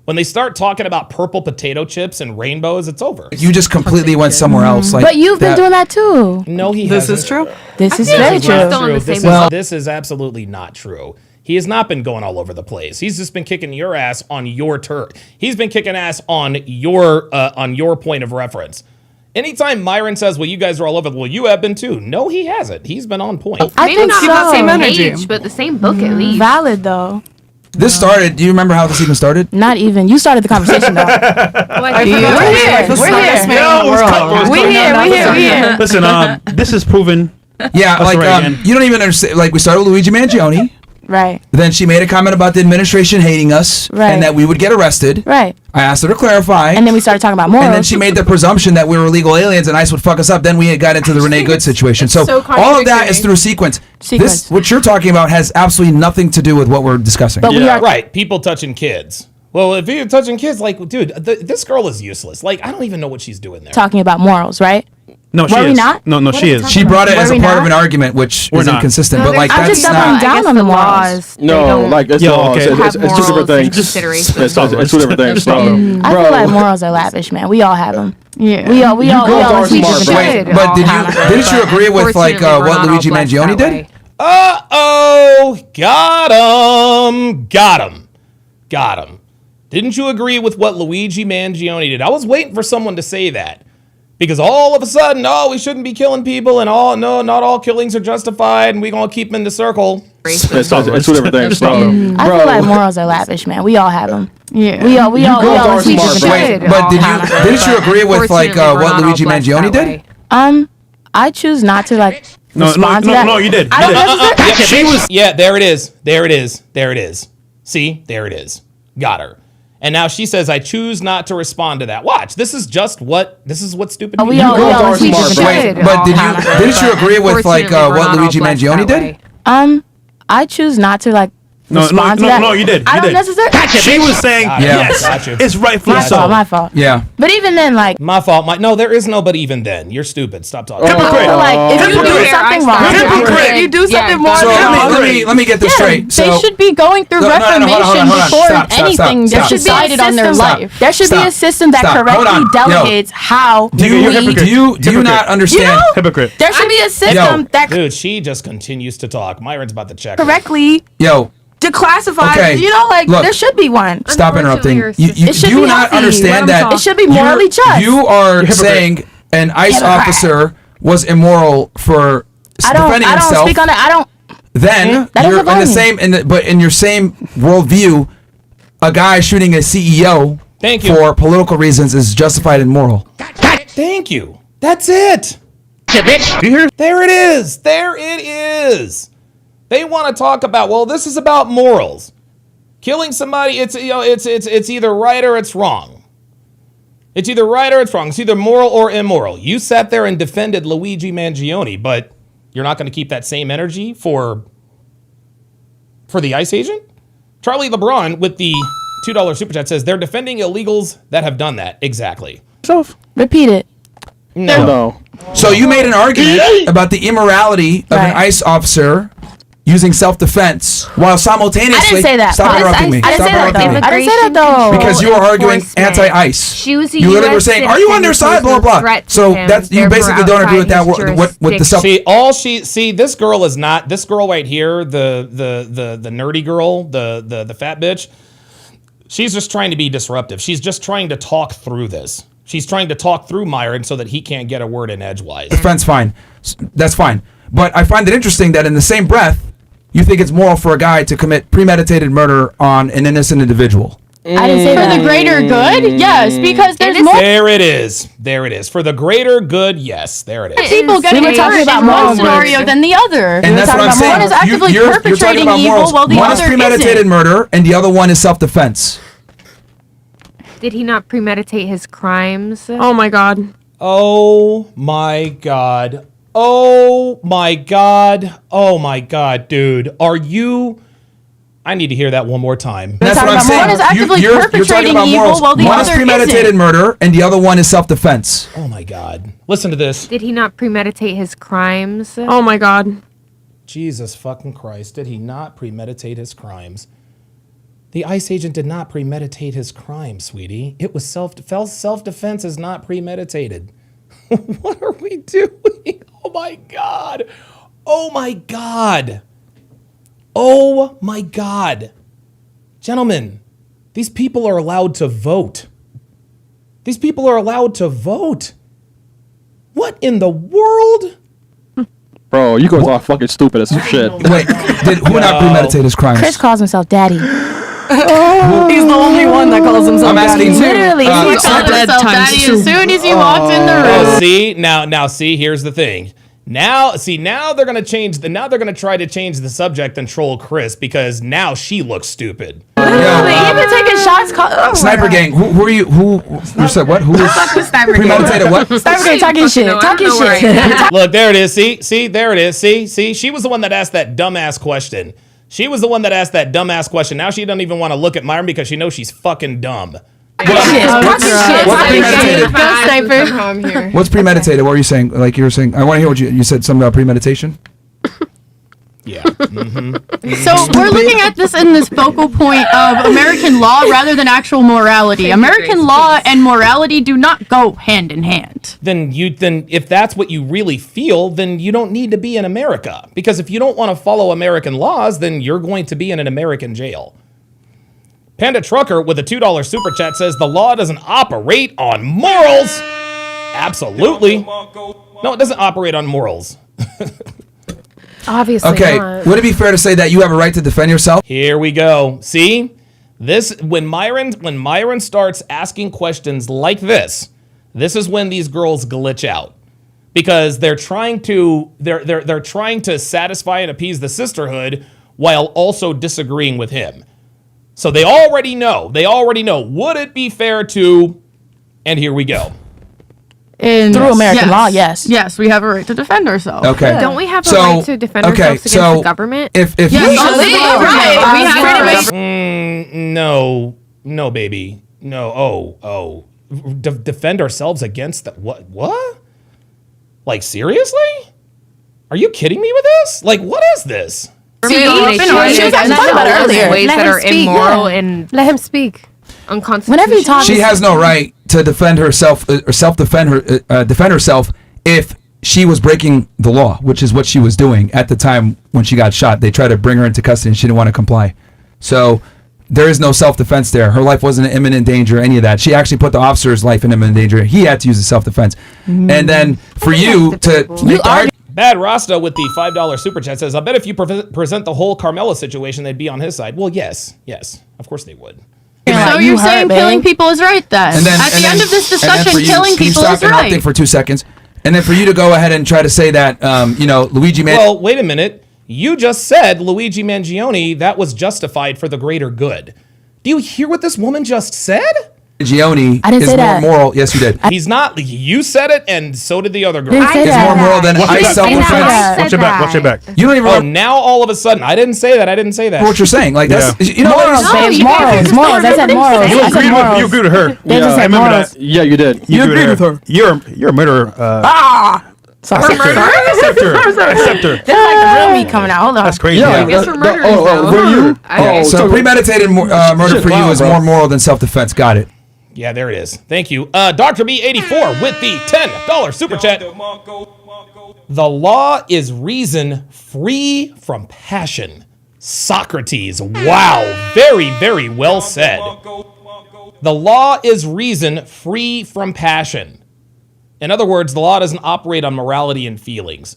When they start talking about purple potato chips and rainbows, it's over. you just completely went somewhere else? Like, But you've been doing that too. No, he This hasn't. is true. This is feel very like true. we're still on the This same is, this is absolutely not true. He has not been going all over the place. He's just been kicking your ass on your turf. He's been kicking ass on your point of reference. Anytime Myron says, "Well, you guys are all over," well, you have been too. No, he hasn't. He's been on point. I Maybe think not so. the same energy. age, but the same book at least. Valid though. this started. Do you remember how this even started? Not even. You started the conversation though. We're here. Listen, this is proven. Yeah, like right again. you don't even understand. Like, we started with Luigi Mangione. Right. Then she made a comment about the administration hating us Right. and that we would get arrested. Right. I asked her to clarify. And then we started talking about morals. And then she made the presumption that we were illegal aliens and ICE would fuck us up. Then we got into the Renee Good situation. So, so all of that is contradictory. through sequence. Sequence. This, what you're talking about, has absolutely nothing to do with what we're discussing. But we are Right, people touching kids. Well, if you're touching kids, like, dude, this girl is useless. Like, I don't even know what she's doing there. talking about morals, right? No, she Were we is. not? No, she is. She brought it Were as a we part not? of an argument, which We're is not. inconsistent. But, like, I'm that's just doubling not. down on the morals. No, like it's Yo, laws. okay. It's two different things. Consideration. It's two different things, bro. I feel like morals are lavish, man. We all have them. Yeah. We all girls are see smart, different bro. things. Wait, but didn't you agree with, like, what Luigi Mangione did? Got him. Didn't you agree with what Luigi Mangione did? I was waiting for someone to say that. Because all of a sudden, we shouldn't be killing people, and not all killings are justified, and we're going to keep them in the circle. It's two different things, bro. I feel like morals are lavish, man. We all have them. Yeah. We all are see smart, different bro. things. Wait, but didn't you agree with, like, what Luigi Mangione did? I choose not to respond to that. No, you did. I don't necessarily. She was. Yeah, there it is. See, there it is. Got her. And now she says, I choose not to respond to that. Watch, this is what stupid people We all girls see are different smart, things. Wait, but didn't you agree with, like, what Luigi Mangione did? I choose not to respond to that. No, you did. I You don't did. necessarily. She was saying yes. Got you. It's rightfully so. My fault. Yeah. But even then, like, My fault. No, there is no but even then. You're stupid. Stop talking. I feel like if you do Hypocrite. something wrong, Hypocrite. You do something more So wrong. let me get this straight. So They should be going through No, hold reformation on. before Stop. anything There gets should be a decided on their system. life. There should be a system that Hold correctly on. Yo. delegates how do You're you hypocrite. do you not understand? Hypocrite. There should be a system that Dude, she just continues to talk. Myron's about to check. her. correctly Yo, declassifies. Okay. Look, there Look. should be one. stop interrupting. You It should do be not healthy. understand that. It should be morally you're- just. You are hypocrite. saying an ICE Hypocrite. officer was immoral for I don't defending himself. speak on that. I don't. Then That you're doesn't bother in the me. same, but in your same worldview, a guy shooting a CEO Thank you. for political reasons is justified and moral. Thank you. That's it. Do you hear? There it is. There it is. They want to talk about, well, this is about morals. Killing somebody, it's either right or it's wrong. It's either right or it's wrong. It's either moral or immoral. You sat there and defended Luigi Mangione, but you're not going to keep that same energy for the ICE agent? Charlie LeBron with the $2 super chat says they're defending illegals that have done that. Exactly. Repeat it. No. So you made an argument about the immorality of an Right. ICE officer using self-defense while simultaneously. I didn't say that. Stop Pause. interrupting me. I didn't Stop say that interrupting me. though. I didn't say that though. Because you were arguing Enforcement. anti-ICE. She was a You literally were US saying, "Are you on their citizen side?" Blah who blah posed a blah. threat to So him, that's you therefore basically don't agree with that. outside his What the self. See, this girl is not this girl right here, the nerdy girl, the fat bitch. She's just trying to be disruptive. She's just trying to talk through this. She's trying to talk through Myron so that he can't get a word in edgewise. Defense, fine. That's fine. But I find it interesting that in the same breath, you think it's moral for a guy to commit premeditated murder on an innocent individual. I didn't say For that. the greater good, yes, because there's more There it is. There it is. For the greater good, yes. There it is. people getting We were talking hurt about in one morals. scenario than the other. And that's what I'm saying. One is actively You're talking perpetrating about evil morals. while the One is other premeditated isn't. murder, and the other one is self-defense. Did he not premeditate his crimes? Oh my god. Oh my God. Oh my God. Oh my God, dude. Are you... I need to hear that one more time. That's what I'm saying. One is actively perpetrating evil while the one other is premeditated isn't. murder, and the other one is self-defense. Oh my God. Listen to this. Did he not premeditate his crimes? Oh my God. Jesus fucking Christ. Did he not premeditate his crimes? The ICE agent did not premeditate his crime, sweetie. It was self-defense is not premeditated. What are we doing? Oh my God. Oh my God. Oh my God. Gentlemen, these people are allowed to vote. These people are allowed to vote. What in the world? Bro, you guys are fucking stupid as shit. Wait, who not premeditate his crimes? Chris calls himself daddy. He's the only one that calls himself I'm asking daddy. Literally, He called himself daddy as soon as he walked in the room. Oh, see, now, see, here's the thing. Now they're gonna change now they're gonna try to change the subject and troll Chris because now she looks stupid. Literally, even taking shots. Sniper gang. Who are you? You said what? Who was premeditated? What? Sniper gang talking shit. Talking shit. Look, there it is. See, there it is. See, she was the one that asked that dumbass question. She was the one that asked that dumbass question. Now she doesn't even want to look at Myron because she knows she's fucking dumb. What's premeditated? What are you saying? Like you were saying, I want to hear what you said. Something about premeditation. Yeah. Mm-hmm. So we're looking at this in this focal point of American law rather than actual morality. American law and morality do not go hand in hand. Then if that's what you really feel, then you don't need to be in America. Because if you don't want to follow American laws, then you're going to be in an American jail. Panda Trucker with a $2 super chat says the law doesn't operate on morals. Absolutely. No, it doesn't operate on morals. Obviously not. Would it be fair to say that you have a right to defend yourself? Here we go. See? When Myron starts asking questions like this is when these girls glitch out. Because they're trying to satisfy and appease the sisterhood while also disagreeing with him. So they already know. Would it be fair to... And here we go. Through American law, yes. Yes, we have a right to defend ourselves. Okay. Don't we have a right to defend ourselves against the government? If No, baby. No. Defend ourselves against the... What? Like, seriously? Are you kidding me with this? Like, what is this? Ways that are immoral and let him speak. Unconstitutional. Whenever you talk, she has no right to defend herself or defend herself if she was breaking the law, which is what she was doing at the time when she got shot. They tried to bring her into custody and she didn't want to comply. So there is no self-defense there. Her life wasn't in imminent danger, any of that. She actually put the officer's life in imminent danger. He had to use the self-defense. And then for you to make the argument. Bad Rasta with the $5 super chat says, I bet if you present the whole Carmela situation, they'd be on his side. Well, yes, of course they would. So you're saying killing people is right then? At the end of this discussion, killing people is right. For 2 seconds. And then for you to go ahead and try to say that, Luigi Man... Well, wait a minute. You just said Luigi Mangione, that was justified for the greater good. Do you hear what this woman just said? Mangione is more moral. Yes, you did. He's not. You said it, and so did the other girl. He's more moral than I self-defense. Watch your back. You don't even. Oh, now all of a sudden, I didn't say that. What you're saying, like that's morals. I said morals. You agreed with her. I remember that. Yeah, you did. You agreed with her. You're a murderer. Sorry. Accept her. That's like real me coming out. Hold on. That's crazy. Yeah, I guess we're murderers so premeditated murder for you is more moral than self-defense. Got it. Yeah, there it is. Thank you. Dr. B84 with the $10 super chat. The law is reason free from passion. Socrates. Wow. Very, very well said. The law is reason free from passion. In other words, the law doesn't operate on morality and feelings.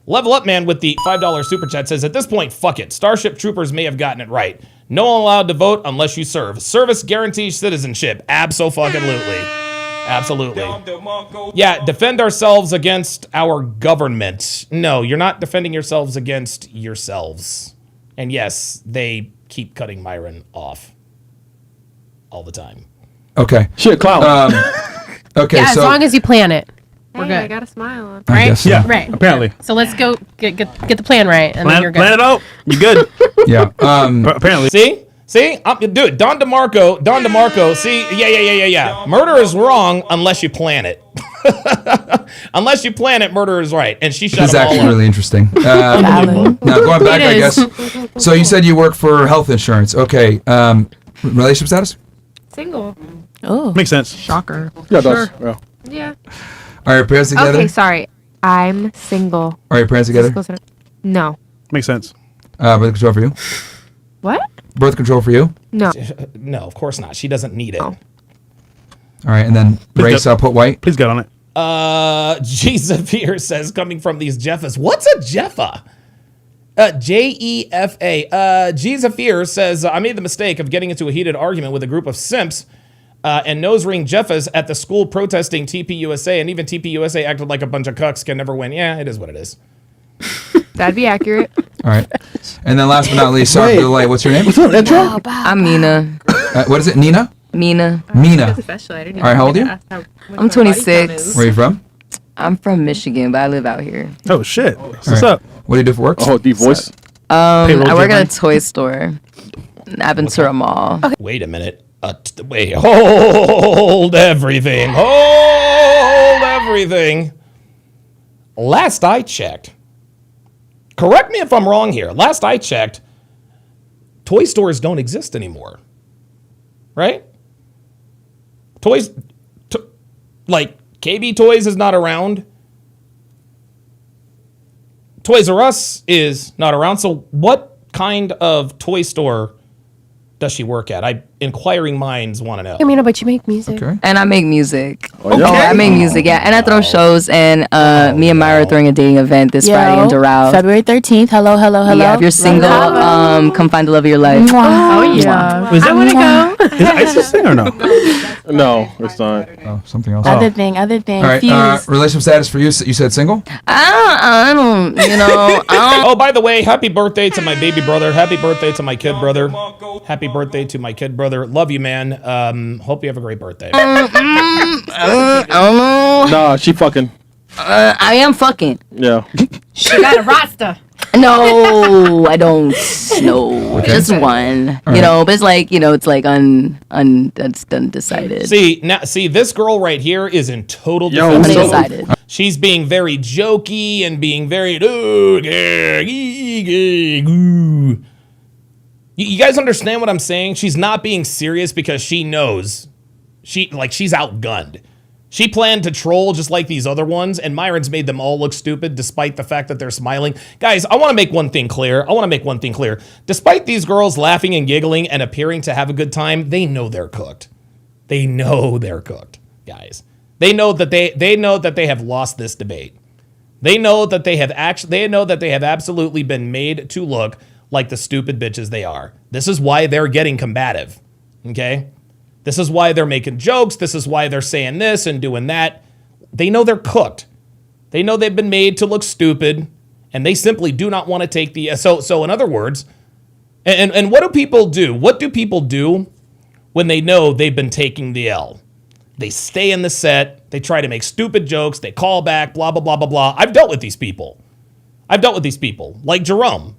Level Up Man with the $5 super chat says, at this point, fuck it. Starship Troopers may have gotten it right. No one allowed to vote unless you serve. Service guarantees citizenship. Abso-fucking-lutely. Absolutely. Yeah, defend ourselves against our government. No, you're not defending yourselves against yourselves. And yes, they keep cutting Myron off. All the time. Okay. Shit, clown. Okay, yeah, as long as you plan it. Hey, good. I got a smile on. I Right? guess so. Yeah, Right. apparently. So let's go get the plan right, and then you're good. Plan it out. You good? Yeah. Apparently. See, dude, Don DeMarco. See, yeah. Murder is wrong unless you plan it. Unless you plan it, murder is right. And she shut This is them all actually up. really interesting. Now going back, I guess. So you said you work for health insurance. Okay. Relationship status? Single. Oh. Makes sense. Shocker. Yeah, it does. Yeah. Yeah. Are your parents together? Okay, sorry. I'm single. Are your parents together? No. Makes sense. Birth control for you? What? Birth control for you? No. No, of course not. She doesn't need it. All right, and then race, put white. Please get on it. G. Zafir says, coming from these Jeffas. What's a Jeffa? Jefa. G. Zafir says, I made the mistake of getting into a heated argument with a group of simps and nose ring Jeffas at the school protesting TPUSA, and even TPUSA acted like a bunch of cucks, can never win. Yeah, it is what it is. That'd be accurate. All right. And then last but not least, sorry for the delay. What's your name? What's up, intro? I'm Mina. What is it? Nina? Mina. Mina. All right, how old are you? I'm 26. Where are you from? I'm from Michigan, but I live out here. Oh, shit. What's right. up? What do you do for work? Oh, deep voice. I work at a toy store in Aventura Mall. Wait a minute. Wait, hold everything. Hold everything. Last I checked, correct me if I'm wrong here. Last I checked, toy stores don't exist anymore. Right? Like KB Toys is not around. Toys R Us is not around. So what kind of toy store does she work at? Inquiring minds want to know. I mean, but you make music. Okay. And I make music. Oh, yeah? I make music, yeah. And I throw shows, and me and Myron are throwing a dating event this Friday in Doral. February 13th. Hello. Yeah, if you're single, come find the love of your life. Oh yeah. Is I want to go. Is Ice a thing or no? No, it's not. Oh, something else. Other thing. All right. Relationship status for you? You said single? I don't, Oh, by the way, happy birthday to my baby brother. Happy birthday to my kid brother. Happy birthday to my kid brother. Love you, man. Hope you have a great birthday. I don't know. Nah, she fucking. I am fucking. Yeah. She got a roster. No, I don't. No, just one. Right. But it's like it's like that's undecided. See, this girl right here is in total Yo, defense. Undecided. She's being very jokey and being very. You guys understand what I'm saying? She's not being serious because she knows she's outgunned. She planned to troll just like these other ones, and Myron's made them all look stupid despite the fact that they're smiling. Guys, I want to make one thing clear. Despite these girls laughing and giggling and appearing to have a good time, they know they're cooked. They know they're cooked, guys. They know that they have lost this debate. They know that they have absolutely been made to look like the stupid bitches they are. This is why they're getting combative. Okay? This is why they're making jokes. This is why they're saying this and doing that. They know they're cooked. They know they've been made to look stupid, and they simply do not want to take the... So in other words, and what do people do? What do people do when they know they've been taking the L? They stay in the set. They try to make stupid jokes. They call back, blah, blah, blah, blah, blah. I've dealt with these people. Like Jerome.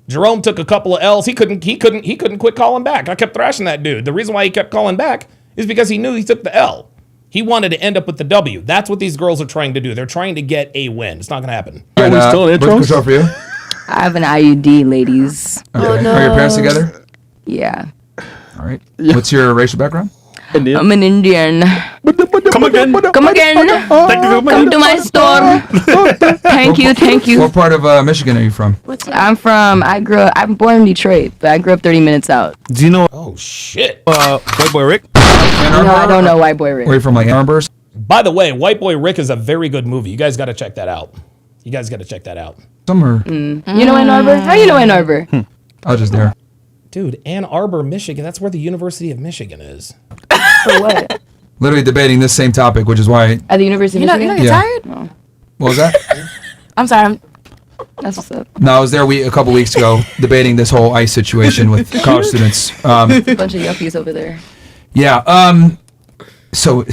Jerome took a couple of L's. He couldn't quit calling back. I kept thrashing that dude. The reason why he kept calling back is because he knew he took the L. He wanted to end up with the W. That's what these girls are trying to do. They're trying to get a win. It's not going to happen. All right, still in birth intros? control for you? I have an IUD, ladies. Okay. Are your parents together? Yeah. All right. What's your racial background? Indian. I'm an Indian. Come again. Come again. Come to my store. Thank you. What part of Michigan are you from? I'm born in Detroit, but I grew up 30 minutes out. Do you know Oh, shit. White Boy Rick? No, I don't know White Boy Rick. Where are you from, like Ann Arbor? By the way, White Boy Rick is a very good movie. You guys got to check that out. Somewhere. You know Ann Arbor? How you know Ann Arbor? I was just there. Dude, Ann Arbor, Michigan. That's where the University of Michigan is. For what? Literally debating this same topic, which is why... At the University of Michigan? You don't get tired? What was that? I'm sorry. That's what's up. No, I was there a couple weeks ago debating this whole ICE situation with college students. Bunch of yuppies over there. Yeah. So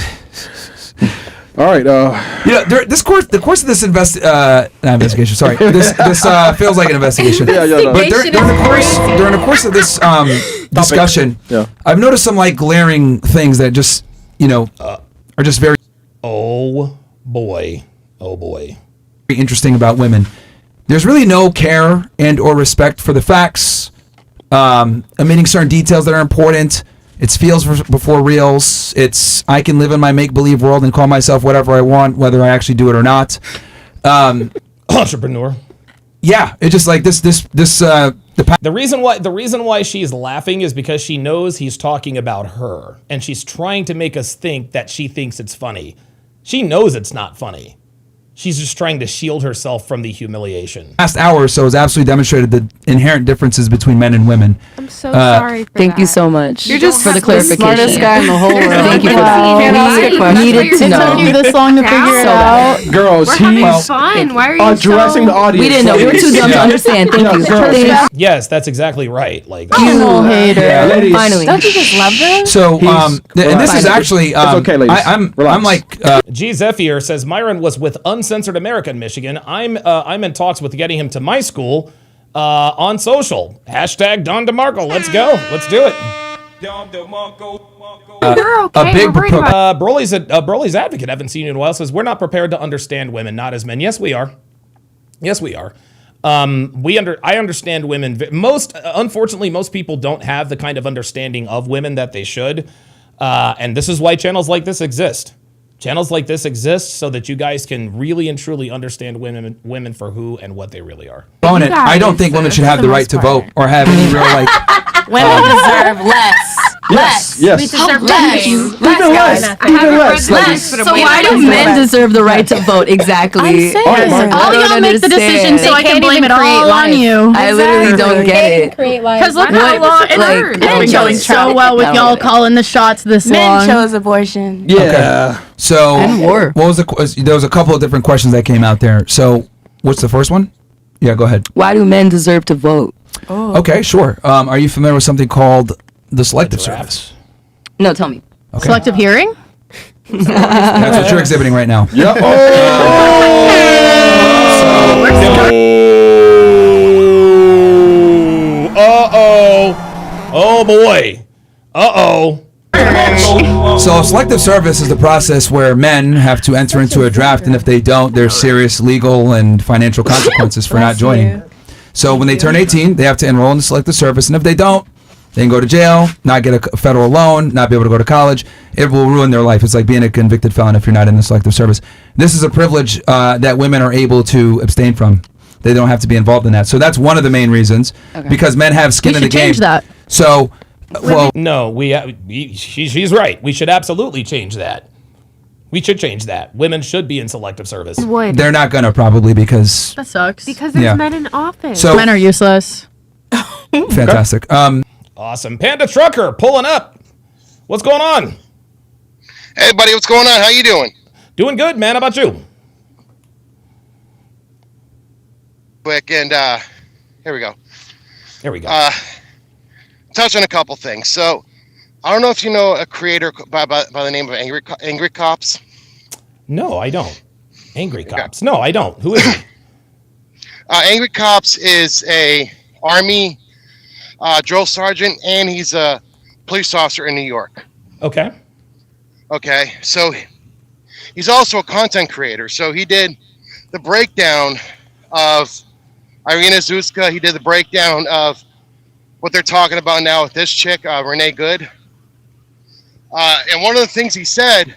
All right. The course of this investigation. Sorry, this feels like an investigation. But during the course of this discussion, I've noticed some like glaring things that just are just very. Oh boy. Very interesting about women. There's really no care and or respect for the facts, omitting certain details that are important. It's feels before reals. It's I can live in my make-believe world and call myself whatever I want, whether I actually do it or not. Entrepreneur. Yeah, it's just like this. The reason why she's laughing is because she knows he's talking about her, and she's trying to make us think that she thinks it's funny. She knows it's not funny. She's just trying to shield herself from the humiliation. Last hour or so has absolutely demonstrated the inherent differences between men and women. I'm so sorry for Thank you so much. You're just for the clarification. smartest guy in the whole world. Thank you for that. Needed to know. It took you this long to figure it out. Girls, We're having fun. Why are you addressing so... the audience. We didn't know. We were too dumb to understand. Thank you. Girls. Yes, that's exactly right. Like You hater. Yeah, ladies. Finally. Don't you just love them? So, and this is actually, it's okay, ladies. I'm like, G. Zephyr says Myron was with Uncensored America in Michigan. I'm in talks with getting him to my school on social. Hashtag Don DeMarco. Let's go. Let's do it. You're okay. We're worried about... Broly's advocate, haven't seen you in a while, says we're not prepared to understand women, not as men. Yes, we are. Yes, we are. I understand women. Unfortunately, most people don't have the kind of understanding of women that they should. And this is why channels like this exist. Channels like this exist so that you guys can really and truly understand women for who and what they really are. I don't think women should have the right to vote or have any real like. Women deserve less. Yes. We deserve less. less. Even less. Less. So why do men deserve the right to vote exactly? All y'all make the decision so I can blame it all on you. I literally don't get it. Because look how long it's been going so well with y'all calling the shots this long. Men chose abortion. Yeah. Okay. So war. What was there was a couple of different questions that came out there. So what's the first one? Yeah, go ahead. Why do men deserve to vote? Oh. Okay, sure. Are you familiar with something called the Selective Service? No, tell me. Okay. Selective hearing? That's what you're exhibiting right now. Yep. Oh boy. So selective service is the process where men have to enter into a draft, and if they don't, there's serious legal and financial consequences for not joining. So when they turn 18, they have to enroll in the selective service, and if they don't, they can go to jail, not get a federal loan, not be able to go to college. It will ruin their life. It's like being a convicted felon if you're not in the selective service. This is a privilege that women are able to abstain from. They don't have to be involved in that. So that's one of the main reasons, because men have skin in the game. Change that. So, well, no, she's right. We should absolutely change that. We should change that. Women should be in selective service. Would. They're not gonna probably because That sucks. Because there's men in office. So men are useless. fantastic. Awesome. Panda Trucker pulling up. What's going on? Hey, buddy, what's going on? How you doing? Doing good, man. How about you? Quick, and here we go. There we go. Touch on a couple things. So, I don't know if you know a creator by the name of Angry Cops. No, I don't. Angry Cops. No, I don't. Who is he? Angry Cops is a Army drill sergeant, and he's a police officer in New York. Okay. Okay, so he's also a content creator. So he did the breakdown of Irina Zuzka. He did the breakdown of what they're talking about now with this chick, Renee Good. And one of the things he said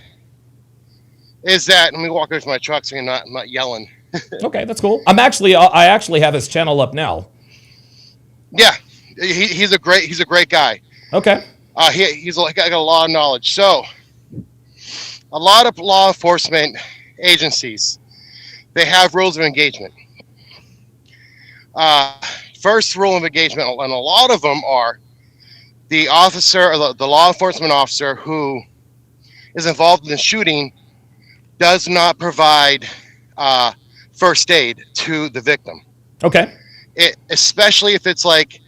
is that, let me walk over to my truck so you're not yelling. Okay, that's cool. I actually have his channel up now. Yeah, he's a great guy. Okay. He's got a lot of knowledge. So, a lot of law enforcement agencies, they have rules of engagement. First rule of engagement, and a lot of them are the officer or the law enforcement officer who is involved in the shooting does not provide first aid to the victim. Okay. Especially if it's like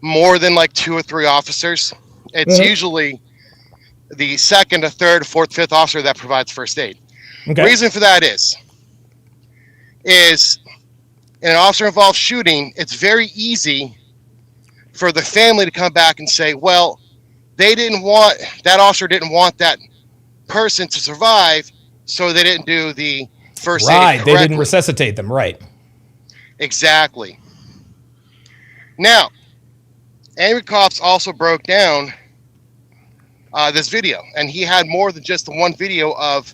more than like 2 or 3 officers. It's usually the second, or third, fourth, fifth officer that provides first aid. Okay. Reason for that is in an officer-involved shooting, it's very easy for the family to come back and say, well, that officer didn't want that person to survive, so they didn't do the first aid Right, they didn't correctly. resuscitate them, right. Exactly. Now, angry cops also broke down this video, and he had more than just the one video of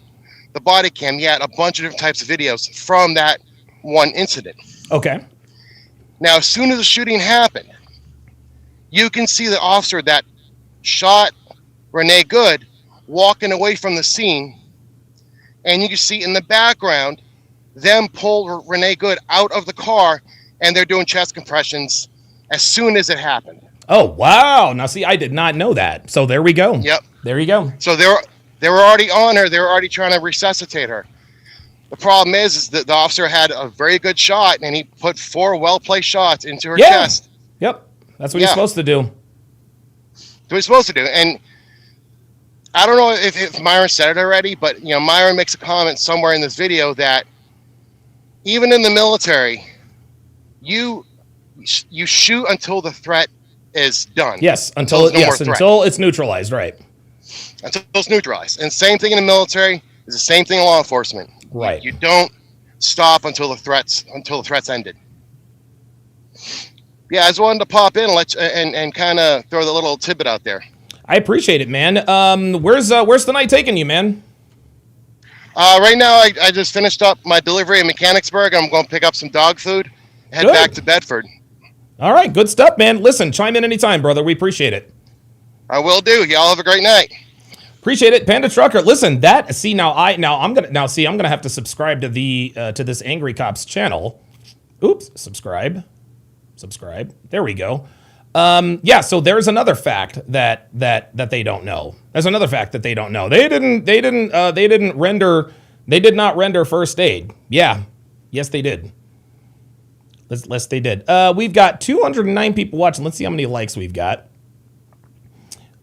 the body cam. He had a bunch of different types of videos from that one incident. Okay. Now, as soon as the shooting happened, you can see the officer that shot Renee Good walking away from the scene, and you can see in the background them pull Renee Good out of the car, and they're doing chest compressions as soon as it happened. Oh, wow. Now, see, I did not know that. So there we go. Yep. There you go. So they were already on her. They were already trying to resuscitate her. The problem is that the officer had a very good shot, and he put 4 well-placed shots into her chest. Yep. That's what he's supposed to do. That's what he's supposed to do. And I don't know if Myron said it already, but Myron makes a comment somewhere in this video that even in the military, you shoot until the threat is done. Yes, until it's neutralized, right. Until it's neutralized. And same thing in the military is the same thing in law enforcement. Right. You don't stop until the threats ended. Yeah, I just wanted to pop in and kind of throw the little tidbit out there. I appreciate it, man. Where's the night taking you, man? Right now, I just finished up my delivery in Mechanicsburg. I'm going to pick up some dog food, head back to Bedford. All right, good stuff, man. Listen, chime in anytime, brother. We appreciate it. I will do. Y'all have a great night. Appreciate it, Panda Trucker. Listen, I'm gonna have to subscribe to this Angry Cops channel. Oops, subscribe. There we go. So there's another fact that they don't know. There's another fact that they don't know. They did not render first aid. Yeah. Yes, they did. Yes, they did. We've got 209 people watching. Let's see how many likes we've got.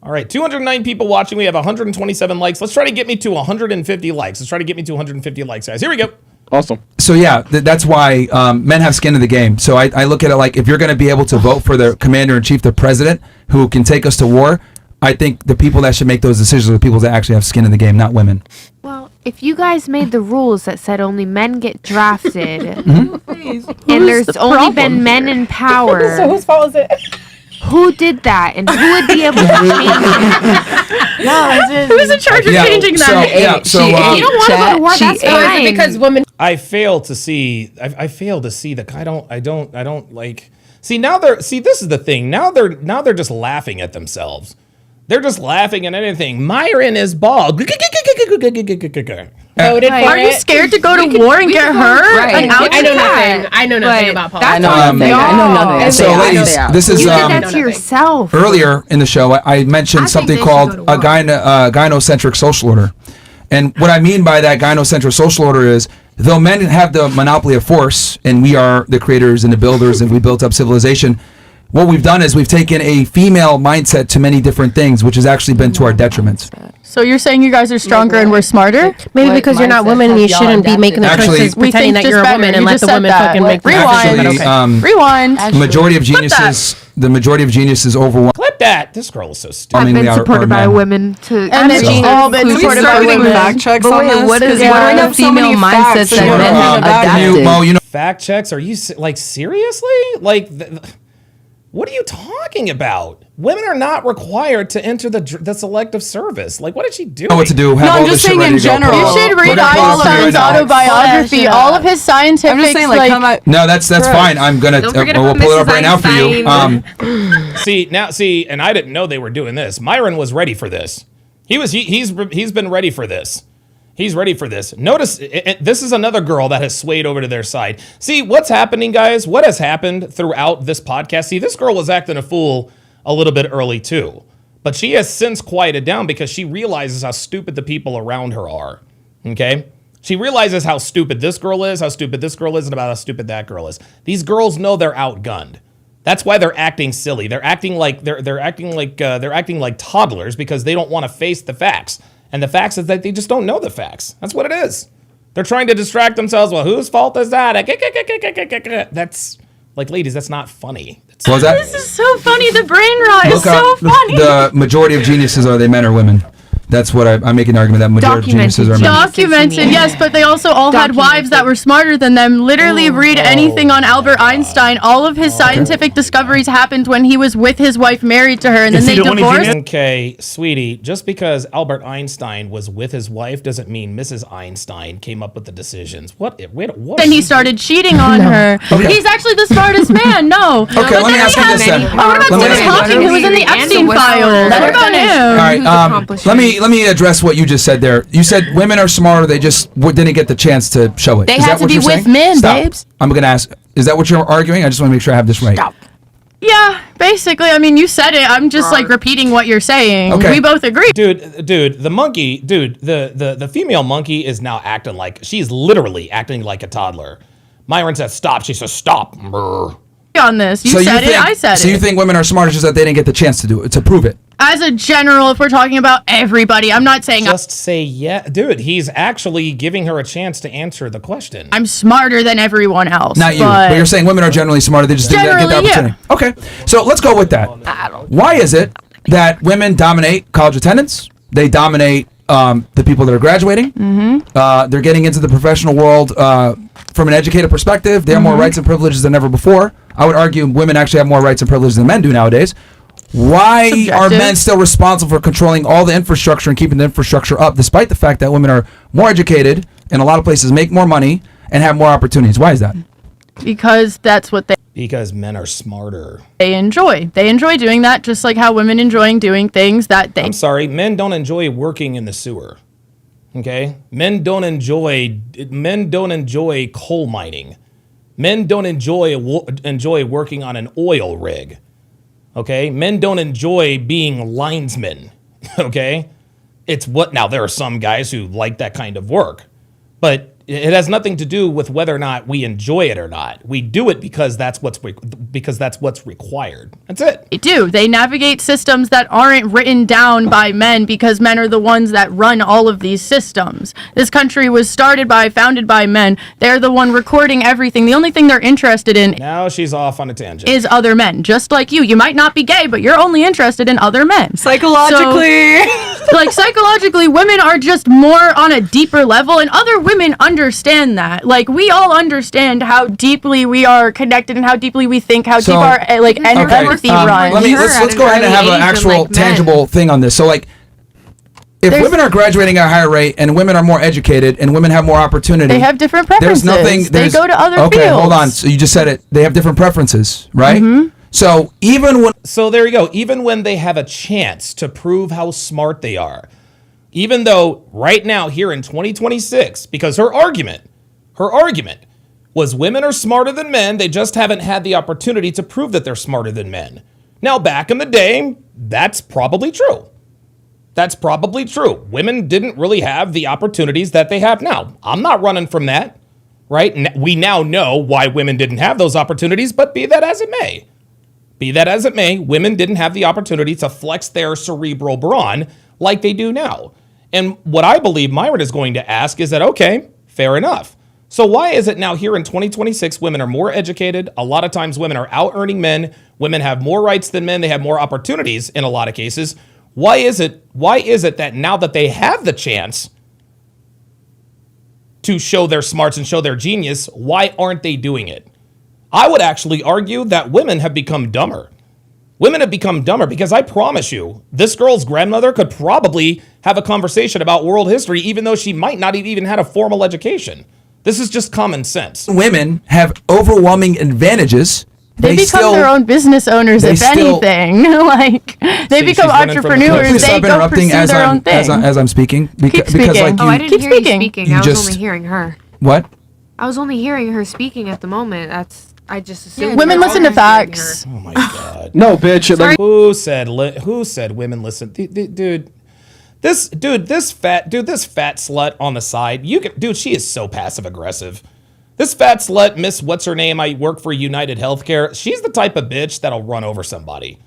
All right, 209 people watching. We have 127 likes. Let's try to get me to 150 likes. Let's try to get me to 150 likes, guys. Here we go. Awesome. So yeah, that's why men have skin in the game. So I look at it like, if you're going to be able to vote for the commander-in-chief, the president, who can take us to war, I think the people that should make those decisions are the people that actually have skin in the game, not women. Well, if you guys made the rules that said only men get drafted, Mm-hmm. and there's only been men in power, So whose fault is it? who did that, and who would be able to change it? Who's in charge of changing that? So if you don't want to go to war, that's fine. Because women. I fail to see the. I don't like. See, this is the thing. Now they're just laughing at themselves. They're just laughing at anything. Myron is bald. Are you scared to go to war and get hurt? Right. I know nothing about politics. I know nothing. So, ladies, this is You did that to yourself. earlier in the show. I mentioned something called a gynocentric social order, and what I mean by that gynocentric social order is, though men have the monopoly of force, and we are the creators and the builders, and we built up civilization, what we've done is we've taken a female mindset to many different things, which has actually been to our detriment. So you're saying you guys are stronger and we're smarter? Maybe because you're not women and you shouldn't be making the choices We pretending think that you're a just woman better. and You let just the said women that. fucking make the Rewind. decisions. Rewind. The majority of geniuses overwhelm. Clip that. This girl is so stupid. I've been supported by women to. And it's all been supported by women. Fact checks But on wait, this. what is 'Cause what are I the have so many female facts mindsets that that men have adapted? Mo, you know, Fact checks? Are you like seriously? Like, what are you talking about? Women are not required to enter the selective service. Like, what did she do? know what to do. Have No, all I'm this just shit saying ready in to go. general. You should read Put it on Einstein's right now. autobiography. All of his scientific. I'm just saying, like, come out. No, that's fine. I'm gonna Don't forget we'll about pull it up Mrs. right now for you. Einstein. And I didn't know they were doing this. Myron was ready for this. He's been ready for this. He's ready for this. Notice, this is another girl that has swayed over to their side. See, what's happening, guys? What has happened throughout this podcast? See, this girl was acting a fool a little bit early, too. But she has since quieted down because she realizes how stupid the people around her are. Okay? She realizes how stupid this girl is, and about how stupid that girl is. These girls know they're outgunned. That's why they're acting silly. They're acting like they're acting like toddlers because they don't want to face the facts. And the facts is that they just don't know the facts. That's what it is. They're trying to distract themselves. Well, whose fault is that? That's like, ladies, that's not funny. What was that? This is so funny. The brain rot is so funny. The majority of geniuses, are they men or women? That's what I'm making an argument that majority of geniuses are men. Documented, yes, but they also all had wives that were smarter than them. Literally, read anything on Albert Einstein. All of his scientific discoveries happened when he was with his wife, married to her, and then they divorced. Okay, sweetie, just because Albert Einstein was with his wife doesn't mean Mrs. Einstein came up with the decisions. What? Then he started cheating on her. Okay. He's actually the smartest man. No. Okay, let me ask you this then. What about Stephen Hawking, who was in the Epstein files? What about him? All right, let me address what you just said there. You said women are smarter. They just didn't get the chance to show it. They Is have that to what be you're with saying? men, Stop. babes. I'm going to ask, is that what you're arguing? I just want to make sure I have this right. Stop. Yeah, basically. I mean, you said it. I'm just like repeating what you're saying. Okay. We both agree. Dude, the monkey, the female monkey is now acting like, she's literally acting like a toddler. Myron says stop. She says stop. Brr. On this, you said it. I said it. So you think women are smarter, just that they didn't get the chance to do it, to prove it? As a general, if we're talking about everybody, I'm not saying Just say yeah. Dude, he's actually giving her a chance to answer the question. I'm smarter than everyone else. Not you, but you're saying women are generally smarter. They just didn't get the opportunity. Yeah. Okay, so let's go with that. Why is it that women dominate college attendance? They dominate the people that are graduating. They're getting into the professional world from an educated perspective. They have more rights and privileges than ever before. I would argue women actually have more rights and privileges than men do nowadays. Why are men still responsible for controlling all the infrastructure and keeping the infrastructure up, despite the fact that women are more educated, in a lot of places make more money, and have more opportunities? Why is that? Because that's what Because men are smarter. they enjoy. They enjoy doing that, just like how women enjoy doing things that they. I'm sorry, men don't enjoy working in the sewer. Okay? Men don't enjoy coal mining. Men don't enjoy working on an oil rig. Okay? Men don't enjoy being linesmen. Okay? It's what now there are some guys who like that kind of work. But it has nothing to do with whether or not we enjoy it or not. We do it because that's what's required. That's it. They do. They navigate systems that aren't written down by men because men are the ones that run all of these systems. This country was founded by men. They're the one recording everything. The only thing they're interested in Now she's off on a tangent. is other men. Just like you. You might not be gay, but you're only interested in other men. Psychologically. Psychologically, women are just more on a deeper level, and other women understand that. Like, we all understand how deeply we are connected and how deeply we think, how deep our empathy runs. Let's go ahead and have an actual tangible thing on this. So, like, if women are graduating at a higher rate and women are more educated and women have more opportunity, they have different preferences. They go to other fields. Okay, hold on. So you just said it. They have different preferences, right? So So there you go. Even when they have a chance to prove how smart they are, even though right now here in 2026, because her argument was women are smarter than men, they just haven't had the opportunity to prove that they're smarter than men. Now, back in the day, that's probably true. That's probably true. Women didn't really have the opportunities that they have now. I'm not running from that, right? We now know why women didn't have those opportunities, but be that as it may. Be that as it may, women didn't have the opportunity to flex their cerebral brawn like they do now. And what I believe Myron is going to ask is that, okay, fair enough. So why is it now here in 2026, women are more educated? A lot of times women are out earning men. Women have more rights than men. They have more opportunities in a lot of cases. Why is it that now that they have the chance to show their smarts and show their genius, why aren't they doing it? I would actually argue that women have become dumber. Women have become dumber because I promise you, this girl's grandmother could probably have a conversation about world history even though she might not have even had a formal education. This is just common sense. Women have overwhelming advantages. They become their own business owners, if anything. Like, they become entrepreneurs. They go pursue their own thing. As I'm speaking. Keep speaking. I didn't hear you speaking. I was just- only hearing her. What? I was only hearing her speaking at the moment. I just assumed. Women listen to facts. Oh my God. No, bitch. Who said women listen? Dude, this fat slut on the side. She is so passive aggressive. This fat slut, Miss What's her name? I work for United Healthcare. She's the type of bitch that'll run over somebody.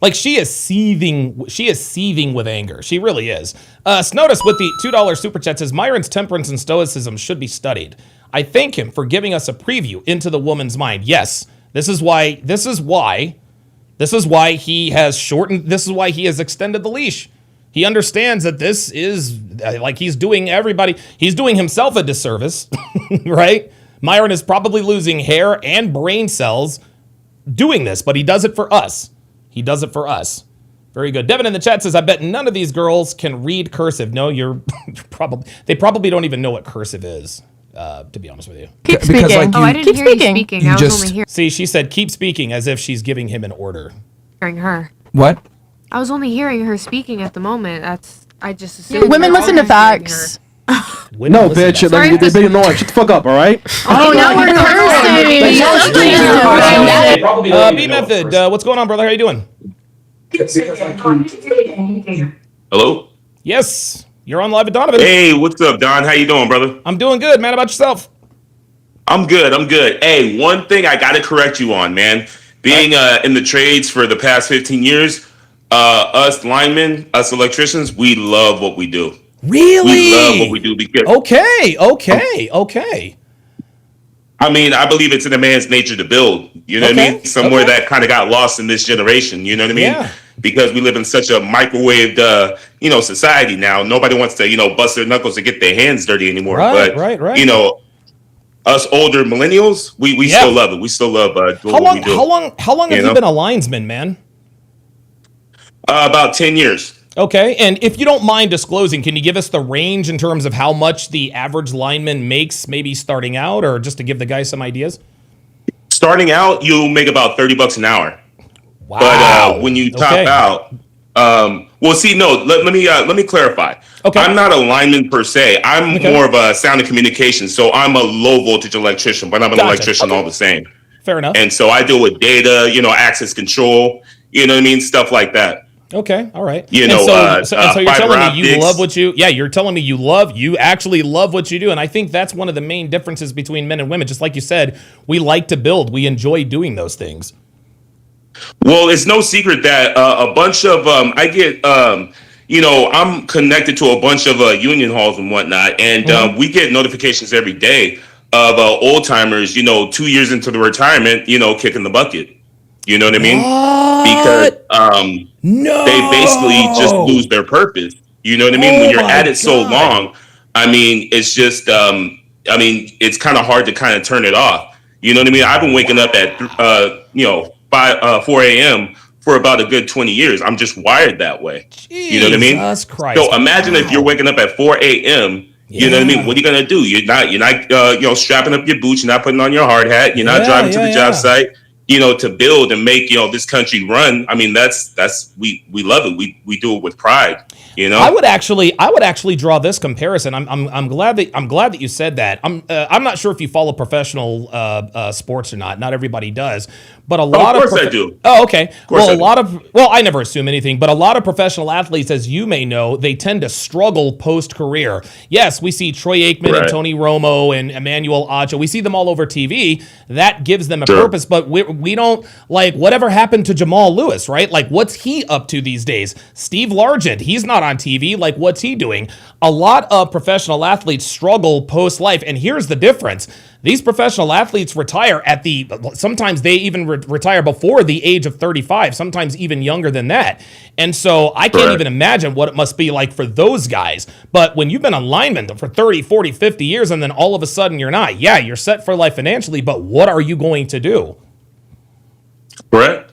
Like she is seething. She is seething with anger. She really is. Snotus with the $2 super chat says Myron's temperance and stoicism should be studied. I thank him for giving us a preview into the woman's mind. Yes, this is why he has shortened. This is why he has extended the leash. He understands that this is like he's doing himself a disservice, right? Myron is probably losing hair and brain cells doing this, but he does it for us. He does it for us. Very good. Devin in the chat says, I bet none of these girls can read cursive. No, they probably don't even know what cursive is, to be honest with you. Keep speaking. I didn't hear you speaking. I was only hearing. See, she said keep speaking as if she's giving him an order. Hearing her. What? I was only hearing her speaking at the moment. I just assumed. Women listen to facts. No, bitch. They're being annoying. Shut the fuck up, all right? Oh, now we're cursing. B Method, what's going on, brother? How you doing? Hello? Yes, you're on live with Donovan. Hey, what's up, Don? How you doing, brother? I'm doing good, man. How about yourself? I'm good. Hey, one thing I got to correct you on, man. Being in the trades for the past 15 years, us linemen, us electricians, we love what we do. Really? We love what we do because Okay. I mean, I believe it's in a man's nature to build. You know what I mean? Somewhere that kind of got lost in this generation. You know what I mean? Yeah. Because we live in such a microwaved, society now. Nobody wants to, bust their knuckles and get their hands dirty anymore. Right. Us older millennials, we still love it. We still love doing what we do. How long have you been a linesman, man? About 10 years. Okay, and if you don't mind disclosing, can you give us the range in terms of how much the average lineman makes, maybe starting out, or just to give the guys some ideas? Starting out, you'll make about $30 an hour. Wow! But when you top out, let me clarify. Okay, I'm not a lineman per se. I'm more of a sound and communication, so I'm a low voltage electrician, but I'm an electrician all the same. Fair enough. And so I deal with data, access control, stuff like that. Okay, all right. So you're telling me you love what you you're telling me you actually love what you do. And I think that's one of the main differences between men and women. Just like you said, we like to build. We enjoy doing those things. Well, it's no secret that a bunch of I'm connected to a bunch of union halls and whatnot, and we get notifications every day of old timers, 2 years into the retirement, kicking the bucket. You know what I mean? Because they basically just lose their purpose. You know what I mean? When you're at it so long, I mean, it's just, it's kind of hard to kind of turn it off. You know what I mean? I've been waking up at, 4 a.m. for about a good 20 years. I'm just wired that way. You know what I mean? Jesus Christ. So imagine if you're waking up at 4 a.m. You know what I mean? What are you gonna do? You're not, strapping up your boots. You're not putting on your hard hat. You're not driving to the job site. To build and make, this country run. I mean, we love it. We do it with pride. I would actually draw this comparison. I'm glad that you said that. I'm not sure if you follow professional sports or not. Not everybody does, but a lot of I do. Oh, okay. Well, I never assume anything, but a lot of professional athletes, as you may know, they tend to struggle post career. Yes, we see Troy Aikman and Tony Romo and Emmanuel Acho. We see them all over TV. That gives them a purpose, but we don't whatever happened to Jamal Lewis, right? Like, what's he up to these days? Steve Largent, he's not on TV. Like, what's he doing? A lot of professional athletes struggle post-life, and here's the difference. These professional athletes retire sometimes they even retire before the age of 35, sometimes even younger than that. And so I can't even imagine what it must be like for those guys. But when you've been a lineman for 30, 40, 50 years, and then all of a sudden you're not, you're set for life financially, but what are you going to do? Correct.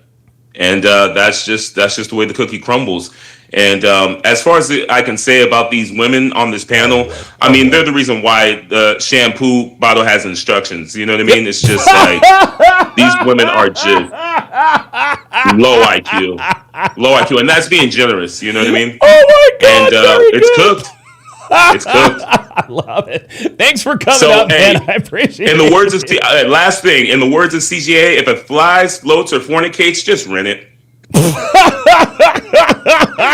And that's just the way the cookie crumbles. And as far as I can say about these women on this panel, I mean, they're the reason why the shampoo bottle has instructions. You know what I mean? It's just like these women are just low IQ, and that's being generous. You know what I mean? Oh my God! And it's cooked. It's cooked. I love it. Thanks for coming up, man. I appreciate it. In the words of last thing, in the words of CGA, if it flies, floats, or fornicates, just rent it.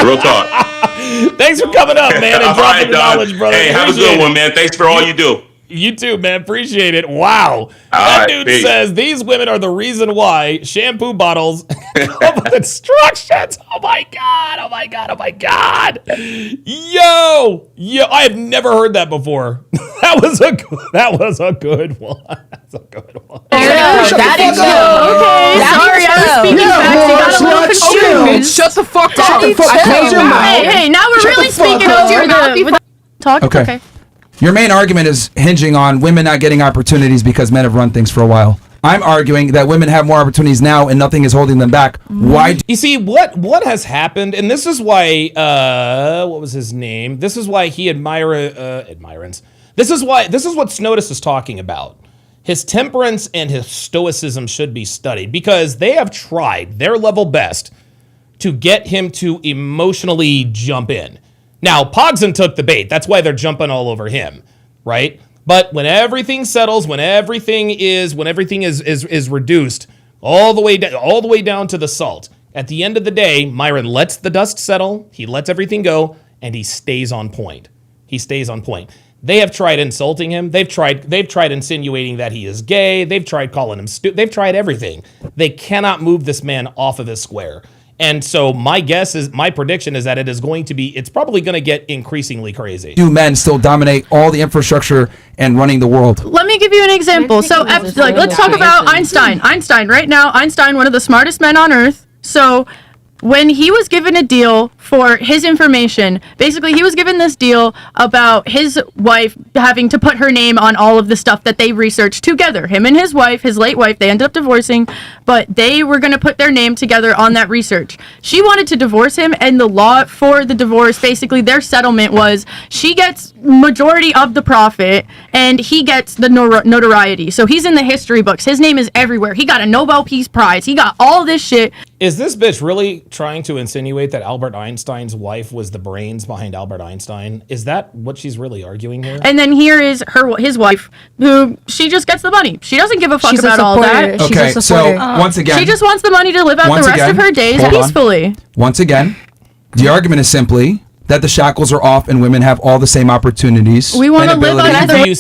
Real talk. Thanks for coming up, man, and dropping your knowledge, brother. Hey, have a good one, man. Thanks for all you do. You too, man. Appreciate it. Wow. That dude says these women are the reason why shampoo bottles of instructions. Oh my god! Oh my god! Oh my god! Yo! I have never heard that before. That was a good one. That's a good one. That is okay. Sorry, I was speaking facts. You got a little confused. Shut the fuck up. Hey, now we're really speaking over the talk. Okay. Your main argument is hinging on women not getting opportunities because men have run things for a while. I'm arguing that women have more opportunities now and nothing is holding them back. Why? You see, what has happened, and this is why, what was his name? This is why he admirance. This is what Snodus is talking about. His temperance and his stoicism should be studied because they have tried their level best to get him to emotionally jump in. Now, Pogson took the bait. That's why they're jumping all over him, right? But when everything settles, when everything is reduced all the way down to the salt, at the end of the day, Myron lets the dust settle, he lets everything go, and he stays on point. He stays on point. They have tried insulting him. They've tried insinuating that he is gay. They've tried calling him stupid. They've tried everything. They cannot move this man off of his square. And so my prediction is that it's probably going to get increasingly crazy. Do men still dominate all the infrastructure and running the world? Let me give you an example. So, let's talk about Einstein. Einstein, right now, one of the smartest men on earth. So, when he was given a deal for his information, basically he was given this deal about his wife having to put her name on all of the stuff that they researched together. Him and his wife, his late wife, they ended up divorcing, but they were going to put their name together on that research. She wanted to divorce him, and the law for the divorce, basically their settlement was she gets majority of the profit and he gets the notoriety. So he's in the history books. His name is everywhere. He got a Nobel Peace Prize. He got all this shit. Is this bitch really trying to insinuate that Albert Einstein's wife was the brains behind Albert Einstein? Is that what she's really arguing here? And then here is his wife, who she just gets the money. She doesn't give a fuck about all that. Okay, so once again, she just wants the money to live out the rest of her days peacefully. Once again, the argument is simply that the shackles are off and women have all the same opportunities. We want to live on Do you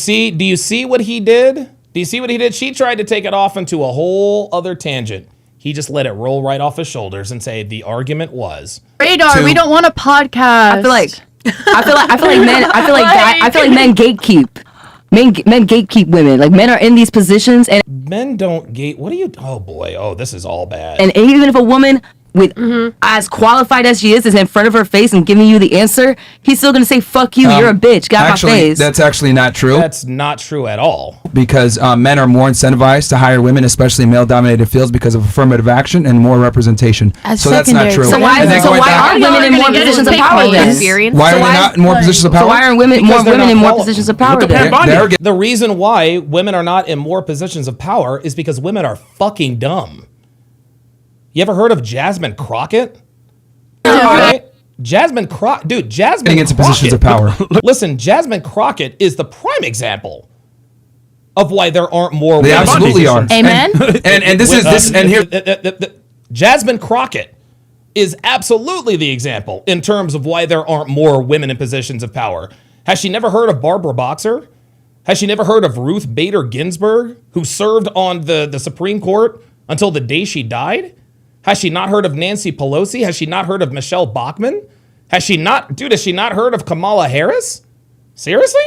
see what he did? Do you see what he did? She tried to take it off into a whole other tangent. He just let it roll right off his shoulders and say the argument was Radar. We don't want a podcast. I feel like men gatekeep. Men gatekeep women. Like, men are in these positions and men don't gate. What are you? Oh boy. Oh, this is all bad. And even if a woman with as qualified as she is in front of her face and giving you the answer, he's still gonna say, "Fuck you, you're a bitch." Got my face. That's actually not true. That's not true at all. Because men are more incentivized to hire women, especially male-dominated fields, because of affirmative action and more representation. So that's not true. So why aren't women in more positions of power then? Why are they not in more positions of power? So why aren't more women in more positions of power then? The reason why women are not in more positions of power is because women are fucking dumb. You ever heard of Jasmine Crockett? Right? Jasmine Crockett. Getting into positions of power. Listen, Jasmine Crockett is the prime example of why there aren't more They women. absolutely are. Amen. And this is here. Jasmine Crockett is absolutely the example in terms of why there aren't more women in positions of power. Has she never heard of Barbara Boxer? Has she never heard of Ruth Bader Ginsburg, who served on the Supreme Court until the day she died? Has she not heard of Nancy Pelosi? Has she not heard of Michelle Bachmann? Has she not heard of Kamala Harris? Seriously?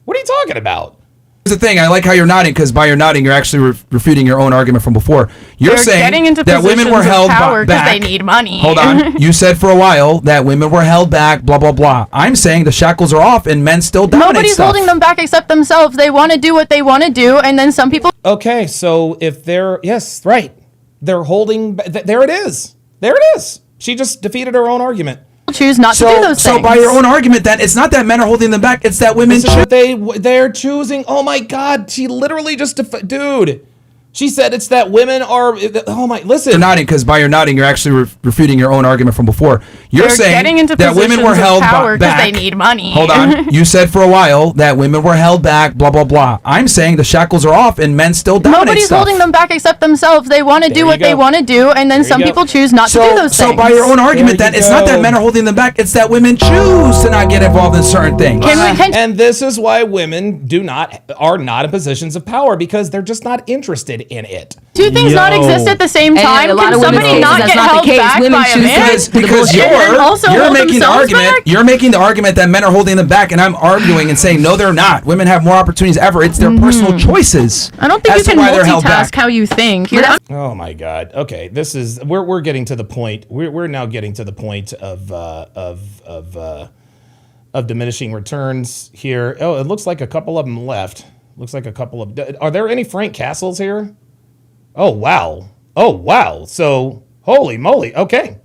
What are you talking about? Here's the thing. I like how you're nodding, because by your nodding, you're actually refuting your own argument from before. You're saying that women were held back because they need money. Hold on. You said for a while that women were held back, blah, blah, blah. I'm saying the shackles are off and men still dominate Nobody's stuff. holding them back except themselves. They want to do what they want to do, and then some people... Okay, so if they're... Yes, right. They're holding... There it is. There it is. She just defeated her own argument. Choose not to do those things. So by your own argument, then, it's not that men are holding them back, it's that women choose. They're choosing... Oh my God, she literally just... Dude... She said it's that women are... Oh my... Listen. You're nodding, because by your nodding, you're actually refuting your own argument from before. You're saying that women were held back because they need money. Hold on. You said for a while that women were held back, blah, blah, blah. I'm saying the shackles are off and men still dominate Nobody's stuff. holding them back except themselves. They want to do what they want to do, and then some people choose not to do those things. So by your own argument, then, it's not that men are holding them back, it's that women choose to not get involved in certain things. And this is why women are not in positions of power, because they're just not interested in it. Two things not exist at the same time. a lot Can of women somebody say not that's get not the held case. back Women by a choose man? Because you're hold making the themselves argument. back? You're making the argument that men are holding them back, and I'm arguing and saying no, they're not. Women have more opportunities ever. It's their personal choices. I don't think as you to can why they're held multitask back. how you think. Oh my God. Okay, this is we're getting to the point. We're now getting to the point of diminishing returns here. Oh, it looks like a couple of them left. Looks like a couple of. Are there any Frank Castles here? Oh wow. Oh wow. So holy moly. Okay.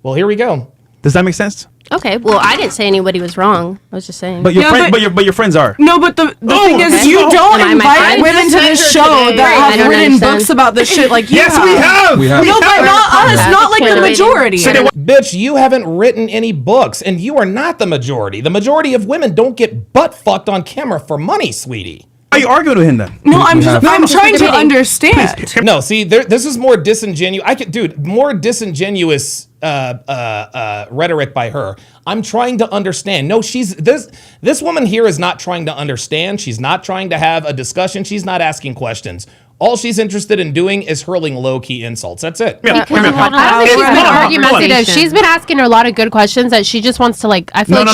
Well, here we go. Does that make sense? Okay, well, I didn't say anybody was wrong. I was just saying. But your friends are. No, but the thing is, you don't Am I my invite friend? women to this show Right, I that have don't written understand. books about this shit like you Yes, have. we have. We have. No, but not us. Not like the majority. Bitch, you haven't written any books, and you are not the majority. The majority of women don't get butt fucked on camera for money, sweetie. Why are you arguing with him then? No, I'm trying to understand. No, see, this is more disingenuous. More disingenuous rhetoric by her. I'm trying to understand. No, this woman here is not trying to understand. She's not trying to have a discussion. She's not asking questions. All she's interested in doing is hurling low-key insults. That's it. I don't think she's been argumentative. She's been asking her a lot of good questions that she just wants to like. I feel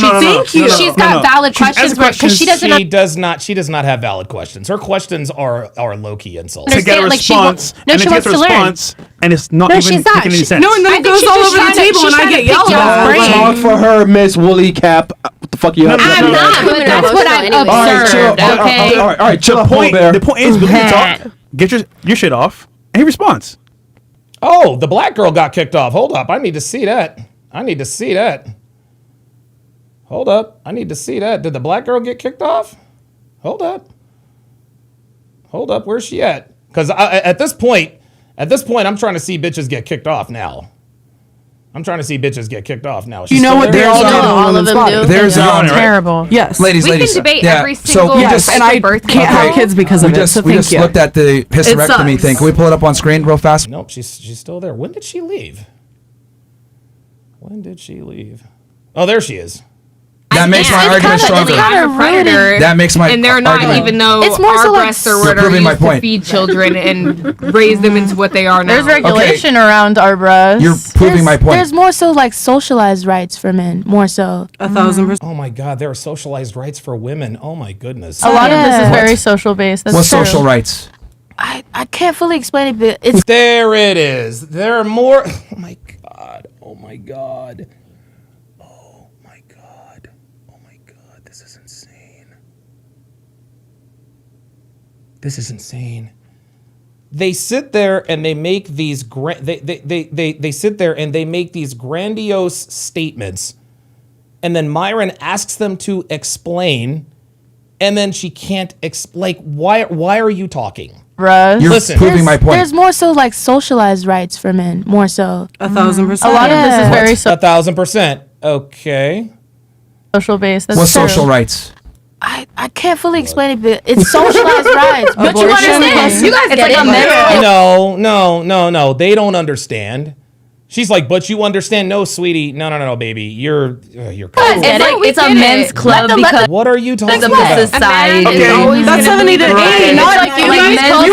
she's got valid questions because she doesn't. She does not have valid questions. Her questions are low-key insults. To get a response, no, and she then she gets wants a to learn. response, and it's not No, even she's not. making any sense. No, and then I it think goes she's all just over the trying to- table she's and I trying to get pick yelled your at. brain. Talk for her, Miss Woolly Cap. What the fuck you have? I'm not, but that's what I've observed. Okay. All right, chill out, The point is, we can talk. Get your shit off, and he responds. Oh, the black girl got kicked off. Hold up. I need to see that. Hold up. I need to see that. Did the black girl get kicked off? Hold up. Where's she at? Because at this point, I'm trying to see bitches get kicked off now. You know what they're all doing? All of them do. There's terrible. Yes. ladies. We can debate every single we Yes, and I can't have kids because of it. So we thank just you. looked at the hysterectomy sucks. thing. Can we pull it up on screen real fast? Nope, she's still there. When did she leave? Oh, there she is. That makes my argument stronger. That makes my And they're not argument. even though It's more our so like- breasts or You're whatever proving my used to point. feed children and raise them into what they are now. There's regulation around our breasts. You're proving my point. There's more so like socialized rights for men. More so. 1,000%. Oh my God, there are socialized rights for women. Oh my goodness. A lot of this is Yeah. very social based. That's What's true. social rights? I can't fully explain it, but it's There it is. There are more. Oh my God. Oh my God. Oh my God. Oh my God. This is insane. They sit there and they make these they sit there and they make these grandiose statements, and then Myron asks them to explain, and then she can't explain. Why are you talking? Bruh. You're Listen. proving my point. there's more so like socialized rights for men. More so. 1,000%. A lot of this is very 1,000%. Okay. social based. That's What's true. social rights? I can't fully explain it, but it's socialized rights. But you understand. You guys It's get like it. a mental. No. They don't understand. She's like, but you understand? No, sweetie. No, baby. You're It's a men's club because What are you talking of about? the society. Okay. That's 70 to 80. It's Not like you guys men's close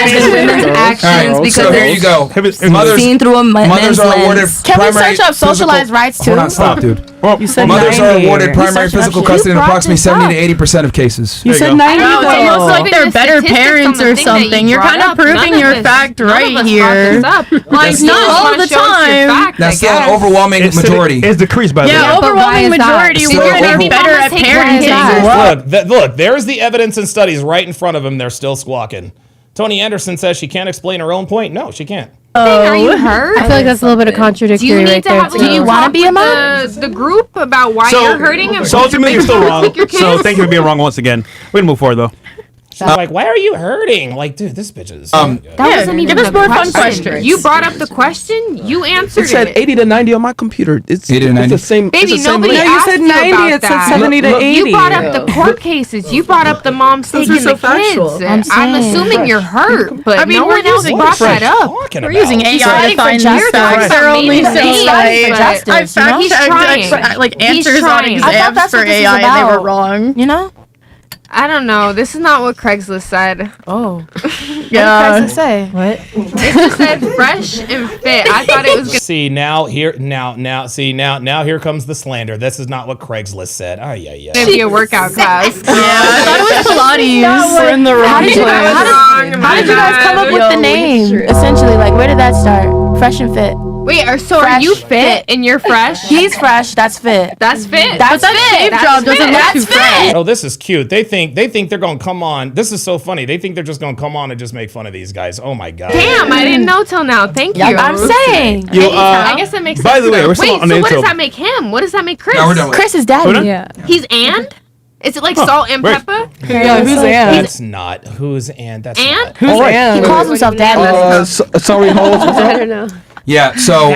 actions your and women's actions All right, because so there you go. Mothers, seen through a men's mothers are awarded lens. Can we primary search up socialized physical- rights too? Hold on, stop, dude. You said Mothers are 90. awarded primary searched physical up. custody in You brought approximately this 70 to up. 80% of cases. You said 90 No, it's almost though. like they're better parents or something. You're kind of proving your fact right here. Like, not all the time. That's still an overwhelming majority. It's decreased by the way. Yeah, overwhelming majority. Still Women are overwhelming. better at parenting. Look, there's the evidence and studies right in front of him. They're still squawking. Tony Anderson says she can't explain her own point. No, she can't. Are you hurt? I feel like that's a little bit of contradictory Do you need right to there. have too. do you wanna be a mom? The group about why you're hurting? So ultimately, you're still wrong. Your kids? So thank you for being wrong once again. We're gonna move forward though. She's like, why are you hurting? Like, dude, this bitch is. That wasn't even give us the more fun question. questions. You brought up the question. You answered It said it. 80 to 90 on my computer. It's 80 to 90? It's the same. Baby, it's the same nobody link. No, you asked said you 90, about it said that. 70 to 80. You brought up the court cases. You brought up the moms Those taking are so the factual. kids. I'm I'm saying. assuming you're hurt, but I mean, no we're one else using- brought that up. Talking We're about? using AI to find these facts. They're only so Maybe, like but I fact he's checked trying. like He's answers on trying. I thought exams that's for what this is AI and they were about. wrong. You know? I don't know. This is not what Craigslist said. Oh. Yeah. What did Craigslist say? What? It just said fresh and fit. I thought it was gonna See now here comes the slander. This is not what Craigslist said. Yeah. be a workout class. I thought it was Pilates. We're in the wrong How did you guys come up with the name? Essentially, like, where did that start? Fresh and fit. Wait, are Fresh, you fit and you're fresh? He's fresh. That's fit. That's fit. That's But that shave job doesn't look too fresh. Oh, this is cute. They think they're gonna come on. This is so funny. They think they're just gonna come on and just make fun of these guys. Oh my god. Damn, I didn't know till now. Thank you. I'm saying. Yo, I guess that makes sense. by the way, now. we're still Wait, on the so what intro. does that make him? What does that make Chris? Now we're done with Chris is daddy. Yeah. He's and? Is it like salt and right. pepper? Yeah, who's Ann? That's not. Who's and that's And? not. Who's Ann? He calls himself daddy. Sorry, holds. I don't know. Yeah, so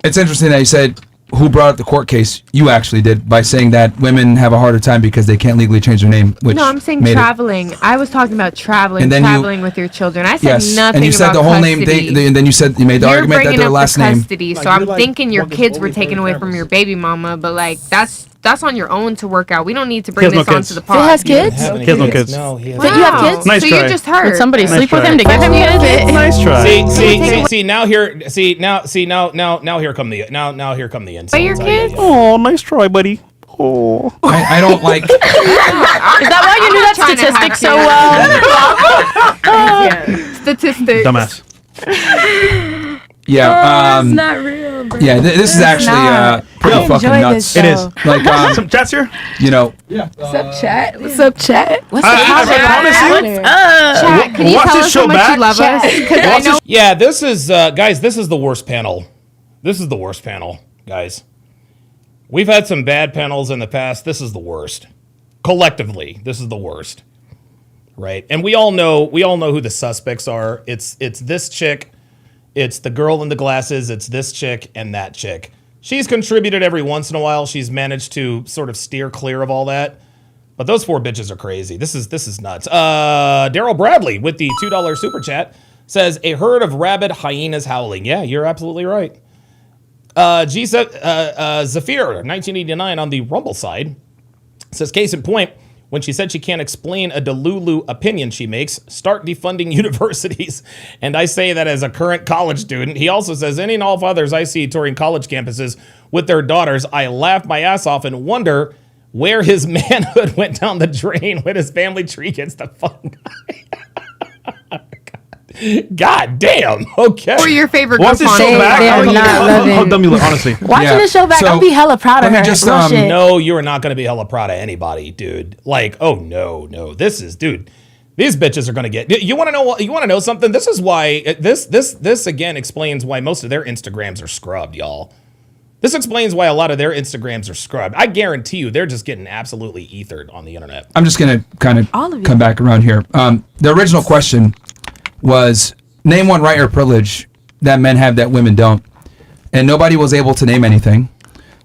it's interesting that you said who brought up the court case. You actually did by saying that women have a harder time because they can't legally change their name. Which No, I'm saying made it- traveling. I was talking about traveling, And then traveling with your children. I said Yes, nothing and you said about the whole name custody. thing, and then you said you made the You're argument that bringing their up last the name. custody, so I'm thinking your kids were taken away from your baby mama, but like that's on your own to work out. We don't need to bring He has this no onto kids. the Fit pod. has kids? He has no kids. No, he has Fit, you have kids? Nice so try. you just heard. Did somebody Nice sleep with try. him to give him kids? Nice try. Now here come the insults. But your kids? Oh, nice try, buddy. Oh. I don't like. Is that why you knew that trying to statistic hack so well? well? Statistics. Dumbass. Yeah. Not real, bro. Yeah. This is actually pretty I fucking enjoy nuts. this It is. Like Some chats here? you know. What's up, chat? What's up, chat? What's Chat, can you Watch tell this us show how much back. you love us? Because I know Yeah, this is guys. This is the worst panel. This is the worst panel, guys. We've had some bad panels in the past. This is the worst. Collectively, this is the worst. Right? And we all know who the suspects are. It's this chick, it's the girl in the glasses, it's this chick and that chick. She's contributed every once in a while. She's managed to sort of steer clear of all that. But those four bitches are crazy. This is nuts. Daryl Bradley with the $2 super chat says a herd of rabid hyenas howling. Yeah, you're absolutely right. Zafir 1989 on the Rumble side says case in point, when she said she can't explain a Delulu opinion she makes, start defunding universities. And I say that as a current college student. He also says, any and all fathers I see touring college campuses with their daughters, I laugh my ass off and wonder where his manhood went down the drain when his family tree gets the fun. God damn. Okay. or your favorite Watch group this on show back. they are How not dumb you look, honestly. Watching the show back, So, I'll be hella proud of let me her. just, Real shit. No, you are not going to be hella proud of anybody, dude. Like, oh no. This is, dude. These bitches are going to get. You want to know what? You want to know something? This is why this again explains why most of their Instagrams are scrubbed, y'all. This explains why a lot of their Instagrams are scrubbed. I guarantee you, they're just getting absolutely ethered on the internet. I'm just gonna kind of come back around here. The original question was name one right or privilege that men have that women don't, and nobody was able to name anything.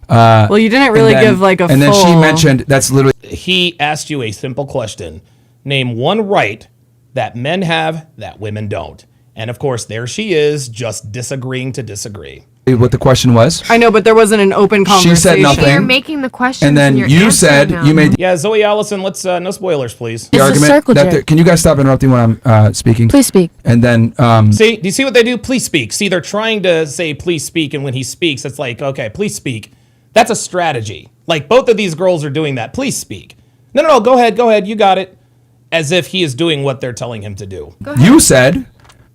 Well, you didn't really give like a and then she full- mentioned that's literally. He asked you a simple question. Name one right that men have that women don't. And of course, there she is, just disagreeing to disagree. What the question was. I know, but there wasn't an open conversation. She said nothing. You're making the questions. And then you're you answering said them. you made Yeah, Zoe Allison, let's no spoilers, please. the argument that can you guys stop interrupting when I'm speaking? Please speak. And then See, do you see what they do? Please speak. See, they're trying to say please speak, and when he speaks, it's like, okay, please speak. That's a strategy. Like both of these girls are doing that. Please speak. No, go ahead, you got it. As if he is doing what they're telling him to do. you said,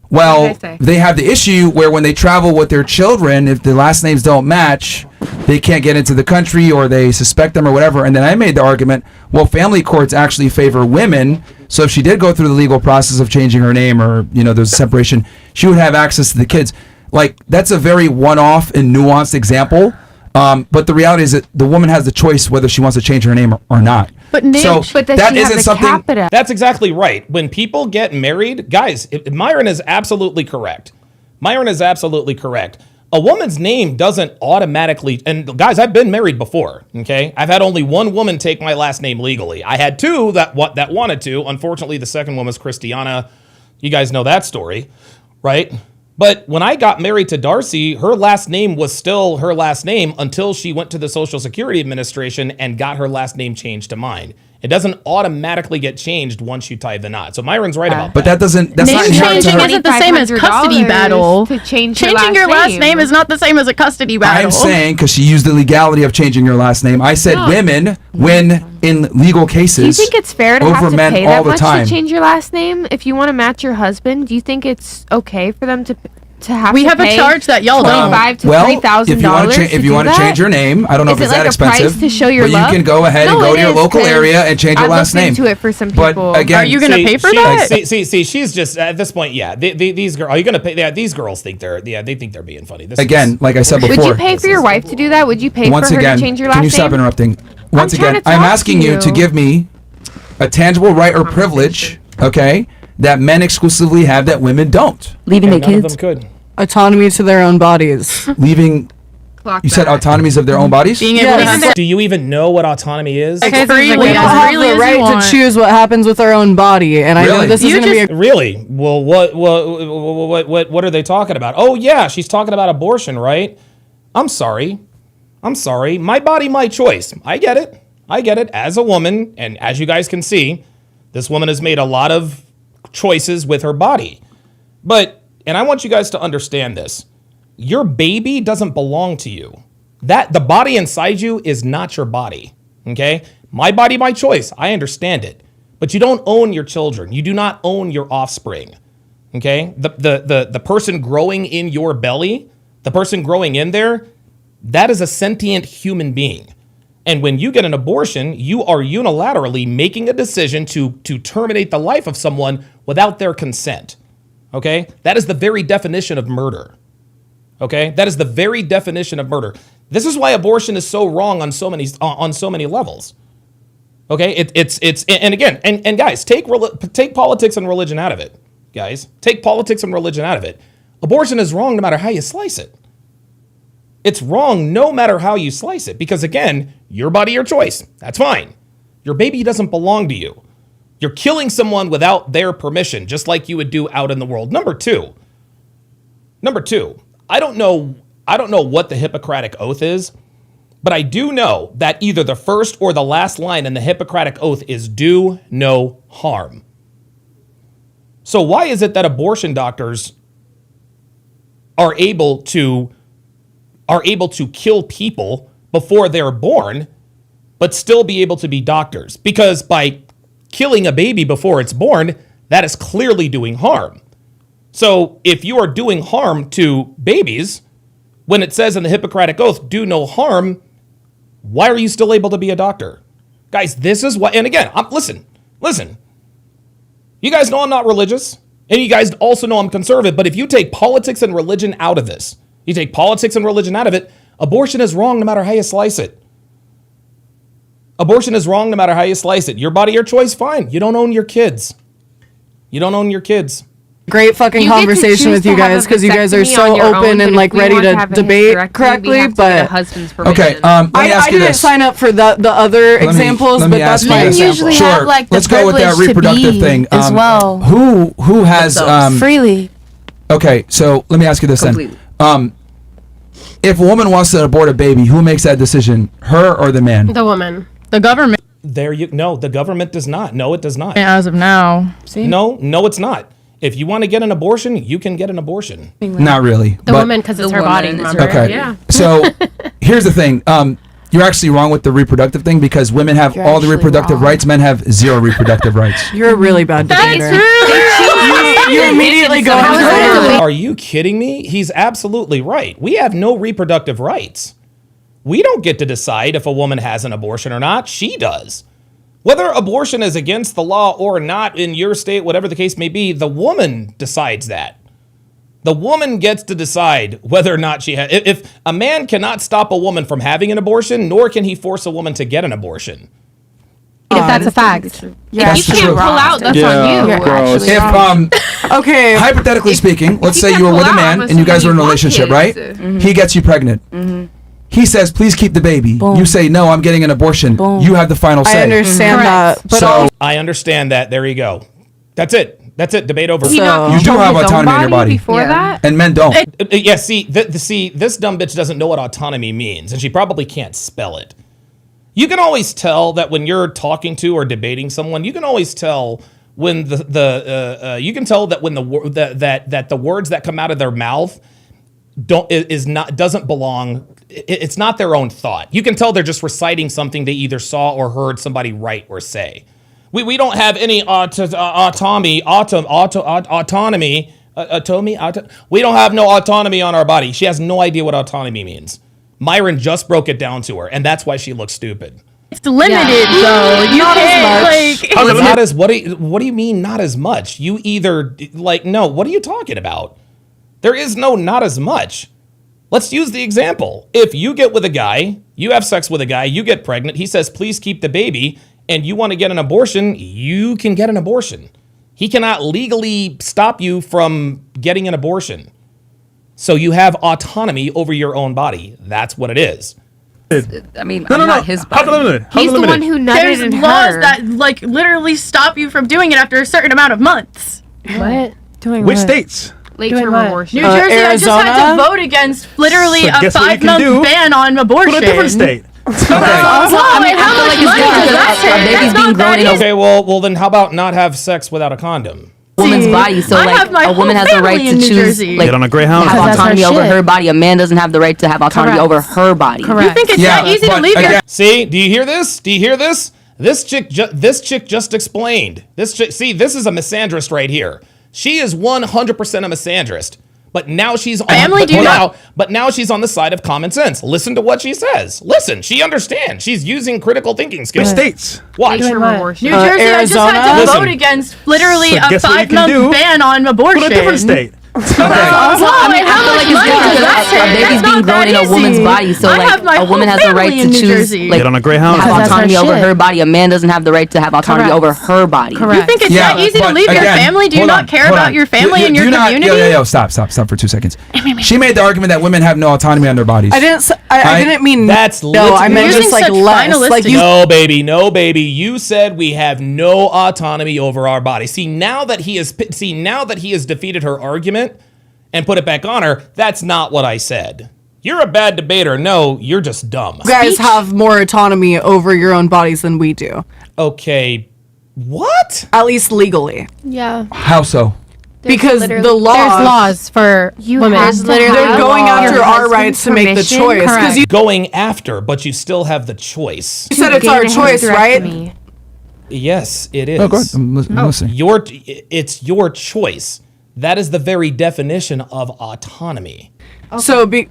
well, What did I say? they have the issue where when they travel with their children, if the last names don't match, they can't get into the country or they suspect them or whatever. And then I made the argument, well, family courts actually favor women. So if she did go through the legal process of changing her name or, there's a separation, she would have access to the kids. Like, that's a very one-off and nuanced example. But the reality is that the woman has the choice whether she wants to change her name or not. But But does that she have isn't the something. capita? That's exactly right. When people get married, guys, Myron is absolutely correct. Myron is absolutely correct. A woman's name doesn't automatically. And guys, I've been married before. Okay, I've had only one woman take my last name legally. I had two that wanted to. Unfortunately, the second one was Christiana. You guys know that story, right? But when I got married to Darcy, her last name was still her last name until she went to the Social Security Administration and got her last name changed to mine. It doesn't automatically get changed once you tie the knot. So Myron's right about that. But that's not Name inherent to changing her. isn't the same as custody battle. To change Changing your last name is not the same as a custody battle. I'm saying, because she used the legality of changing your last name, I said women win in legal cases. Do you think it's fair to over have to men pay all that the much time. to change your last name if you want to match your husband? Do you think it's okay for them to have We to have a pay charge that y'all don't. $25 to Well, $3,000 if you want to change your name, I don't know Is if it's it that like a expensive. price to show your but love? you can go ahead and No, go it to your is, local 'cause area and change your I've last looked name. into it for some But people. again, Are you gonna pay for that? See, she's just at this point. Yeah, these girls. Are you gonna pay? Yeah, these girls think they're. Yeah, they think they're being funny. This Again, is, like I said before. Would you pay for your wife to do that? Would you pay Once for her again, to change your last can you name? stop interrupting? Once trying again, to I'm talk asking to you to give me a tangible right or privilege, okay, that men exclusively have that women don't. Leaving none their of kids. them could. Autonomy to their own bodies. Leaving. You said autonomies of their own bodies? Being able to have Do you even know what autonomy is? We freely, don't as have freely the as you right want. to choose what happens with our own body, and I know Really? this is going to be a Really? Well, what are they talking about? Oh yeah, she's talking about abortion, right? I'm sorry. My body, my choice. I get it. As a woman, and as you guys can see, this woman has made a lot of choices with her body. And I want you guys to understand this. Your baby doesn't belong to you. The body inside you is not your body. Okay? My body, my choice. I understand it. But you don't own your children. You do not own your offspring. Okay? The person growing in your belly, the person growing in there, that is a sentient human being. And when you get an abortion, you are unilaterally making a decision to terminate the life of someone without their consent. Okay? That is the very definition of murder. Okay? That is the very definition of murder. This is why abortion is so wrong on so many levels. Okay? And again, and guys, take politics and religion out of it. Guys, take politics and religion out of it. Abortion is wrong no matter how you slice it. It's wrong no matter how you slice it, because again, your body, your choice. That's fine. Your baby doesn't belong to you. You're killing someone without their permission, just like you would do out in the world. Number two, I don't know what the Hippocratic Oath is, but I do know that either the first or the last line in the Hippocratic Oath is do no harm. So why is it that abortion doctors are able to kill people before they're born, but still be able to be doctors? Because by killing a baby before it's born, that is clearly doing harm. So if you are doing harm to babies, when it says in the Hippocratic Oath, do no harm, why are you still able to be a doctor? Guys, this is what, and again, listen. You guys know I'm not religious, and you guys also know I'm conservative, but if you take politics and religion out of this, abortion is wrong no matter how you slice it. Your body, your choice, fine. You don't own your kids. great fucking conversation with you guys because you guys are so open and like ready to debate correctly. But okay, let me ask I you didn't this. sign up for the other examples, Let but me that's ask my you this. example. usually have, like, the Let's go with that privilege to reproductive be thing as well. Who has freely. Okay, so let me ask you this Completely. then. If a woman wants to abort a baby, who makes that decision? Her or the man? The woman. The government. No, the government does not. No, it does not. As of now. See? No, it's not. If you want to get an abortion, you can get an abortion. Not really. The woman, because it's her body. Remember? Okay. Yeah. So here's the thing. You're actually wrong with the reproductive thing because women have all the reproductive rights. Men have zero reproductive rights. You're a really bad debater. You immediately go into it. Are you kidding me? He's absolutely right. We have no reproductive rights. We don't get to decide if a woman has an abortion or not. She does. Whether abortion is against the law or not in your state, whatever the case may be, the woman decides that. The woman gets to decide whether or not she has. If a man cannot stop a woman from having an abortion, nor can he force a woman to get an abortion. If that's a fact. Yeah, If you can't pull out, that's on you. If okay, hypothetically speaking, let's say you were with a man and you guys were in a relationship, right? He gets you pregnant. He says, "Please keep the baby." You say, "No, I'm getting an abortion." You have the final say. I understand that, but So I understand that. There you go. That's it. Debate over. you do have autonomy in your body. Before that? And men don't. Yeah, see, this dumb bitch doesn't know what autonomy means, and she probably can't spell it. You can always tell that when you're talking to or debating someone, you can always tell when you can tell that when that the words that come out of their mouth doesn't belong. It's not their own thought. You can tell they're just reciting something they either saw or heard somebody write or say. We don't have any autonomy. We don't have no autonomy on our body. She has no idea what autonomy means. Myron just broke it down to her, and that's why she looks stupid. It's limited, though. You can't, not as what do you mean not as much? You either no. What are you talking about? There is no not as much. Let's use the example. If you get with a guy, you have sex with a guy, you get pregnant. He says, "Please keep the baby," and you want to get an abortion. You can get an abortion. He cannot legally stop you from getting an abortion. So you have autonomy over your own body. That's what it is. I mean, not his body. He's the one who nutted There's in laws her. that literally stop you from doing it after a certain amount of months. What? Doing Which what? states? Late term abortion. New Jersey, I just had Arizona? to vote against literally So a guess what you can 5-month do? ban on abortion. Go to a different state. I mean, how much money does that take? Baby's being grown in Okay, well then how about not have sex without a condom? woman's body. So I like have my a woman whole has the right family to in New choose, Jersey. like Get on a Greyhound. have Because that's her autonomy over shit. her body. A man doesn't have the right to have autonomy Correct. over her body. Correct. You think it's Yeah, that easy to but leave your again- See, do you hear this? Do you hear this? This chick just explained. This is a misandrist right here. She is 100% a misandrist. But now she's on but now she's on the side of common sense. Listen to what she says. Listen, she understands. She's using critical thinking skills. Which states? Watch. Doing what? New Jersey, I just had to Arizona? vote against literally So a guess what you can 5-month do? ban on abortion. Go to a different state. I mean, how much money does that take? A baby's That's being not grown that in a woman's easy. body, so I like have my a woman whole has the right family to in New choose, Jersey. like Get on a Greyhound. have Because that's her autonomy over shit. her body. A man doesn't have the right to have autonomy Correct. over her body. Correct. You think it's Yeah, that easy to but leave your again, family? Do you hold not on, care hold about on. your family and your community? Yo, stop for 2 seconds. She made the argument that women have no autonomy on their bodies. I didn't mean That's no. I meant Using just like such less. Like finalistic- you. No, baby. You said we have no autonomy over our body. See, now that he has defeated her argument and put it back on her, that's not what I said. You're a bad debater. No, you're just dumb. You guys have more autonomy over your own bodies than we do. Okay. What? At least legally. Yeah. How so? Because the law. There's laws for women. have to have They're going after your our husband's rights to make the permission? choice. Because Correct. you Going after, but you still have the choice. said it's our choice, right? Hysterectomy. Yes, it is. Oh, go ahead. I'm listening. It's your choice. That is the very definition of autonomy. So sorry,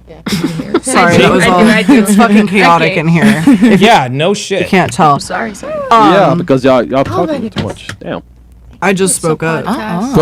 that was all. It's fucking chaotic in here. If Yeah, no shit. you can't tell. Sorry. Yeah, because y'all talking too much. Damn. I just spoke up. Go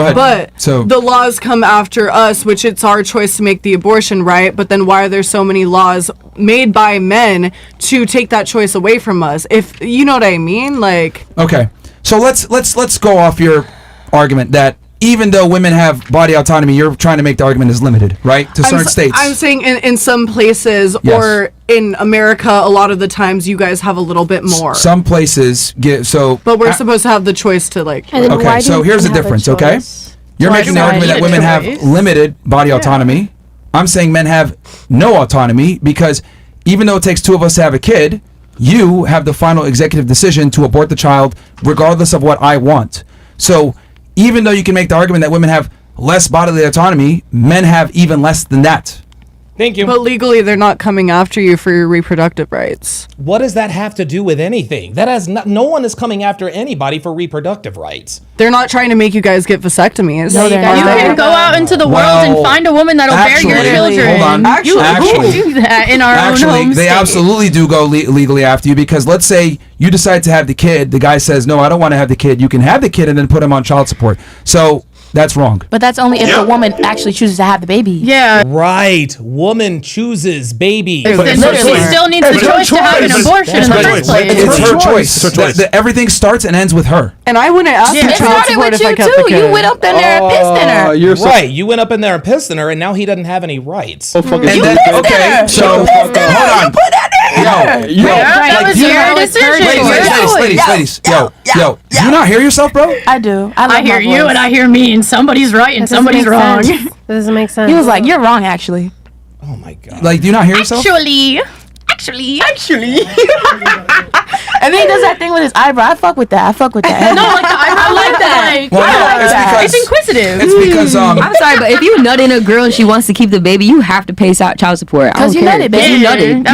ahead. But So- the laws come after us, which it's our choice to make the abortion, right? But then why are there so many laws made by men to take that choice away from us? If you know what I mean, like Okay, so let's go off your argument that even though women have body autonomy, you're trying to make the argument is limited, right? To certain states. I'm saying in some places Yes. or in America, a lot of the times you guys have a little bit more. Some places get so. But we're supposed to have the choice to like. And then Okay, why so do here's the men have a difference, okay? choice? You're Why making do the I argument need that a women have choice? limited body autonomy. I'm saying men have no autonomy because even though it takes two of us to have a kid, you have the final executive decision to abort the child regardless of what I want. So even though you can make the argument that women have less bodily autonomy, men have even less than that. Thank you. But legally, they're not coming after you for your reproductive rights. What does that have to do with anything? That has no one is coming after anybody for reproductive rights. They're not trying to make you guys get vasectomies. No, they're not. You can go out into the world and find a woman that'll bear your actually, children. hold on. You Actually- do that in our own Actually, home they state. absolutely do go legally after you because let's say you decide to have the kid, the guy says, no, I don't want to have the kid. You can have the kid and then put him on child support. So that's wrong. But that's only if the woman actually chooses to have the baby. Yeah. Right. Woman chooses baby. Then it's her she choice. still needs the It's her choice to have an choice. abortion in the first place. It's her choice. It's her choice. Everything starts and ends with her. And I wouldn't ask for It child started support with if I you kept the too. kid. You went up in there and pissed in her. You're so Right. You went up in there and pissed in her, and now he doesn't have any rights. fucking And then, okay, so hold on. Yo, That like, was you your know- decision. ladies, yo, do you not hear yourself, bro? I do. I I hear you and I hear me, and somebody's right and That doesn't somebody's make wrong. sense. That doesn't make sense. He was like, "You're wrong, actually." Oh my god. Like, do you not hear yourself? Actually. And then he does that thing with his eyebrow. I fuck with that. No, like the eyebrow. I like that. It's inquisitive. It's because I'm sorry, but if you nut in a girl and she wants to keep the baby, you have to pay child support. Because you nutted, baby. You nutted.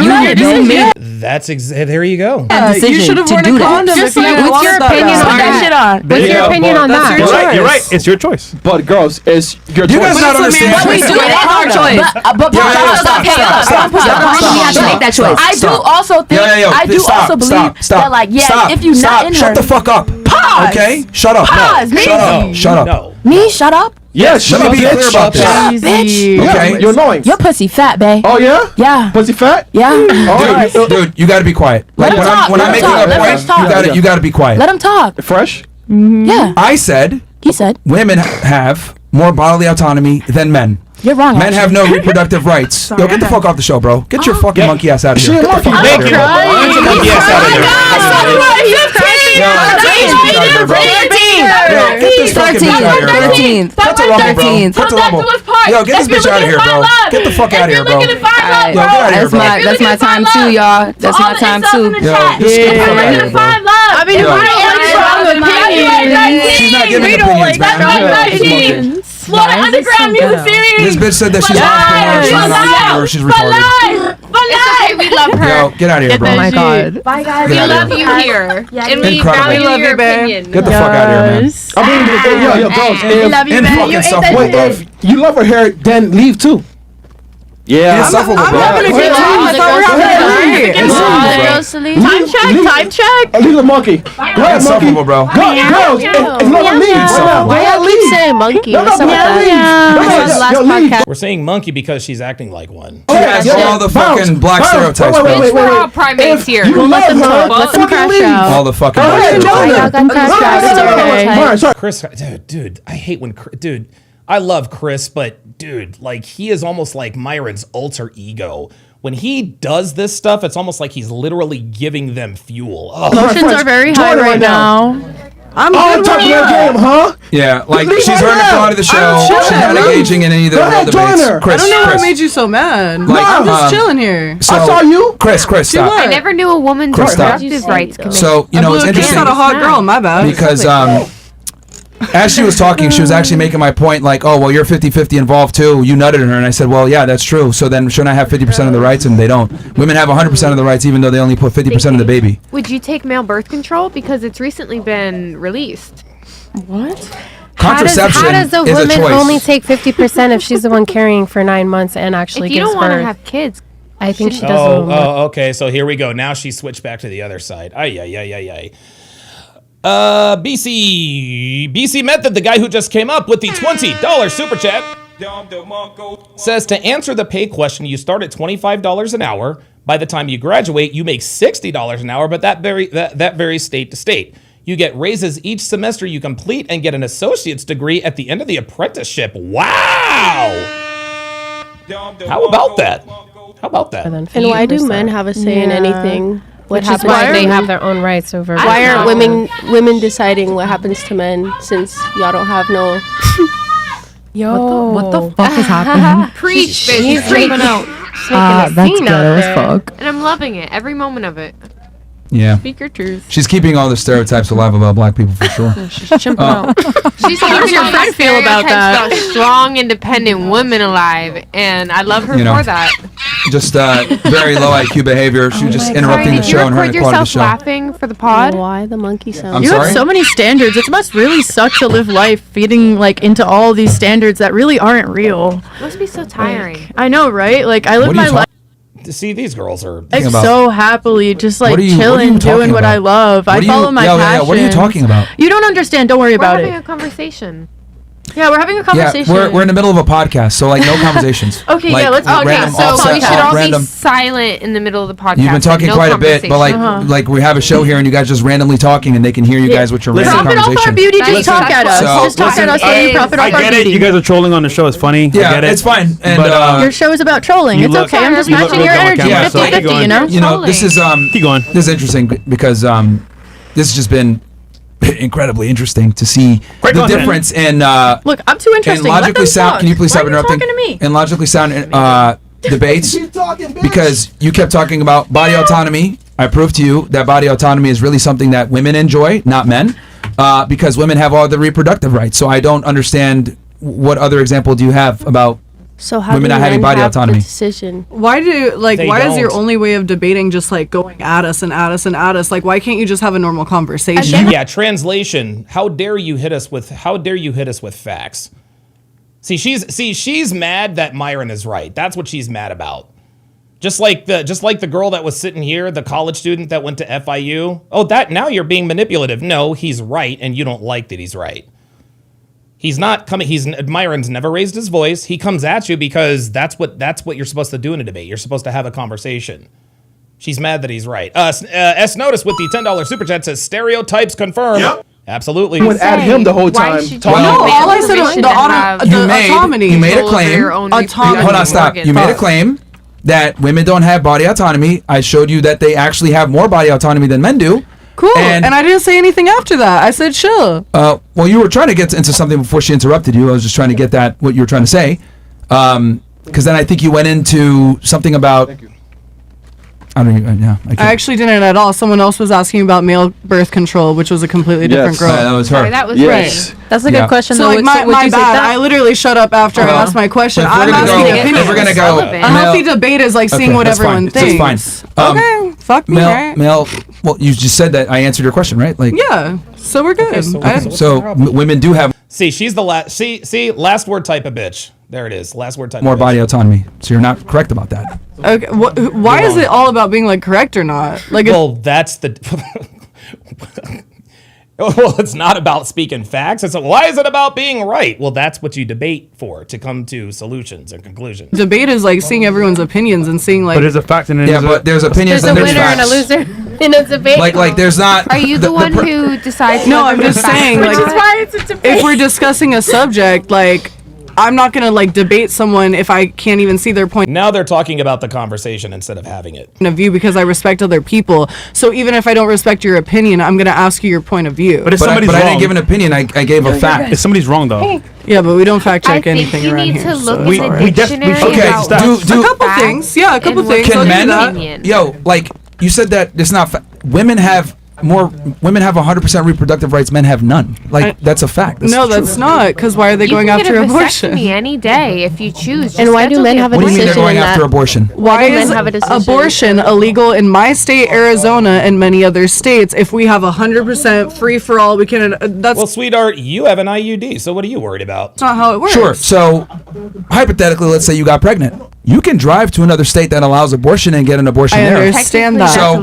There you go. You should have worn a condom if you didn't What's your opinion on that? What's your opinion on that? You're right. It's your choice. But girls, it's your choice. You guys not understand. But we do it as our choice. But stop. We have to make that choice. I do also think. I do also believe that, like, yeah, if you nut in her. Shut the fuck up. Pause. Okay? Shut up. Pause. No. Shut up. No. Me? Shut up. Yes, Let me be clear about this. Shut up, bitch. Okay. You're annoying. Your pussy fat, babe. Oh yeah? Yeah. Pussy fat? Yeah. Dude, you gotta be quiet. Like when I'm making a point, you gotta be quiet. Let him talk. Fresh? Yeah. I said He said. women have more bodily autonomy than men. You're wrong. Men have no reproductive rights. Yo, get the fuck off the show, bro. Get your fucking monkey ass out of here. Get the fuck out of here. Get your monkey ass out of here. Get this fucking bitch out of here, bro. Cut the rumble, bro. Cut the rumble. Yo, get this bitch out of here, bro. Get the fuck out of here, bro. Yo, get out of here, bro. That's my time too, y'all. That's my time too. Yo, just get the fuck out of here, bro. I mean, if we don't like strong opinions. She's not giving opinions, man. Florida Underground Music Series. This bitch said that she's entrepreneur. She's retarded. It's okay, we love her. Yo, get out of here, bro. Oh my god. Bye, guys. We love you here. And we Incredible. value your opinion. Get the fuck out of here, man. I mean, yo, girls, And fucking suffer, bro. if you love her hair, then leave too. Yeah. Insufferable, bro. I'm having a good time. I thought we were having Time check. Leave the monkey. Go ahead, monkey. Insufferable, bro. Girls, it's not leave. Why y'all keep saying monkey? What's up with that? Yo, leave. We're saying monkey because she's acting like one. That's all the fucking black stereotypes, bro. We're all primates here. You love her. Let them crash out. All the fucking black stereotypes. Chris, dude, I hate when, dude, I love Chris, but dude, like he is almost like Myron's alter ego. When he does this stuff, it's almost like he's literally giving them fuel. Oh. Emotions are very high right now. I'm talking that game, huh? Yeah, like she's heard to come out of the show. She's not engaging in any of the real debates. Chris, I don't know what Chris. made you so mad. Like, I'm just chilling here. So, I saw you. Chris, stop. I never knew a woman's Chris, stop. reproductive rights committee. So, you know, it's interesting. Not a hot girl, my bad. Because as she was talking, she was actually making my point like, oh, well, you're 50-50 involved too. You nutted in her. And I said, well, yeah, that's true. So then shouldn't I have 50% of the rights? And they don't. Women have 100% of the rights even though they only put 50% of the baby. Would you take male birth control? Because it's recently been released. What? Contraception How does a is a woman choice. only take 50% if she's the one carrying for 9 months and actually If you gives don't want to birth? have kids, I think she doesn't. Oh, okay. So here we go. Now she switched back to the other side. Ay. BC Method, the guy who just came up with the $20 super chat, says to answer the pay question, you start at $25 an hour. By the time you graduate, you make $60 an hour, but that varies state to state. You get raises each semester you complete and get an associate's degree at the end of the apprenticeship. Wow! How about that? And why do men have a say in anything? Which is why they have their own rights over. Why aren't women deciding what happens to men since y'all don't have no? Yo, what the fuck is happening? Preach, bitch. He's Preach. That's ghetto as fuck. And I'm loving it. Every moment of it. Yeah. Speak your truth. She's keeping all the stereotypes alive about black people for sure. She's keeping all the feel about that? stereotypes about strong, independent women alive, and I love her You know. for that. Just very low IQ behavior. She was just interrupting the Did you show and record hurting the quality of the yourself show. laughing for the pod? Why the monkey sound? I'm You sorry? have so many standards. It must really suck to live life feeding like into all these standards that really aren't real. It must be so tiring. I know, right? Like I live What are my you life See, these girls are. like so happily, just like What are you chilling, talking doing what about? I love. What I are you- follow my yeah, passion. what are you talking about? You don't understand. Don't worry We're about having it. a conversation. Yeah, we're having a conversation. Yeah, we're in the middle of a podcast, so like no conversations. Okay, like, yeah, let's. Okay, random so offset, we should all random. be silent in the middle of the podcast. You've been talking no quite a bit, but like conversation. like we have a show here and you guys just randomly talking and they can hear you guys with your random Profit off conversation. our beauty. Just Listen, talk at us. so- Just talk at us. And you profit I off our get it. beauty. You guys are trolling on the show. It's funny. I Yeah, get it. it's fine. And But, Your show is about trolling. you It's look- okay. I'm just you look matching really your good on energy. camera, so keep 50-50, going. you know? this is Keep going. This is interesting because this has just been incredibly interesting to see Great the content. difference in Look, I'm too interesting. in Let logically them sound. talk. Can you please Why stop are you interrupting? talking to me? In logically sound debates because you kept talking about body autonomy. I proved to you that body autonomy is really something that women enjoy, not men, because women have all the reproductive rights. So I don't understand what other example do you have about women not having body autonomy. Decision. Why They why is your don't. only way of debating just like going at us and at us and at us? Like, why can't you just have a normal conversation? Yeah, translation. How dare you hit us with facts? She's mad that Myron is right. That's what she's mad about. Just like the girl that was sitting here, the college student that went to FIU. Oh, that now you're being manipulative. No, he's right, and you don't like that he's right. He's not coming. Myron's never raised his voice. He comes at you because that's what you're supposed to do in a debate. You're supposed to have a conversation. She's mad that he's right. S Notice with the $10 super chat says stereotypes confirmed. Yep. Absolutely. You went at him the whole time. No, all I said was the autonomy. You made a claim. Autonomy. Hold on, stop. You made a claim that women don't have body autonomy. I showed you that they actually have more body autonomy than men do. Cool. And I didn't say anything after that. I said, sure. Well, you were trying to get into something before she interrupted you. I was just trying to get what you were trying to say. Because then I think you went into something about... I don't even, yeah. I actually didn't at all. Someone else was asking about male birth control, which was a completely different girl. That was her. Sorry, that was right. That's a good question. So, though. like, my you say bad. that? I literally shut up after I asked my question. I'm asking opinions. If we're gonna go, A healthy debate is like seeing what everyone thinks. That's fine. Okay, fuck me, right? Male. Well, you just said that I answered your question, right? Like. Yeah. So we're good. Women do have. See, she's the last. See, last word type of bitch. There it is. Last word type. More of bitch. body autonomy. So you're not correct about that. Okay. Why is it all about being like correct or not? Like. Well, that's the. Well, it's not about speaking facts. It's why is it about being right? Well, that's what you debate for, to come to solutions and conclusions. Debate is like seeing everyone's opinions and seeing like. But there's a fact and but there's opinions There's and a there's winner and a facts. loser in a debate. Like there's not. Are you the one who decides? No, whether I'm just the facts saying. are Like, not? Which is why it's a debate. if we're discussing a subject, like, I'm not gonna like debate someone if I can't even see their point Now they're talking about the conversation instead of having it. of view because I respect other people. So even if I don't respect your opinion, I'm gonna ask you your point of view. But if somebody's I wrong, didn't give an opinion. I gave a fact. if somebody's wrong though, Yeah, but we don't fact I check think anything you around need here. to look so. in the dictionary Okay, about do a couple facts things. Yeah, a couple and what's things. I'll Can do that. opinion. Yo, like you said that it's not. Women have 100% reproductive rights. Men have none. Like that's a fact. No, that's not. Because why are they going after You can get a abortion? vasectomy any day if you choose. And why do men have a What do you mean they're decision going in after that? abortion? Why do men is have a decision? abortion illegal in my state, Arizona, and many other states? If we have 100% free for all, we can. That's Well, sweetheart, you have an IUD, so what are you worried about? not how it works. Sure. So, hypothetically, let's say you got pregnant. You can drive to another state that allows abortion and get an abortion I there. understand that. So,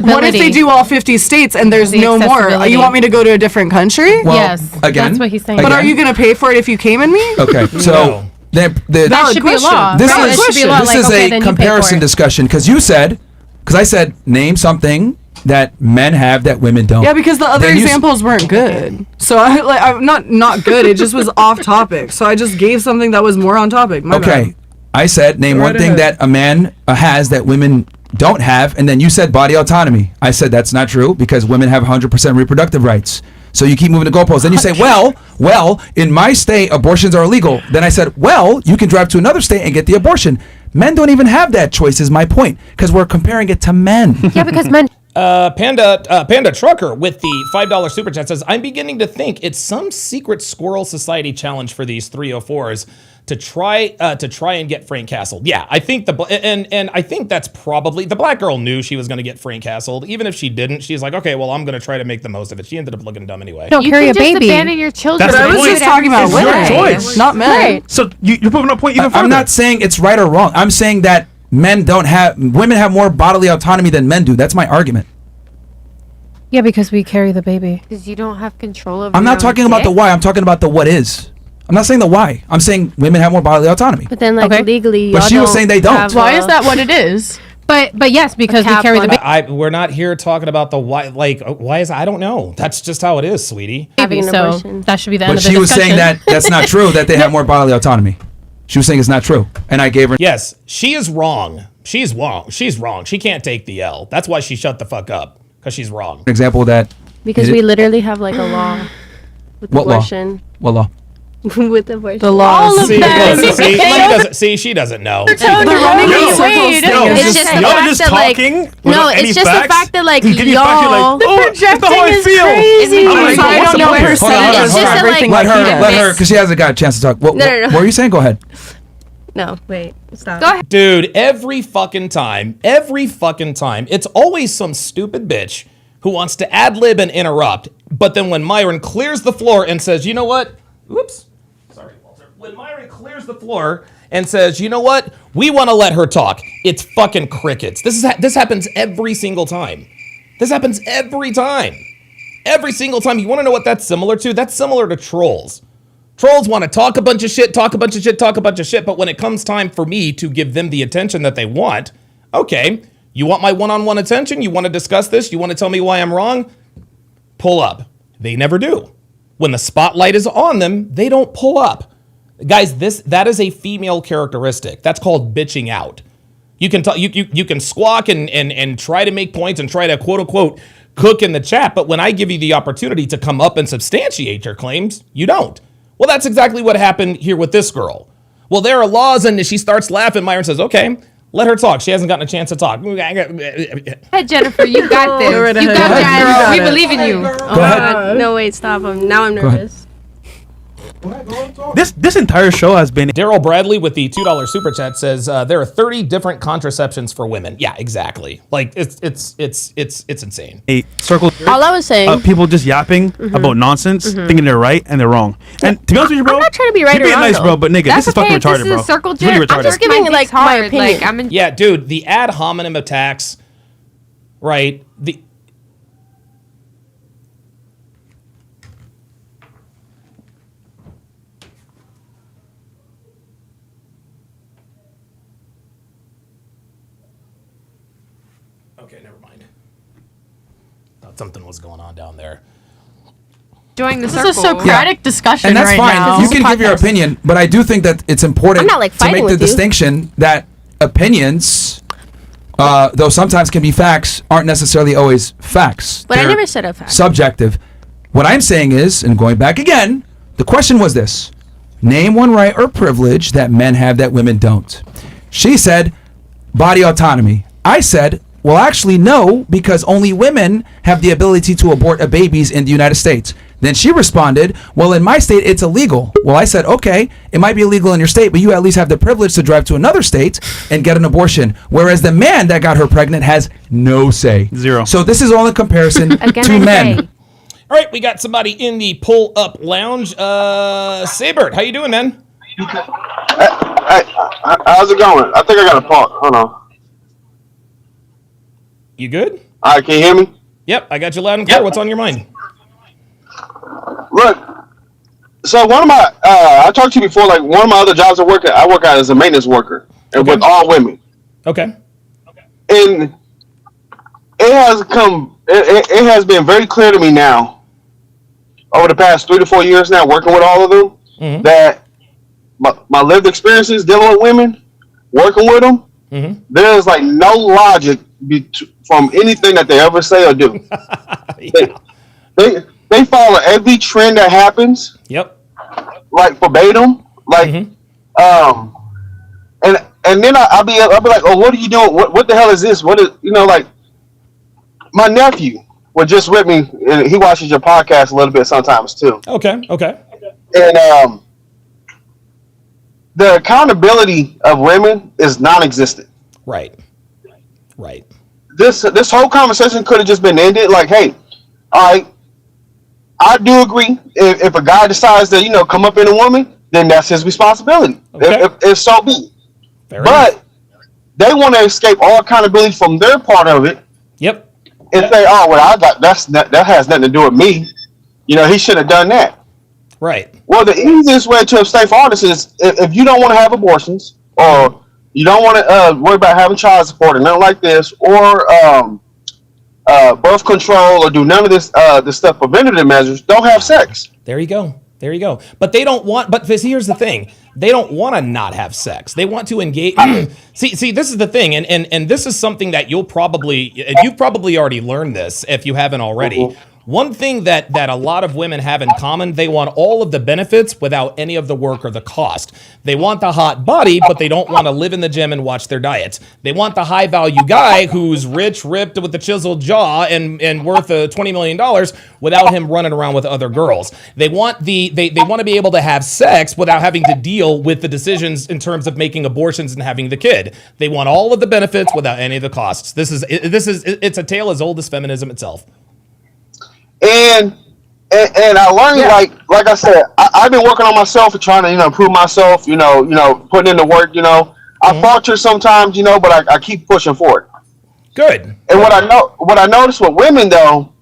What if they do all 50 states and there's no more? You want me to go to a different country? Well, Yes, again, that's what he's saying. But are again. you going to pay for it if you came in me? Okay. So, That Valid should be a question. law. this Right, it should is be a law, this like, is okay, a then you pay for comparison it. discussion because I said name something that men have that women don't. Yeah, because the other Then you s- examples weren't good. So I'm not good. It just was off topic. So I just gave something that was more on topic. My Okay. bad. I said name Go one right thing ahead. that a man has that women don't have, and then you said body autonomy. I said that's not true because women have 100% reproductive rights. So you keep moving the goalposts. Then you say, well, in my state, abortions are illegal. Then I said, well, you can drive to another state and get the abortion. Men don't even have that choice, is my point, because we're comparing it to men. Yeah, because men. Panda Trucker with the $5 super chat says, I'm beginning to think it's some secret squirrel society challenge for these 304s to try and get Frank castled. Yeah, I think and I think that's probably the black girl knew she was going to get Frank castled. Even if she didn't, she's like, okay, well, I'm going to try to make the most of it. She ended up looking dumb anyway. Don't carry a can just baby. abandon your children. That's But I the was point. just talking about It's your women, choice. not men. Right. So you're proving a point even further. I'm not saying it's right or wrong. I'm saying that women have more bodily autonomy than men do. That's my argument. Yeah, because we carry the baby. Because you don't have control over. I'm your not own talking about the dick. why. I'm talking about the what is. I'm not saying the why. I'm saying women have more bodily autonomy. But then, like, Okay. legally, But y'all she was saying they don't. have, Why is that what it is? But yes, because we carry the baby. We're not here talking about the why. Like, why is I don't know. That's just how it is, sweetie. having an So abortion? that should be the end But of the she was discussion. saying that that's not true, that they have more bodily autonomy. She was saying it's not true. And I gave her Yes, she is wrong. She's wrong. She's wrong. She can't take the L. That's why she shut the fuck up, because she's wrong. an example that Because we literally have like a law with What law? abortion. What law? with abortion. The laws. All of See, them. look, see, she doesn't, see, she doesn't know. They're running Yo, in Wade. yo, It's just the y'all fact just that, like, talking no, without any it's just the facts? fact that, like, Give you facts, you're y'all. like, oh, that's not how I projecting is feel. crazy. I'm like, I what's don't the know point? percentage It's of just that, everything like, Let her, because she hasn't got a chance to talk. What No. were you saying? Go ahead. No, wait, stop. Go ahead. Dude, every fucking time, it's always some stupid bitch who wants to ad lib and interrupt. But then when Myron clears the floor and says, you know what? Oops. Sorry, Walter. When Myron clears the floor and says, you know what? We want to let her talk. It's fucking crickets. This happens every single time. This happens every time. Every single time. You want to know what that's similar to? That's similar to trolls. Trolls want to talk a bunch of shit, but when it comes time for me to give them the attention that they want, okay, you want my one-on-one attention? You want to discuss this? You want to tell me why I'm wrong? Pull up. They never do. When the spotlight is on them, they don't pull up. Guys, that is a female characteristic. That's called bitching out. You can you can squawk and try to make points and try to quote unquote cook in the chat, but when I give you the opportunity to come up and substantiate your claims, you don't. Well, that's exactly what happened here with this girl. Well, there are laws, and she starts laughing. Myron says, okay, let her talk. She hasn't gotten a chance to talk. Hey, Jennifer, you got this. right You ahead. got this, You girl. got We it. believe in you. Go ahead. No, wait, stop. Now I'm nervous. This entire show has been. Daryl Bradley with the $2 super chat says there are 30 different contraceptions for women. Yeah, exactly. Like it's insane. A circle. All I was saying. People just yapping about nonsense, thinking they're right and they're wrong. And to be honest with you, bro, I'm not trying to be right you're or being wrong, nice, bro, but nigga, That's this is okay fucking if this retarded, is bro. a circle It's really jerk. I'm retarded. just giving, like, my opinion. Like, I'm in. Yeah, dude, the ad hominem attacks, right? Okay, never mind. Thought something was going on down there. Join the This circle. is a Socratic discussion And that's right fine. now. You can give your opinion, but I do think that it's important I'm not, like, to fighting make the with you. distinction that opinions, though sometimes can be facts, aren't necessarily always facts. But I They're never said a fact. subjective. What I'm saying is, and going back again, the question was this: name one right or privilege that men have that women don't. She said, body autonomy. I said, well, actually, no, because only women have the ability to abort a babies in the United States. Then she responded, well, in my state, it's illegal. Well, I said, okay, it might be illegal in your state, but you at least have the privilege to drive to another state and get an abortion. Whereas the man that got her pregnant has no say. Zero. So this is all in comparison Again, to I men. say. All right, we got somebody in the pull up lounge. Sabert, how you doing, man? How's it going? I think I got a part. Hold on. You good? All right, can you hear me? Yep, I got you loud and clear. What's on your mind? Look, so one of my, I talked to you before, like one of my other jobs I work at as a maintenance worker, and with all women. Okay. And it has been very clear to me now, over the past 3 to 4 years now, working with all of them, that my lived experiences dealing with women, working with them, there's like no logic from anything that they ever say or do. They follow every trend that happens. Yep. Like verbatim. Like and then I'll be like, oh, what are you doing? What the hell is this? What is, like my nephew was just with me, and he watches your podcast a little bit sometimes too. Okay. And the accountability of women is non-existent. Right. This whole conversation could have just been ended like, hey, all right, I do agree. If a guy decides to, come up in a woman, then that's his responsibility. Okay. If so be. But they want to escape all accountability from their part of it. Yep. And say, oh, well, that has nothing to do with me. He should have done that. Right. Well, the easiest way to abstain from all this is if you don't want to have abortions, or you don't want to worry about having child support or nothing like this, or birth control, or do none of this stuff, preventative measures, don't have sex. There you go. But they don't want. But here's the thing: they don't want to not have sex. They want to engage. See, this is the thing, and this is something that you've probably already learned this if you haven't already. One thing that a lot of women have in common, they want all of the benefits without any of the work or the cost. They want the hot body, but they don't want to live in the gym and watch their diets. They want the high value guy who's rich, ripped, with a chiseled jaw and worth $20 million without him running around with other girls. They want they want to be able to have sex without having to deal with the decisions in terms of making abortions and having the kid. They want all of the benefits without any of the costs. It's a tale as old as feminism itself. And I learned, like I said, I've been working on myself and trying to, improve myself, putting in the work, I falter sometimes, but I keep pushing forward. Good. And what I notice with women though,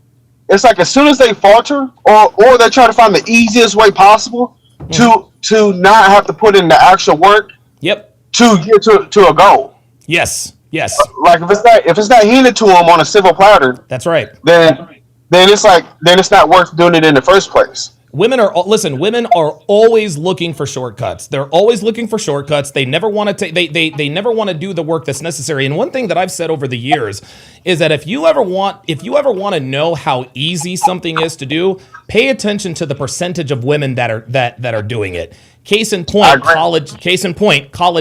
it's like as soon as they falter or they try to find the easiest way possible to not have to put in the actual work. Yep. To get to a goal. Yes. Like if it's not handed to them on a silver platter. That's right. Then it's not worth doing it in the first place. Women are always looking for shortcuts. They're always looking for shortcuts. They never want to they never want to do the work that's necessary. And one thing that I've said over the years is that if you ever want to know how easy something is to do, pay attention to the percentage of women that are doing it. Case in point, college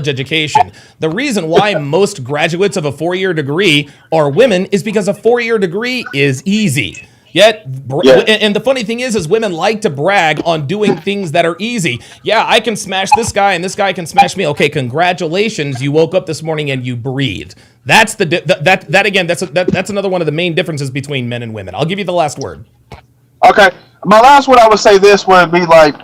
education. The reason why most graduates of a 4-year degree are women is because a 4-year degree is easy. And the funny thing is women like to brag on doing things that are easy. Yeah, I can smash this guy and this guy can smash me. Okay, congratulations, you woke up this morning and you breathed. That's that's another one of the main differences between men and women. I'll give you the last word. Okay, my last word I would say this would be like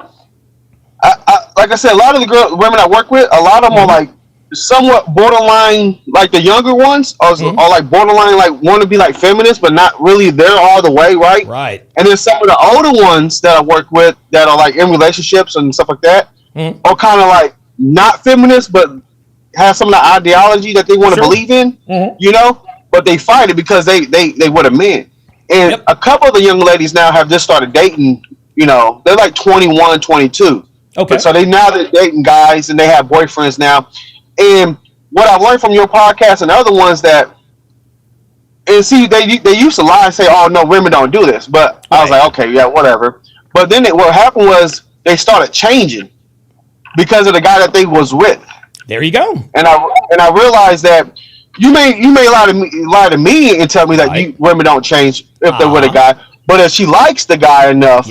I said, a lot of the women I work with, a lot of them are like somewhat borderline, like the younger ones are like borderline, like want to be like feminists, but not really there all the way, right? Right. And then some of the older ones that I work with that are like in relationships and stuff like that are kind of like not feminists, but have some of the ideology that they want to believe in, but they fight it because they with a man. And a couple of the young ladies now have just started dating, they're like 21, 22. Okay. So they're dating guys and they have boyfriends now. And what I've learned from your podcast and other ones they used to lie and say, "Oh no, women don't do this." But I was like, okay, yeah, whatever. But then what happened was they started changing because of the guy that they was with. There you go. And I realized that you may lie to me and tell me that women don't change if they're with a guy. But if she likes the guy enough,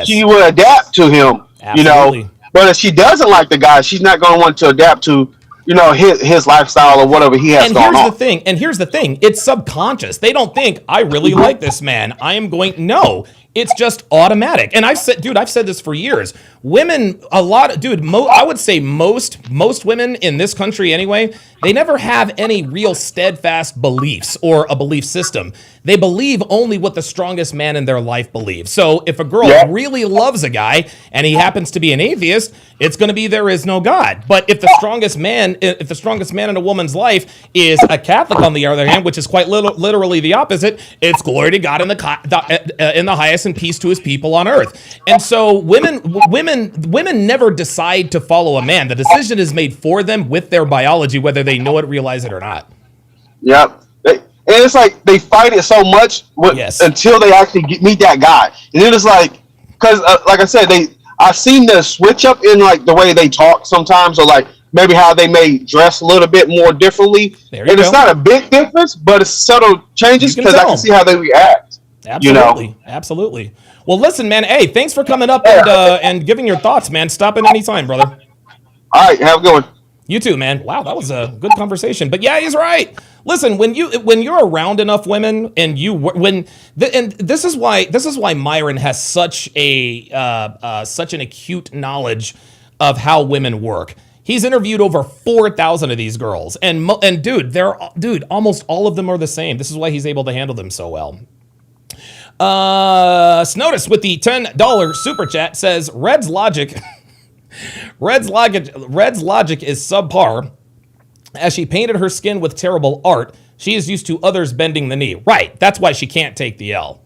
she will adapt to him. Absolutely. But if she doesn't like the guy, she's not going to want to adapt to, his lifestyle or whatever he has going on. Here's the thing. It's subconscious. They don't think, I really like this man. I am going. No, it's just automatic. And I've said this for years. Women, I would say most women in this country anyway, they never have any real steadfast beliefs or a belief system. They believe only what the strongest man in their life believes. So if a girl really loves a guy and he happens to be an atheist, it's going to be there is no God. But if the strongest man in a woman's life is a Catholic, on the other hand, which is quite literally the opposite, it's glory to God in the highest and peace to his people on earth. And so women never decide to follow a man. The decision is made for them with their biology, whether they know it, realize it or not. Yep. And it's like they fight it so much until they actually meet that guy. And then it's like, because like I said, I've seen the switch up in like the way they talk sometimes, or like maybe how they may dress a little bit more differently. It's not a big difference, but it's subtle changes because I can see how they react. Absolutely. Absolutely. Well, listen, man. Hey, thanks for coming up and giving your thoughts, man. Stop in any time, brother. All right. Have a good one. You too, man. Wow, that was a good conversation. But yeah, he's right. Listen, when you're around enough women, and this is why Myron has such an acute knowledge of how women work. He's interviewed over 4,000 of these girls, and almost all of them are the same. This is why he's able to handle them so well. Snotus with the $10 super chat says Red's logic. Red's logic is subpar. As she painted her skin with terrible art, she is used to others bending the knee. Right. That's why she can't take the L.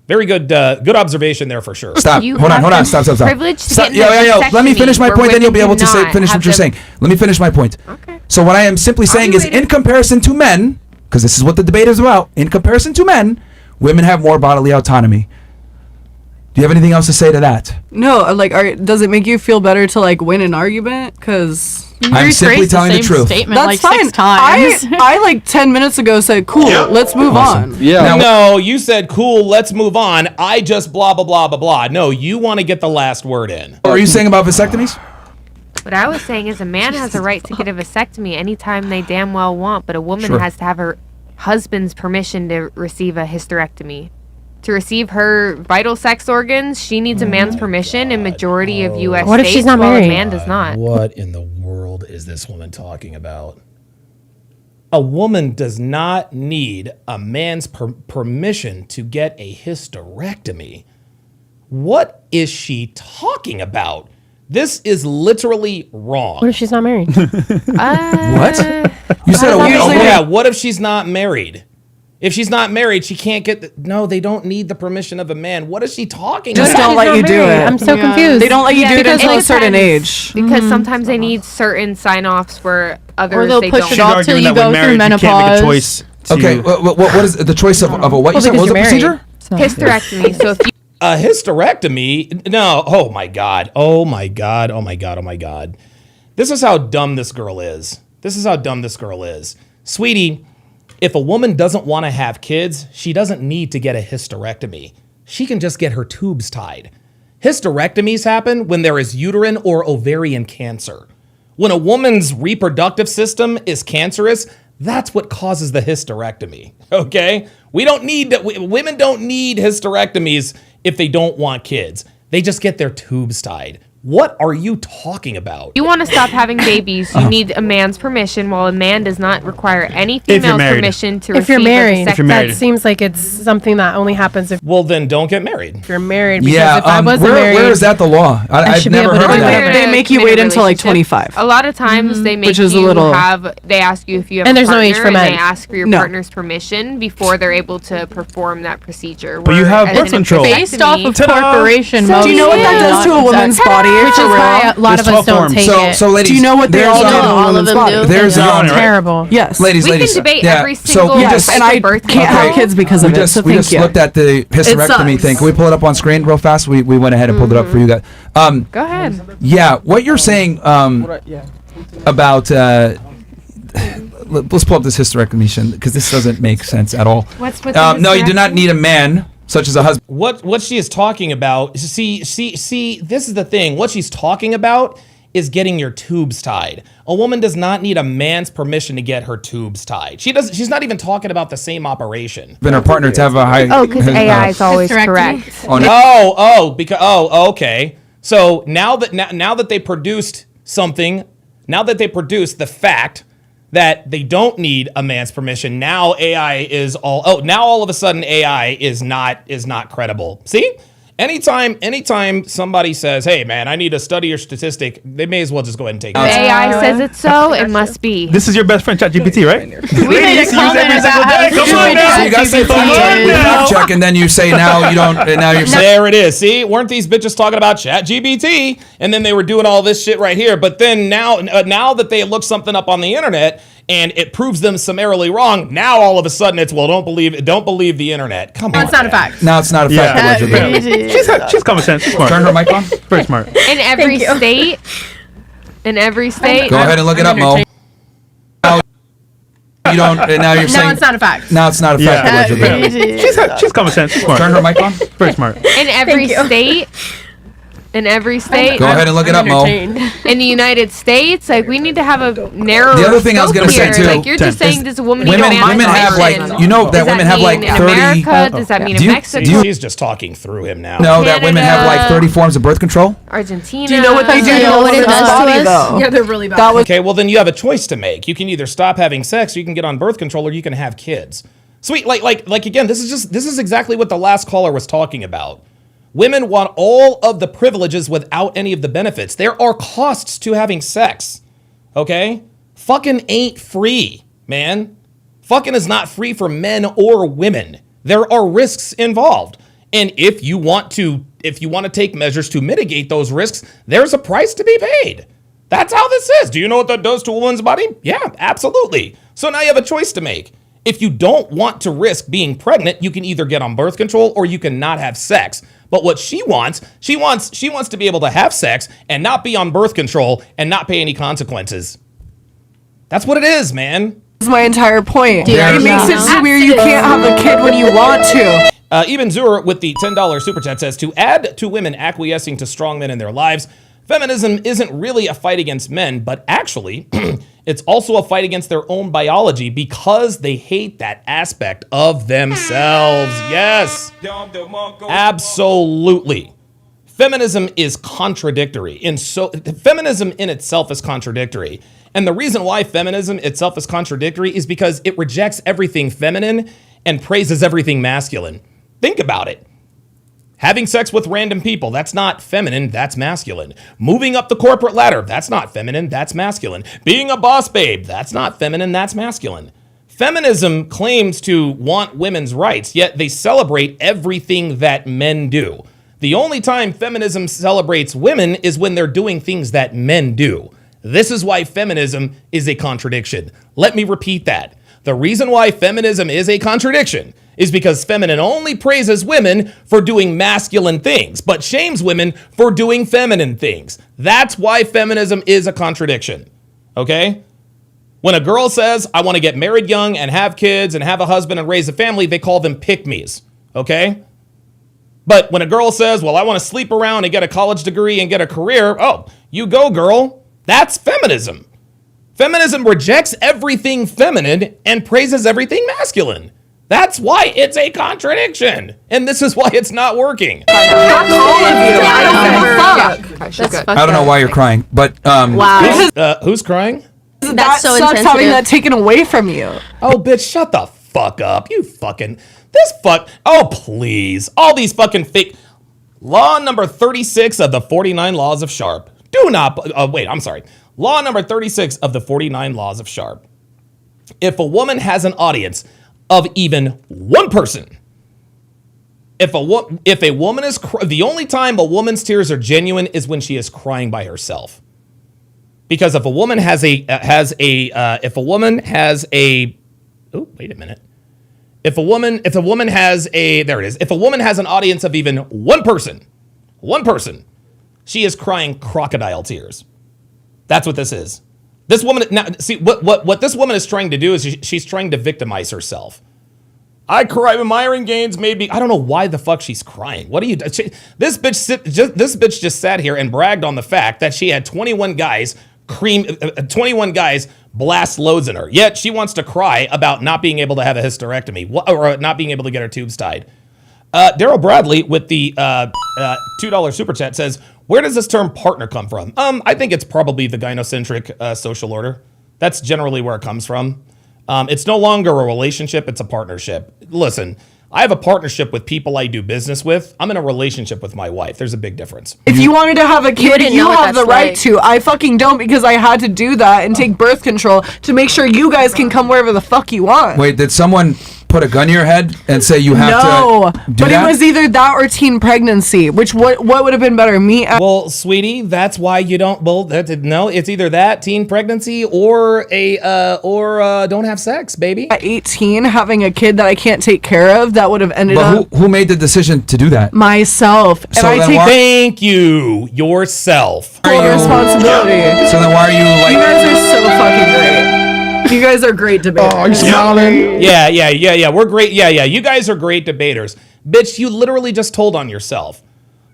Very good observation there for sure. Stop. Hold on. Stop. Let me finish my point, then you'll be able to finish what you're saying. Let me finish my point. Okay. So what I am simply saying is, in comparison to men, because this is what the debate is about, in comparison to men, Women have more bodily autonomy. Do you have anything else to say to that? No, like, does it make you feel better to like win an argument? Because I'm simply telling the truth. Statement that's like fine. 6 times. I like 10 minutes ago said, "Cool, let's move on." Yeah. No, you said, cool, let's move on. I just blah, blah, blah, blah, blah. No, you want to get the last word in. What are you saying about vasectomies? What I was saying is a man has a right to get a vasectomy anytime they damn well want, but a woman has to have her husband's permission to receive a hysterectomy. To receive her vital sex organs, she needs a man's permission in majority of U.S. What if states, she's not while married? a man does not. What in the world is this woman talking about? A woman does not need a man's permission to get a hysterectomy. What is she talking about? This is literally wrong. What if she's not married? What? You said what if she's not married? If she's not married, she can't get no, they don't need the permission of a man. What is she talking about? Just don't let you do it. I'm so confused. They don't let you do it because until a it certain depends. age. Because sometimes they need certain sign-offs where others Or they'll they push don't. it off till you go through menopause. Okay, what is the choice of a what? You said, what was the procedure? Hysterectomy. So if you A hysterectomy? No. Oh my God. Oh my God. Oh my God. Oh my God. This is how dumb this girl is. This is how dumb this girl is. Sweetie, if a woman doesn't want to have kids, she doesn't need to get a hysterectomy. She can just get her tubes tied. Hysterectomies happen when there is uterine or ovarian cancer. When a woman's reproductive system is cancerous, that's what causes the hysterectomy. Okay? Women don't need hysterectomies if they don't want kids. They just get their tubes tied. What are you talking about? you want to stop having babies, you need a man's permission, while a man does not require any female's married. permission to If receive you're married, a vasectomy. that seems like it's something that only happens if Well, then don't get married. you're married. Because Yeah, if I wasn't where married, is that the law? I've should be never able to heard of do that. They make you wait until like Relationship. 25. A lot of times they make Which is a you little- they ask you if you have And a there's no partner, age for and men. they ask for your No. partner's permission before they're able to perform that procedure. But you have Whereas birth in a control. Based off of Ta-da! corporation, So Do you know what that does to a woman's body? which is For real? why a lot There's of 12 us don't forms. take So, it. so ladies, Do you know what they there's, all do to um, a all of woman's them body? do. There's You're on it, right? terrible. Yes. ladies, We can ladies. debate yeah, every so single we Yes, just and I birth can't control. have kids because of we it. just So we thank just you. looked at the hysterectomy sucks. thing. Can we pull it up on screen real fast? We went ahead and pulled it up for you guys. Go ahead. Yeah, what you're saying about let's pull up this hysterectomy because this doesn't make sense at all. What's with No, you do not need a man such as a husband. What she is talking about, see, this is the thing. What she's talking about is getting your tubes tied. A woman does not need a man's permission to get her tubes tied. She's not even talking about the same operation. Been her partner to have a high. Oh, because AI is always Hysterectomy. correct. Okay. So now that they produced something, now that they produced the fact that they don't need a man's permission, now AI is now all of a sudden AI is not credible. See? Anytime somebody says, "Hey man, I need to study your statistic," they may as well just go ahead and take it. If AI says it's so, it must be. This is your best friend, ChatGPT, right? We made a comment about So you guys say fact check, and then you say now you don't. And now you're saying There it is. See, weren't these bitches talking about ChatGPT, and then they were doing all this shit right here? But then now that they look something up on the internet and it proves them summarily wrong, now all of a sudden it's don't believe the internet. Come on, It's not a fact. now it's not a fact. allegedly. She's common sense. She's smart. Turn her mic on. Very smart. In every state. In every state. Go ahead and look it up, Mo. Now you don't. And now you're saying No, it's not a fact. now it's not a fact. Allegedly. She's common sense. She's smart. Turn her mic on. Very smart. In every state. In every state. Go ahead and look it up, Mo. In the United States, like we need to have a narrower. The other thing I was scope gonna say, here. too, like you're just saying, does a woman need a Women man's have permission? like that Does women that have like mean in 30. America? Does that mean Do in you- Mexico? do you- She's just talking through him now. No, that women have like 30 forms of birth control. Argentina. Do you know what they do to a woman's body, though? Yeah, they're really bad. That was Okay, well then you have a choice to make. You can either stop having sex, or you can get on birth control, or you can have kids. Sweet, like again, this is exactly what the last caller was talking about. Women want all of the privileges without any of the benefits. There are costs to having sex. Okay? Fucking ain't free, man. Fucking is not free for men or women. There are risks involved. And if you want to take measures to mitigate those risks, there's a price to be paid. That's how this is. Do you know what that does to a woman's body? Yeah, absolutely. So now you have a choice to make. If you don't want to risk being pregnant, you can either get on birth control or you can not have sex. But what she wants to be able to have sex and not be on birth control and not pay any consequences. That's what it is, man. That's my entire point. It makes it so where you can't have a kid when you want to. Even Zur with the $10 super chat says, to add to women acquiescing to strong men in their lives, feminism isn't really a fight against men, but actually, it's also a fight against their own biology because they hate that aspect of themselves. Yes, absolutely. Feminism is contradictory. Feminism in itself is contradictory. And the reason why feminism itself is contradictory is because it rejects everything feminine and praises everything masculine. Think about it. Having sex with random people, that's not feminine, that's masculine. Moving up the corporate ladder, that's not feminine, that's masculine. Being a boss babe, that's not feminine, that's masculine. Feminism claims to want women's rights, yet they celebrate everything that men do. The only time feminism celebrates women is when they're doing things that men do. This is why feminism is a contradiction. Let me repeat that. The reason why feminism is a contradiction is because feminine only praises women for doing masculine things, but shames women for doing feminine things. That's why feminism is a contradiction, okay? When a girl says, I want to get married young and have kids and have a husband and raise a family, they call them pick-me's, okay? But when a girl says, well, I want to sleep around and get a college degree and get a career, oh, you go, girl. That's feminism. Feminism rejects everything feminine and praises everything masculine. That's why it's a contradiction. And this is why it's not working. I don't know why you're crying, but Wow. Who's crying? That so sucks having insensitive. that taken away from you. Oh, bitch, shut the fuck up. You fucking... Oh, please. All these fucking fake... Law number 36 of the 49 Laws of Sharp. Do not... Law number 36 of the 49 Laws of Sharp. If a woman has an audience of even one person, if a woman is... The only time a woman's tears are genuine is when she is crying by herself. Because if a woman has a... If a woman has an audience of even one person, she is crying crocodile tears. That's what this is. This woman, now, see, what this woman is trying to do is she's trying to victimize herself. I cry when Myron Gaines made me. I don't know why the fuck she's crying. What are you? This bitch just sat here and bragged on the fact that she had 21 guys blast loads in her. Yet she wants to cry about not being able to have a hysterectomy or not being able to get her tubes tied. Daryl Bradley with the $2 super chat says, where does this term partner come from? I think it's probably the gynocentric social order. That's generally where it comes from. It's no longer a relationship, it's a partnership. Listen, I have a partnership with people I do business with. I'm in a relationship with my wife. There's a big difference. If you wanted to have a kid, you have the right to. I fucking don't because I had to do that and take birth control to make sure you guys can come wherever the fuck you want. Wait, did someone put a gun to your head and say you have to do but that? it was either that or teen pregnancy. Which what would have been better? Well, sweetie, that's why you don't. Well, no, it's either that teen pregnancy or don't have sex, baby. At 18, having a kid that I can't take care of, that would have ended up. But who made the decision to do that? Myself. So and Thank you, yourself. Full responsibility. So then why are you like? You guys are so fucking great. You guys are great debaters. Oh, are you smiling? Yeah. We're great. Yeah. You guys are great debaters. Bitch, you literally just told on yourself.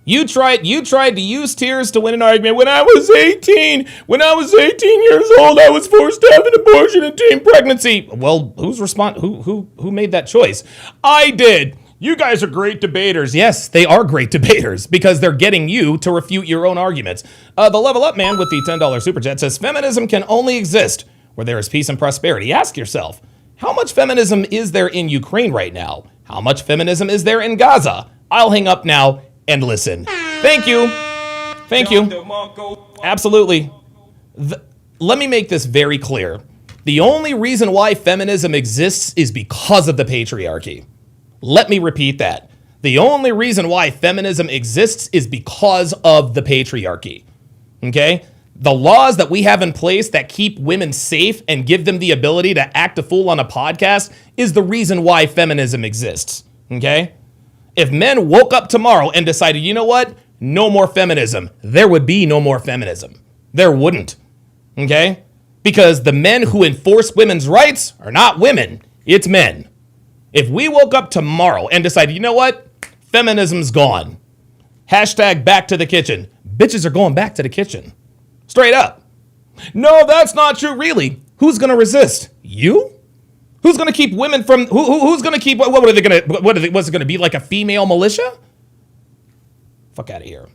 You tried to use tears to win an argument. When I was 18 years old, I was forced to have an abortion and teen pregnancy. Well, who made that choice? I did. You guys are great debaters. Yes, they are great debaters because they're getting you to refute your own arguments. The Level Up Man with the $10 super chat says, feminism can only exist where there is peace and prosperity. Ask yourself, how much feminism is there in Ukraine right now? How much feminism is there in Gaza? I'll hang up now and listen. Thank you. Absolutely. Let me make this very clear. The only reason why feminism exists is because of the patriarchy. Let me repeat that. The only reason why feminism exists is because of the patriarchy. Okay? The laws that we have in place that keep women safe and give them the ability to act a fool on a podcast is the reason why feminism exists, okay? If men woke up tomorrow and decided, you know what? No more feminism, there would be no more feminism. There wouldn't, okay? Because the men who enforce women's rights are not women, it's men. If we woke up tomorrow and decided, you know what? Feminism's gone. Hashtag back to the kitchen. Bitches are going back to the kitchen. Straight up. No, that's not true, really. Who's going to resist? You? Who's going to keep women from, who's going to keep, what are they going to, what's it going to be, like a female militia? Fuck out of here.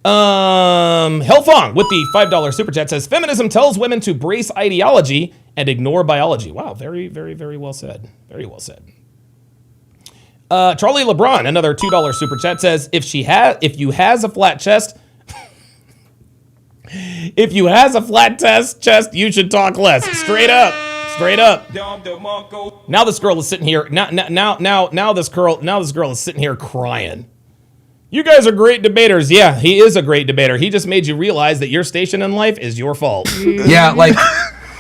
Helfong with the $5 super chat says, feminism tells women to brace ideology and ignore biology. Wow, very, very, very well said. Very well said. Charlie LeBron, another $2 super chat says, if you has a flat chest, if you has a flat chest, you should talk less. Straight up. Straight up. Now this girl is sitting here. Now this girl is sitting here crying. You guys are great debaters. Yeah, he is a great debater. He just made you realize that your station in life is your fault. Yeah, like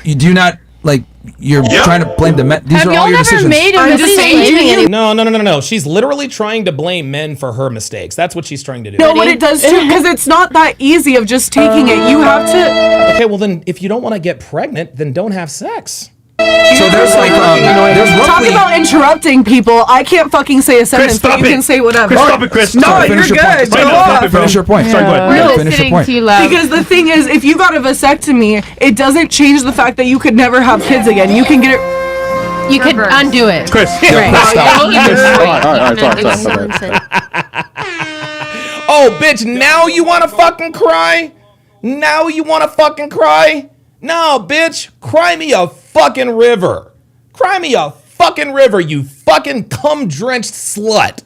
you do not like you're trying to blame the men. These are all your decisions. No. She's literally trying to blame men for her mistakes. That's what she's trying to do. No, what it does too, because it's not that easy of just taking it. You have to. Okay, well then, if you don't want to get pregnant, then don't have sex. So there's like, there's talk roughly. about interrupting people. I can't fucking say a sentence, but you can say whatever. Chris, stop it, Chris. No, Sorry, you're good. Go on. Finish your point. Sorry, go ahead. Finish your point. Because the thing is, if you got a vasectomy, it doesn't change the fact that you could never have kids again. You can get it. You can undo it. Chris. Right. Oh, bitch, now you want to fucking cry? Now you want to fucking cry? No, bitch, cry me a fucking river. Cry me a fucking river, you fucking cum-drenched slut.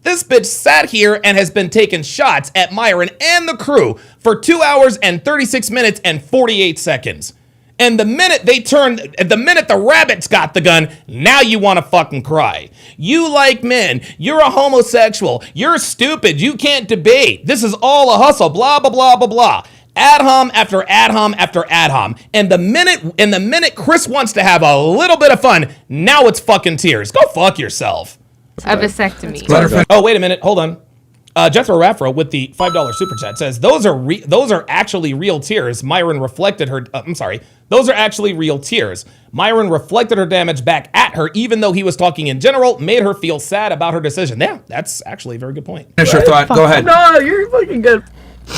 This bitch sat here and has been taking shots at Myron and the crew for 2 hours and 36 minutes and 48 seconds. And the minute the rabbits got the gun, now you want to fucking cry. You like men. You're a homosexual. You're stupid. You can't debate. This is all a hustle. Blah, blah, blah, blah, blah. Ad hom after ad hom after ad hom. And the minute Chris wants to have a little bit of fun, now it's fucking tears. Go fuck yourself. A vasectomy. Oh, wait a minute. Hold on. Jethro Raffro with the $5 super chat says, those are actually real tears. Myron reflected her. Those are actually real tears. Myron reflected her damage back at her, even though he was talking in general, made her feel sad about her decision. Yeah, that's actually a very good point. Finish your thought. Go ahead. No, you're fucking good.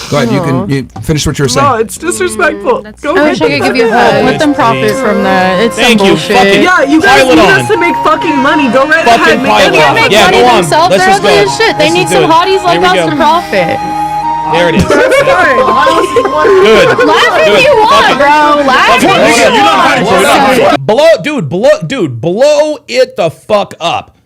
Go ahead. You finish what you were saying. No, it's disrespectful. Go I wish I could give you a hug. Let them profit from that. It's some bullshit. Yeah, you guys need us to make fucking money. Go right ahead. They can't make money themselves. They're ugly as shit. They need some hotties like us to profit. There it is. Good. Laugh if you want, bro. Laugh if you want. Blow it the fuck up.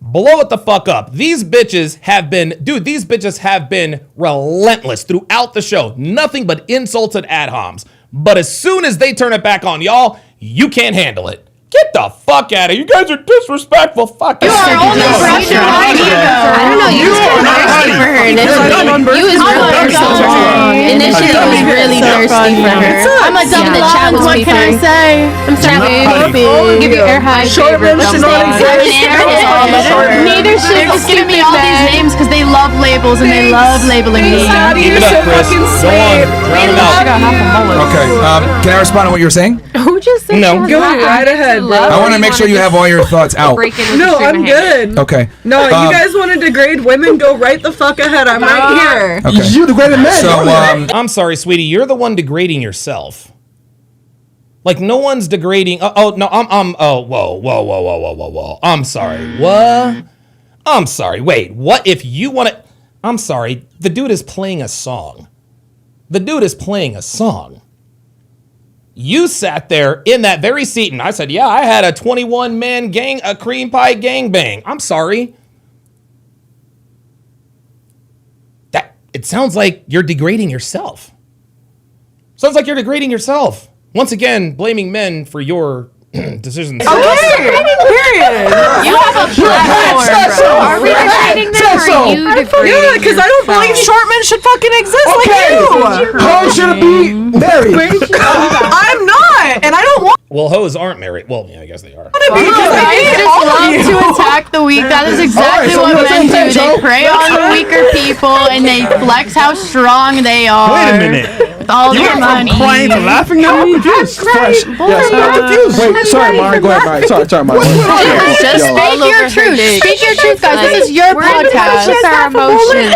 Blow it the fuck up. These bitches have been relentless throughout the show. Nothing but insulted ad homs. But as soon as they turn it back on y'all, you can't handle it. Get the fuck out of here. You guys are disrespectful. Fuck you. You are only pressure. I don't know. You were thirsty for her initially. You was really thirsty for her. Initially, you was really thirsty for her. I'm a dumb blonde. What can I say? I'm sorry. Give you air high. Short ribs should not exist. Neither should just give me all these names because they love labels and they love labeling me. You're so fucking sweet. Okay. Can I respond to what you were saying? Who just said No. Go right ahead. I want to make sure you have all your thoughts out. No, I'm good. Okay. No, you guys want to degrade women? Go right the fuck ahead. I'm right here. Okay. You degraded men. So, I'm sorry, sweetie. You're the one degrading yourself. Like no one's degrading. Whoa. I'm sorry. What? I'm sorry. Wait. What if you want to? I'm sorry. The dude is playing a song. You sat there in that very seat and I said, yeah, I had a 21-man gang, a cream pie gangbang. I'm sorry. It sounds like you're degrading yourself. Once again, blaming men for your decisions. Period. You have a platform, bro. Are we degrading them or are you degrading Yeah, because I don't believe short men should fucking exist like you. Hoes should be married. I'm not, and I don't want Well, hoes aren't married. Well, yeah, I guess they are. to be because I They hate just all of love you. to attack the weak. That is exactly All right, so what we're on the men same do. page, They Joe. prey on the weaker people and they flex how strong they are. Wait a minute. With all You their went from money. crying to laughing now? I'm confused. Yes, wait, sorry, Myron. Go ahead, Myron. Sorry, Myron. Just Yo. speak your truth. Speak your truth, guys. This is your podcast. our emotions.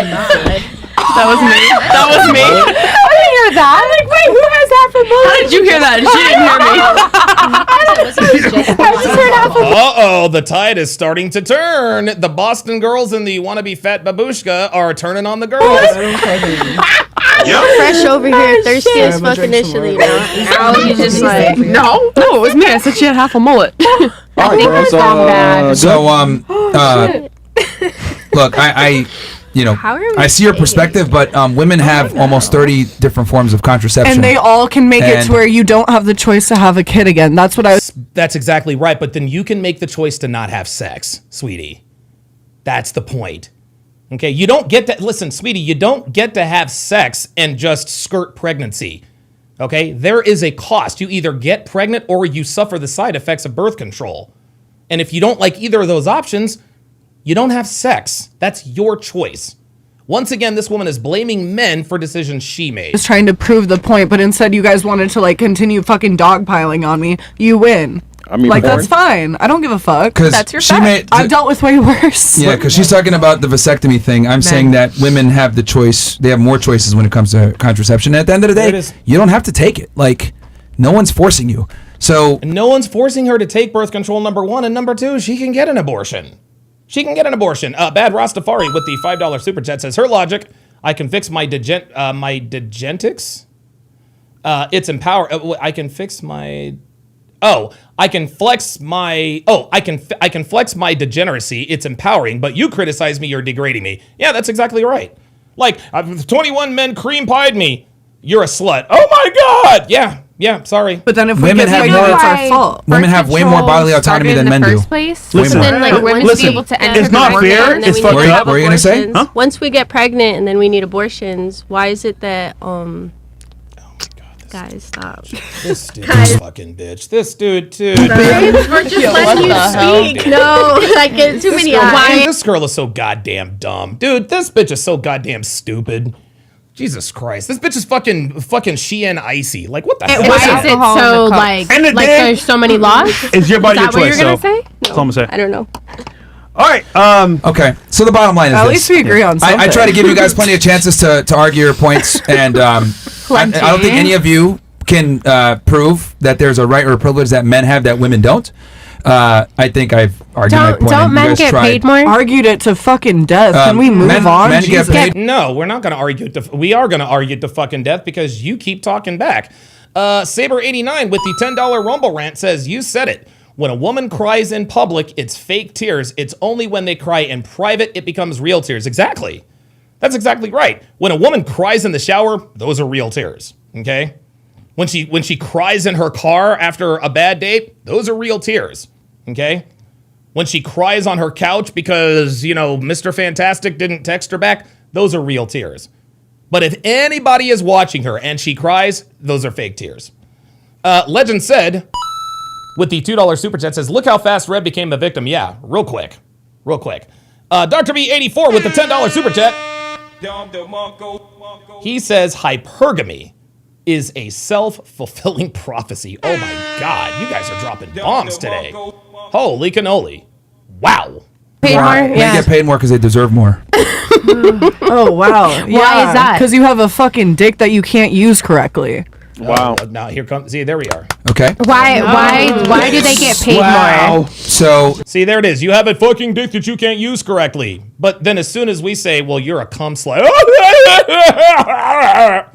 That was me. That was me. I didn't hear that. I'm like, wait, who has half a How did you hear that? She didn't hear me. I just heard half a Uh-oh, the tide is starting to turn. The Boston girls and the wannabe fat babushka are turning on the girls. Fresh over here, thirsty as fuck initially. Now he's just like, No, it was me. I said she had half a mullet. All right, girls. So look, I you know, I see your perspective, but women have almost 30 different forms of contraception. And they all can make it And- to where you don't have the choice to have a kid again. That's what I was. That's exactly right, but then you can make the choice to not have sex, sweetie. That's the point. Okay, you don't get to, listen, sweetie, you don't get to have sex and just skirt pregnancy. Okay, there is a cost. You either get pregnant or you suffer the side effects of birth control. And if you don't like either of those options, you don't have sex. That's your choice. Once again, this woman is blaming men for decisions she made. was trying to prove the point, but instead you guys wanted to like continue fucking dogpiling on me. You win. I mean, like that's fine. I don't give a fuck. 'Cause That's your she fact. made- I've dealt with way worse. Yeah, because she's talking about the vasectomy thing. I'm saying that women have the choice. They have more choices when it comes to contraception. And at the end of the There it day, is. you don't have to take it. Like, no one's forcing you. So No one's forcing her to take birth control, number one. And number two, she can get an abortion. She can get an abortion. Bad Rastafari with the $5 super chat says, her logic, I can fix my degentics. It's empower. I can fix my... I can flex my... I can flex my degeneracy. It's empowering, but you criticize me, you're degrading me. Yeah, that's exactly right. Like, 21 men cream pied me. You're a slut. Oh my God! Yeah, sorry. But then if we Women get have the more- idea, it's our fault. women have way more bodily autonomy than men do. Place, Way so more. then like women Listen, be able to enter it's not the fair. and then It's we fucked need to up. have What were you gonna say? abortions. Huh? Once we get pregnant and then we need abortions, why is it that guys stop? This dude's fucking bitch. This dude, too. We're just letting you speak. No, like it's too many eyes. This girl is so goddamn dumb. Dude, this bitch is so goddamn stupid. Jesus Christ. This bitch is fucking Shein Icy. Like, what the hell? Why is it so like And the like day- there's so many laws? It's your body, Is your that what choice. you're gonna So say? that's all I'm gonna say. I don't know. All right. Okay, so the bottom line is At this. least we agree on something. I try to give you guys plenty of chances to argue your points, and I don't think any of you can prove that there's a right or a privilege that men have that women don't. I think I've argued my point. Don't and you men guys get tried. paid more? Argued it to fucking death. Can we move on? Men get Jesus. paid. No, we're not going to argue it to, we are going to argue it to fucking death because you keep talking back. Saber89 with the $10 Rumble rant says, you said it. When a woman cries in public, it's fake tears. It's only when they cry in private, it becomes real tears. Exactly. That's exactly right. When a woman cries in the shower, those are real tears. Okay? When she cries in her car after a bad date, those are real tears. Okay? When she cries on her couch because, Mr. Fantastic didn't text her back, those are real tears. But if anybody is watching her and she cries, those are fake tears. Legend said, with the $2 super chat, says, look how fast Red became a victim. Yeah, real quick. Dr. B84 with the $10 super chat. He says hypergamy is a self-fulfilling prophecy. Oh my God, you guys are dropping bombs today. Holy cannoli. Wow. Paid more? They get paid more because they deserve more. Oh wow. Why is that? Because you have a fucking dick that you can't use correctly. Wow. Now here comes. See, there we are. Okay. Why do they get paid more? So See, there it is. You have a fucking dick that you can't use correctly. But then as soon as we say, well, you're a cum slut.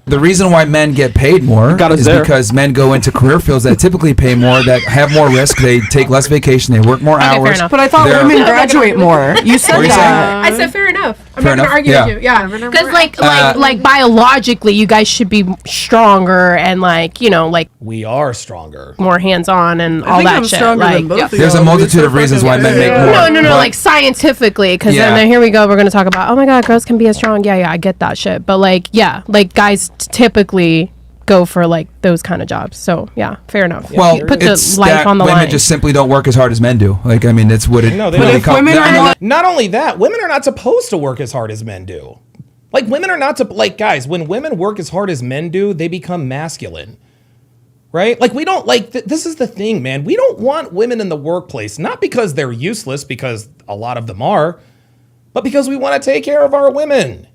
The reason why men get paid more is because men go into career fields that typically pay more, that have more risk. They take less vacation. They work more hours. But I thought women graduate more. You said that. I said fair enough. I'm Fair not going to enough. argue Yeah. with you. Yeah. Because like biologically, you guys should be stronger and like we are stronger, more hands on and all think that I'm shit. stronger Like than both of There's a y'all. multitude of reasons why men make more. no, but- like scientifically, because Yeah. then here we go. We're gonna talk about, oh my god, girls can be as strong. Yeah, I get that shit. But like, yeah, like guys typically go for like those kind of jobs. So yeah, fair enough. Well, You put it's the life that on the women line. just simply don't work as hard as men do. Like, I mean, it's what it. No, they really don't. comes- I mean, Not only that, women are not supposed to work as hard as men do. Like, women are not to, like, guys, when women work as hard as men do, they become masculine. Right? Like, we don't, like, this is the thing, man. We don't want women in the workplace, not because they're useless, because a lot of them are, but because we want to take care of our women.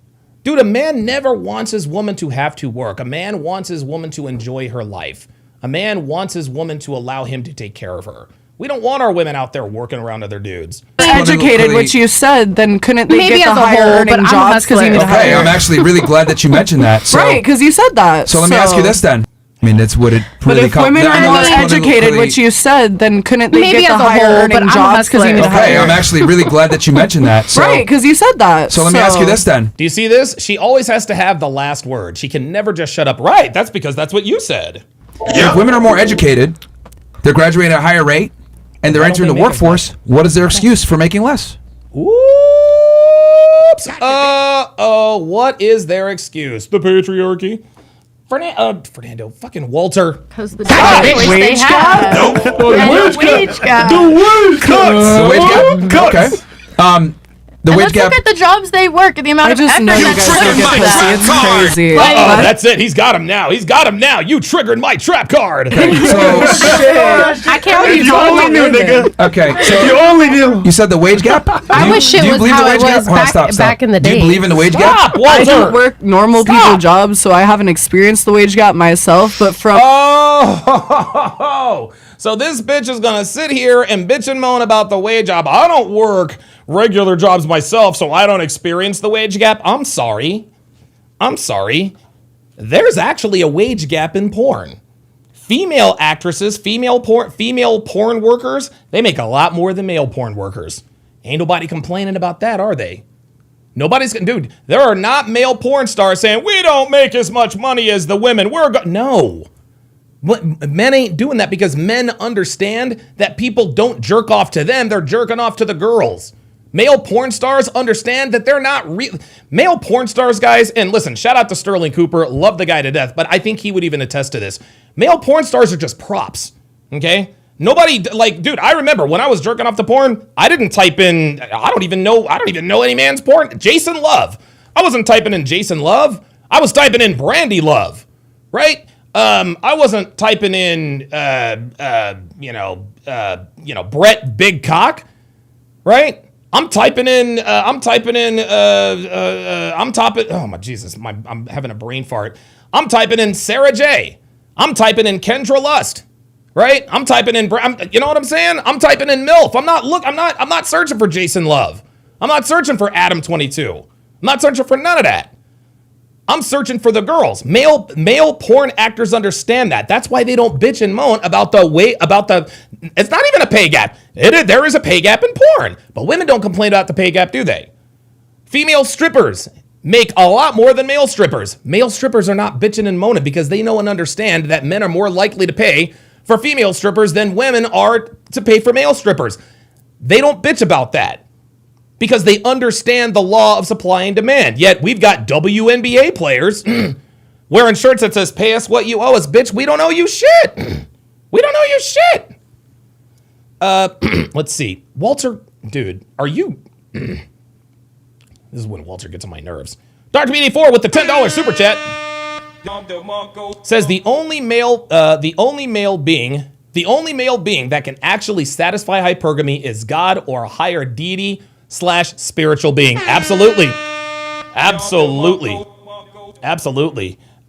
Dude, a man never wants his woman to have to work. A man wants his woman to enjoy her life. A man wants his woman to allow him to take care of her. We don't want our women out there working around other dudes. Educated, which you said, then couldn't they Maybe get the as a higher whole, earning but I'm a jobs because you need to Okay, hire? I'm actually really glad that you mentioned that. So, Right, because you said that. So let me ask you this then. I mean, that's what it But really if comes. women are more educated, which you said, then couldn't they Maybe get the as a higher whole, but earning I'm a jobs because you need to Okay, hire? I'm actually really glad that you mentioned that. So, Right, because you said that. So let me ask you this then. Do you see this? She always has to have the last word. She can never just shut up. Right, that's because that's what you said. If women are more educated, they're graduating at a higher rate, and they're entering the workforce, what is their excuse for making less? Oops. What is their excuse? The patriarchy. Fernando, fucking Walter. Because the wage gap. No. The wage gap. The wage gap. Okay. The And wage let's gap. look at the jobs they work and the amount of effort that's put into that. It's crazy. Uh-oh, that's it. He's got him now. He's got him now. You triggered my trap card. I can't believe You only knew, nigga. Okay, so If you only knew. you said the wage gap. I wish it do you was believe how the it wage gap? was Hold on, back- back in the Do you day. believe in the wage Stop, gap? I don't Walter. work normal people jobs, so I haven't experienced the wage gap myself, but from Oh, so this bitch is gonna sit here and bitch and moan about the wage gap. I don't work regular jobs myself, so I don't experience the wage gap. I'm sorry. There's actually a wage gap in porn. Female actresses, female porn workers, they make a lot more than male porn workers. Ain't nobody complaining about that, are they? Dude, there are not male porn stars saying, we don't make as much money as the women. No. Men ain't doing that because men understand that people don't jerk off to them. They're jerking off to the girls. Male porn stars understand that they're not real. Male porn stars, guys, and listen, shout out to Sterling Cooper. Love the guy to death, but I think he would even attest to this. Male porn stars are just props, okay? Nobody, like, dude, I remember when I was jerking off to porn, I didn't type in, I don't even know any man's porn. Jason Love. I wasn't typing in Jason Love. I was typing in Brandy Love, right? I wasn't typing in, Brett Big Cock, right? I'm typing, oh my Jesus, I'm having a brain fart. I'm typing in Sarah J. I'm typing in Kendra Lust, right? I'm typing in, you know what I'm saying? I'm typing in MILF. I'm not searching for Jason Love. I'm not searching for Adam 22. I'm not searching for none of that. I'm searching for the girls. Male porn actors understand that. That's why they don't bitch and moan about it's not even a pay gap. There is a pay gap in porn, but women don't complain about the pay gap, do they? Female strippers make a lot more than male strippers. Male strippers are not bitching and moaning because they know and understand that men are more likely to pay for female strippers than women are to pay for male strippers. They don't bitch about that, because they understand the law of supply and demand. Yet we've got WNBA players wearing shirts that says, pay us what you owe us, bitch. We don't owe you shit. We don't owe you shit. Let's see. Walter, dude, are you... This is when Walter gets on my nerves. Dr. BD4 with the $10 super chat says the only male being that can actually satisfy hypergamy is God or a higher deity / spiritual being. Absolutely.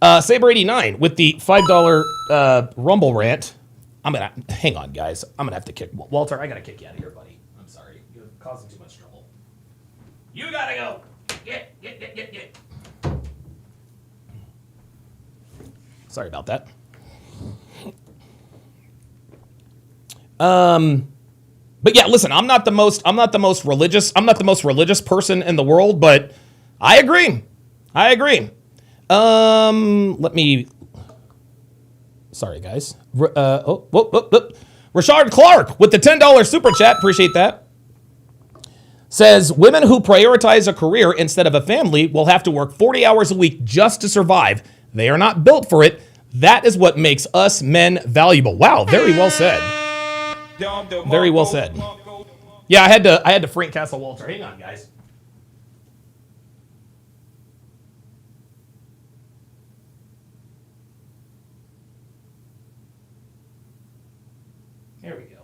Saber89 with the $5 Rumble rant. Hang on, guys. I'm gonna have to kick Walter. I gotta kick you out of here, buddy. I'm sorry. You're causing too much trouble. You gotta go. Get. Sorry about that. But yeah, listen, I'm not the most religious person in the world, but I agree. Sorry guys. Rashard Clark with the $10 super chat, appreciate that. Says women who prioritize a career instead of a family will have to work 40 hours a week just to survive. They are not built for it. That is what makes us men valuable. Wow, very well said. Very well said. Yeah, I had to Frank Castle Walter. Hang on, guys. There we go.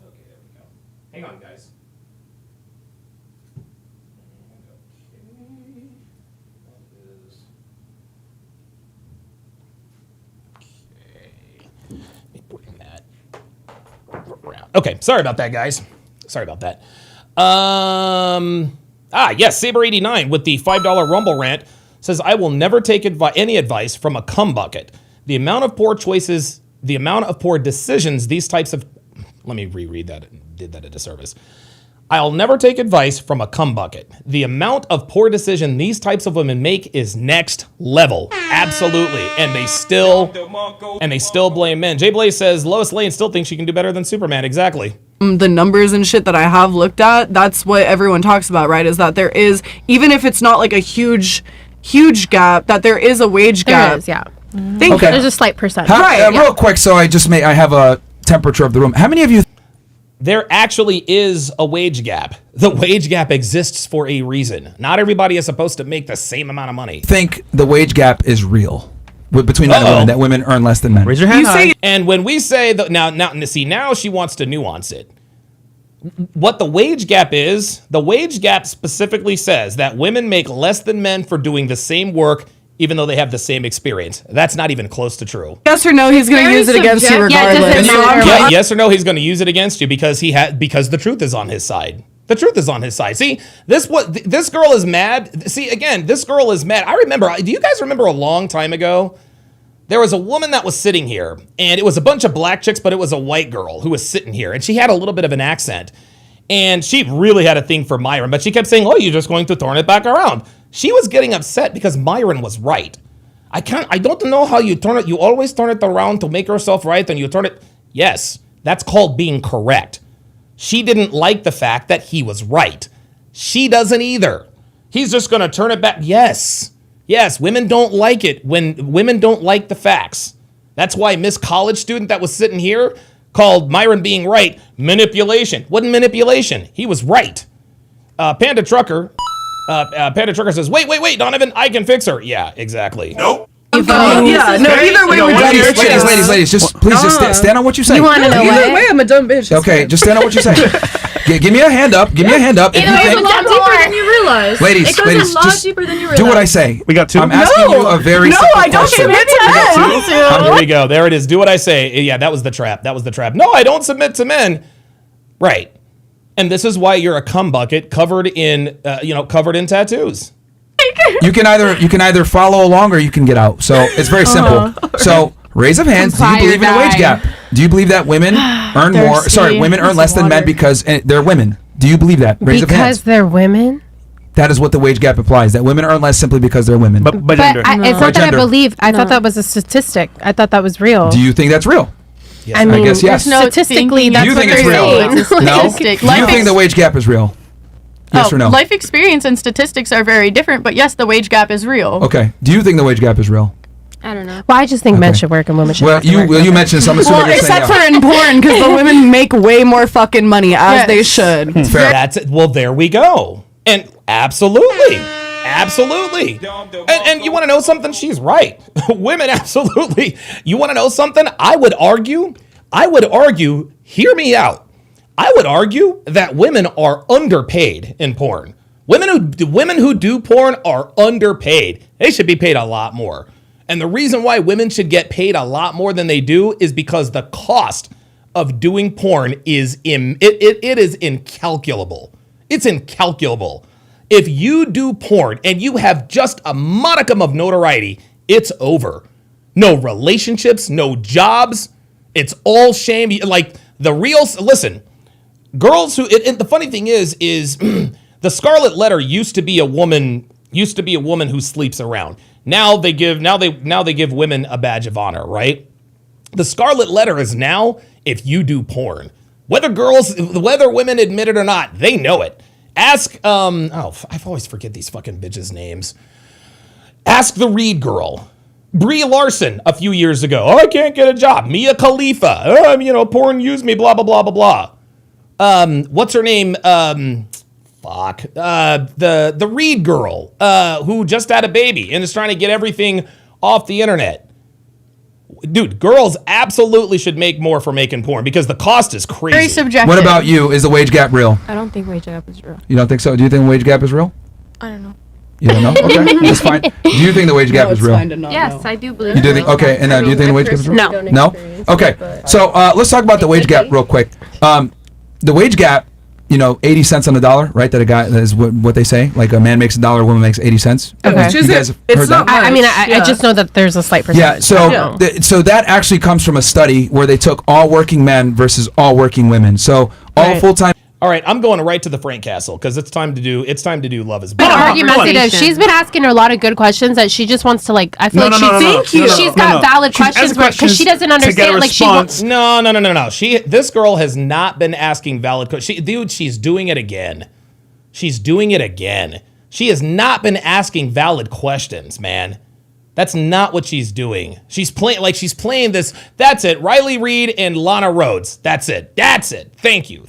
Okay, there we go. Hang on, guys. Okay, sorry about that, guys. Sorry about that. Yes, Saber89 with the $5 Rumble rant says, I will never take any advice from a cum bucket. The amount of poor choices, the amount of poor decisions, these types of... Let me reread that. Did that a disservice. I'll never take advice from a cum bucket. The amount of poor decision these types of women make is next level. Absolutely. And they still blame men. Jay Blaze says Lois Lane still thinks she can do better than Superman. Exactly. The numbers and shit that I have looked at, that's what everyone talks about, right? Is that there is, even if it's not like a huge gap, that there is a wage gap. There is, yeah. Okay. There's a slight percentage. Real quick, so I have a temperature of the room. How many of you... There actually is a wage gap. The wage gap exists for a reason. Not everybody is supposed to make the same amount of money. think the wage gap is real between men and women, that women earn less than men? Raise your hand. And when we say that now she wants to nuance it. What the wage gap is, the wage gap specifically says that women make less than men for doing the same work even though they have the same experience. That's not even close to true. Yes or no, he's going to use it against you regardless. Yes or no, he's going to use it against you because the truth is on his side. The truth is on his side. See, this girl is mad. See, again, this girl is mad. I remember, do you guys remember a long time ago? There was a woman that was sitting here, and it was a bunch of black chicks, but it was a white girl who was sitting here, and she had a little bit of an accent. And she really had a thing for Myron, but she kept saying, oh, you're just going to turn it back around. She was getting upset because Myron was right. I don't know how you turn it. You always turn it around to make yourself right, and you turn it. Yes, that's called being correct. She didn't like the fact that he was right. She doesn't either. He's just going to turn it back. Yes, women don't like it when women don't like the facts. That's why Miss College student that was sitting here called Myron being right manipulation. Wasn't manipulation. He was right. Panda Trucker says, wait, Donovan, I can fix her. Yeah, exactly. Nope. Either way, ladies, just please stand on what you say. You want to know either way, I'm a dumb bitch. Okay, just stand on what you say. Give me a hand up. Give me a hand up. It goes a lot deeper than you realize. Ladies, it goes a lot deeper than you realize. Do what I say. We got two. I'm asking you a very simple question. No, I don't submit to men. Here we go. There it is. Do what I say. Yeah, that was the trap. No, I don't submit to men. Right. And this is why you're a cum bucket covered in tattoos. You can either follow along or you can get out. So it's very simple. So raise of hands. Do you believe in a wage gap? Do you believe that women earn more? Sorry, women earn less than men because they're women. Do you believe that? Raise of hands. Because they're women? That is what the wage gap applies. That women earn less simply because they're women. But it's not that I believe. I thought that was a statistic. I thought that was real. Do you think that's real? Yes. I guess yes. No, statistically, that's what they're saying. No? Do you think the wage gap is real? Yes or no? Life experience and statistics are very different, but yes, the wage gap is real. Okay. Do you think the wage gap is real? I don't know. Well, I just think men should work and women should work. You mentioned some. Well, except for in porn, because the women make way more fucking money as they should. Fair. That's it. Well, there we go. And absolutely. And you want to know something? She's right. Women, absolutely. You want to know something? I would argue, hear me out. I would argue that women are underpaid in porn. Women who do porn are underpaid. They should be paid a lot more. And the reason why women should get paid a lot more than they do is because the cost of doing porn is it is incalculable. It's incalculable. If you do porn and you have just a modicum of notoriety, it's over. No relationships, no jobs. It's all shame. Like the real, listen, girls who, and the funny thing is the Scarlet Letter used to be a woman who sleeps around. Now they give women a badge of honor, right? The Scarlet Letter is now if you do porn. Whether women admit it or not, they know it. Ask, I always forget these fucking bitches' names. Ask the Reed girl. Brie Larson a few years ago. Oh, I can't get a job. Mia Khalifa. Oh, porn used me, blah, blah, blah, blah, blah. What's her name? The Reed girl, who just had a baby and is trying to get everything off the internet. Dude, girls absolutely should make more for making porn because the cost is crazy. Very subjective. What about you? Is the wage gap real? I don't think wage gap is real. You don't think so? Do you think the wage gap is real? I don't know. You don't know? Okay, that's fine. Do you think the wage gap is real? Yes, I do believe. You do think? Okay, and do you think the wage gap is real? No. Okay, so let's talk about the wage gap real quick. The wage gap, 80 cents on the dollar, right? That is what they say. Like a man makes $1, a woman makes 80 cents. Okay. You guys have heard that? I just know that there's a slight percentage. Yeah. So that actually comes from a study where they took all working men versus all working women. So all full-time. All right, I'm going right to the Frank Castle because it's time to do Love Is But Blind. argumentative. She's been asking her a lot of good questions that she just wants to I feel she's got valid questions because she doesn't understand. Like she wants. No. This girl has not been asking valid questions. She's doing it again. She's doing it again. She has not been asking valid questions, man. That's not what she's doing. She's playing this. That's it. Riley Reid and Lana Rhodes. That's it. Thank you.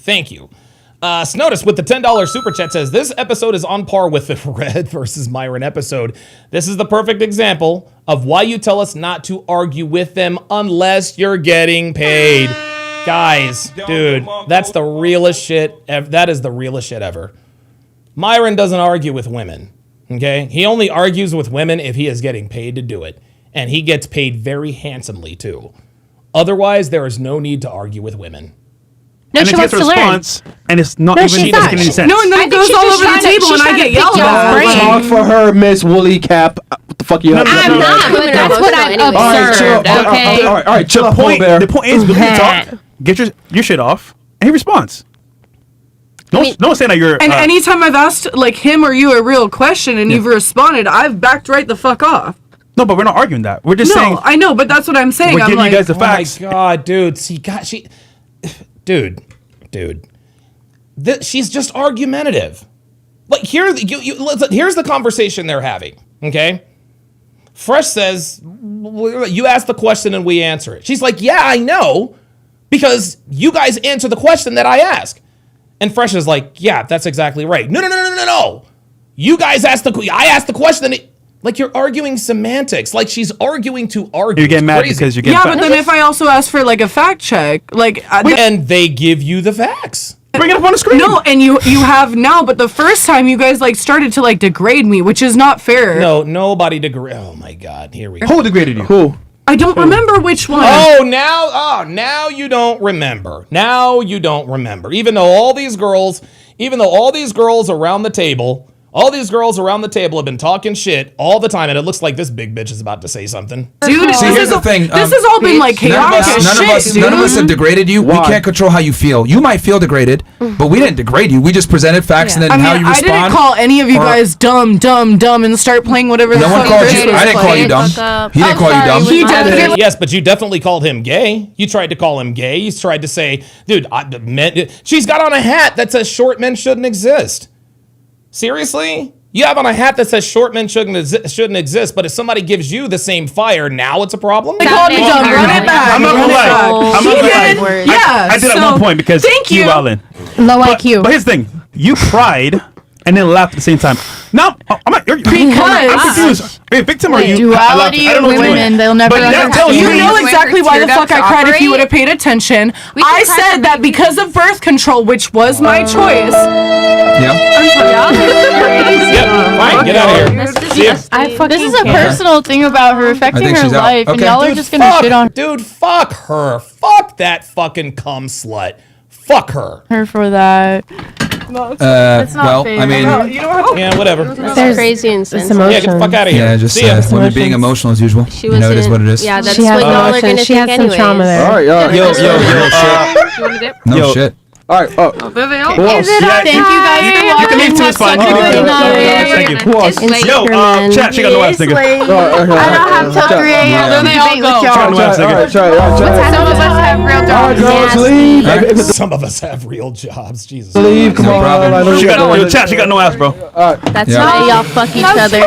Snodus with the $10 super chat says, this episode is on par with the Red versus Myron episode. This is the perfect example of why you tell us not to argue with them unless you're getting paid. Guys, dude, that's the realest shit. That is the realest shit ever. Myron doesn't argue with women, okay? He only argues with women if he is getting paid to do it. And he gets paid very handsomely, too. Otherwise, there is no need to argue with women. No, and she wants to learn. And it's not even doesn't make any sense. No, and then it goes all over the table and I get yelled at. Talk for her, Miss Woolly Cap. What the fuck you have? I'm not, but that's what I observed, okay? All right, chill out. The point is, when you talk, get your shit off, and he responds. No one's saying that you're... And anytime I've asked, him or you a real question and you've responded, I've backed right the fuck off. No, but we're not arguing that. We're just saying... No, I know, but that's what I'm saying. We're giving you guys the facts. Oh my God, dude. Dude. She's just argumentative. Here's the conversation they're having, okay? Fresh says, you ask the question and we answer it. She's like, yeah, I know, because you guys answer the question that I ask. And Fresh is like, yeah, that's exactly right. No. You guys I asked the question. You're arguing semantics. She's arguing to argue. You're getting mad because you're getting facts. But then if I also ask for a fact check, and they give you the facts. Bring it up on the screen. No, and you have now, but the first time you guys started to degrade me, which is not fair. No, nobody degraded. Oh my God, here we go. Who degraded you? Who? I don't remember which one. Now you don't remember. Now you don't remember. Even though all these girls around the table have been talking shit all the time, and it looks like this big bitch is about to say something. Dude, see, here's the thing. This has all been chaotic. None of us have degraded you. Why? We can't control how you feel. You might feel degraded, but we didn't degrade you. We just presented facts and then how you respond. I didn't call any of you guys dumb, and start playing whatever the fuck. No one called you. I didn't call you dumb. He didn't call you dumb. He did. Yes, but you definitely called him gay. You tried to call him gay. You tried to say, dude, she's got on a hat that says short men shouldn't exist. Seriously? You have on a hat that says short men shouldn't exist, but if somebody gives you the same fire, now it's a problem? They called me dumb. Run it back. I'm not gonna lie. I did at one point because you Alan. Low IQ. But here's the thing. You cried and then laughed at the same time. No, I'm confused. Hey, victim or you? Duality of women, they'll never understand. You know exactly why the fuck I cried if you would have paid attention. I said that because of birth control, which was my choice. Fine, get out of here. This is a personal thing about her affecting her life, and y'all are just gonna shit on Dude, fuck her. Fuck that fucking cum slut. Fuck her. her for that. That's not well, fair. I mean, Yeah, whatever. That's crazy and sensitive. Yeah, get the fuck out of here. yeah, just See ya. women being emotional as usual. She You know, it is wasn't- what it is. Yeah, that's She has what y'all are emotions. gonna She think has some trauma anyways. there. All right, y'all. Yo, no Yo. shit. All right. There they are. Who else? Thank you guys for watching. You can leave too, it's fine. You can leave too. Thank you. Who else? Yo, chat, she got no ass, nigga. I don't have till 3 a.m. There they all go. She got no ass, nigga. Some of us have real All right, jobs. girls, leave. Some of us have real jobs. Jesus. Leave. Come No on. problem. I know She you got got no chat. She got no ass, bro. That's Yeah. why y'all fuck each other.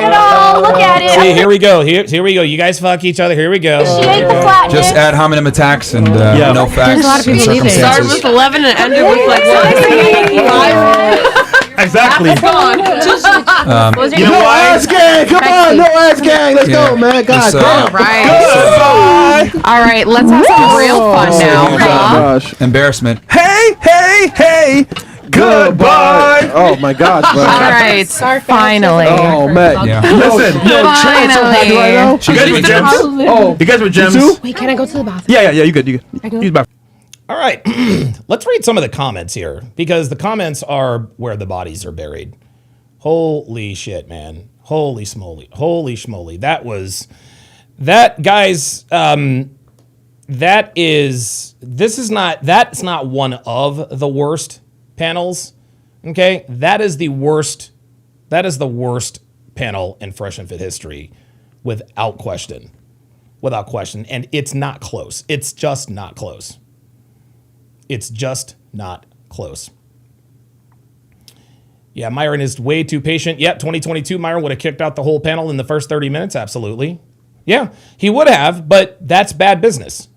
Look at it. See, here we go. Here we go. You guys fuck each other. Here we go. Just ad hominem attacks and no facts There's a lot of and people leaving. Started circumstances. with 11 and ended with like 5. Exactly. You You know no why? ass gang. Come on, no ass gang. Let's go, man. God damn. Right. Goodbye. All right, let's have some real fun Oh, now. gosh. Embarrassment. Hey, hey, hey. Goodbye. Oh my gosh, bro. All right, finally. Oh man. Yeah. Listen. Finally. You guys were gems. Oh, You guys were gems. too? Wait, can I go to the bathroom? Yeah. You good. Use the bathroom. All right. Let's read some of the comments here because the comments are where the bodies are buried. Holy shit, man. Holy smoly. Holy schmoly. That's not one of the worst panels. Okay? That is the worst panel in Fresh and Fit history without question. Without question. And it's not close. It's just not close. It's just not close. Yeah, Myron is way too patient. Yep, 2022, Myron would have kicked out the whole panel in the first 30 minutes. Absolutely. Yeah, he would have, but that's bad business,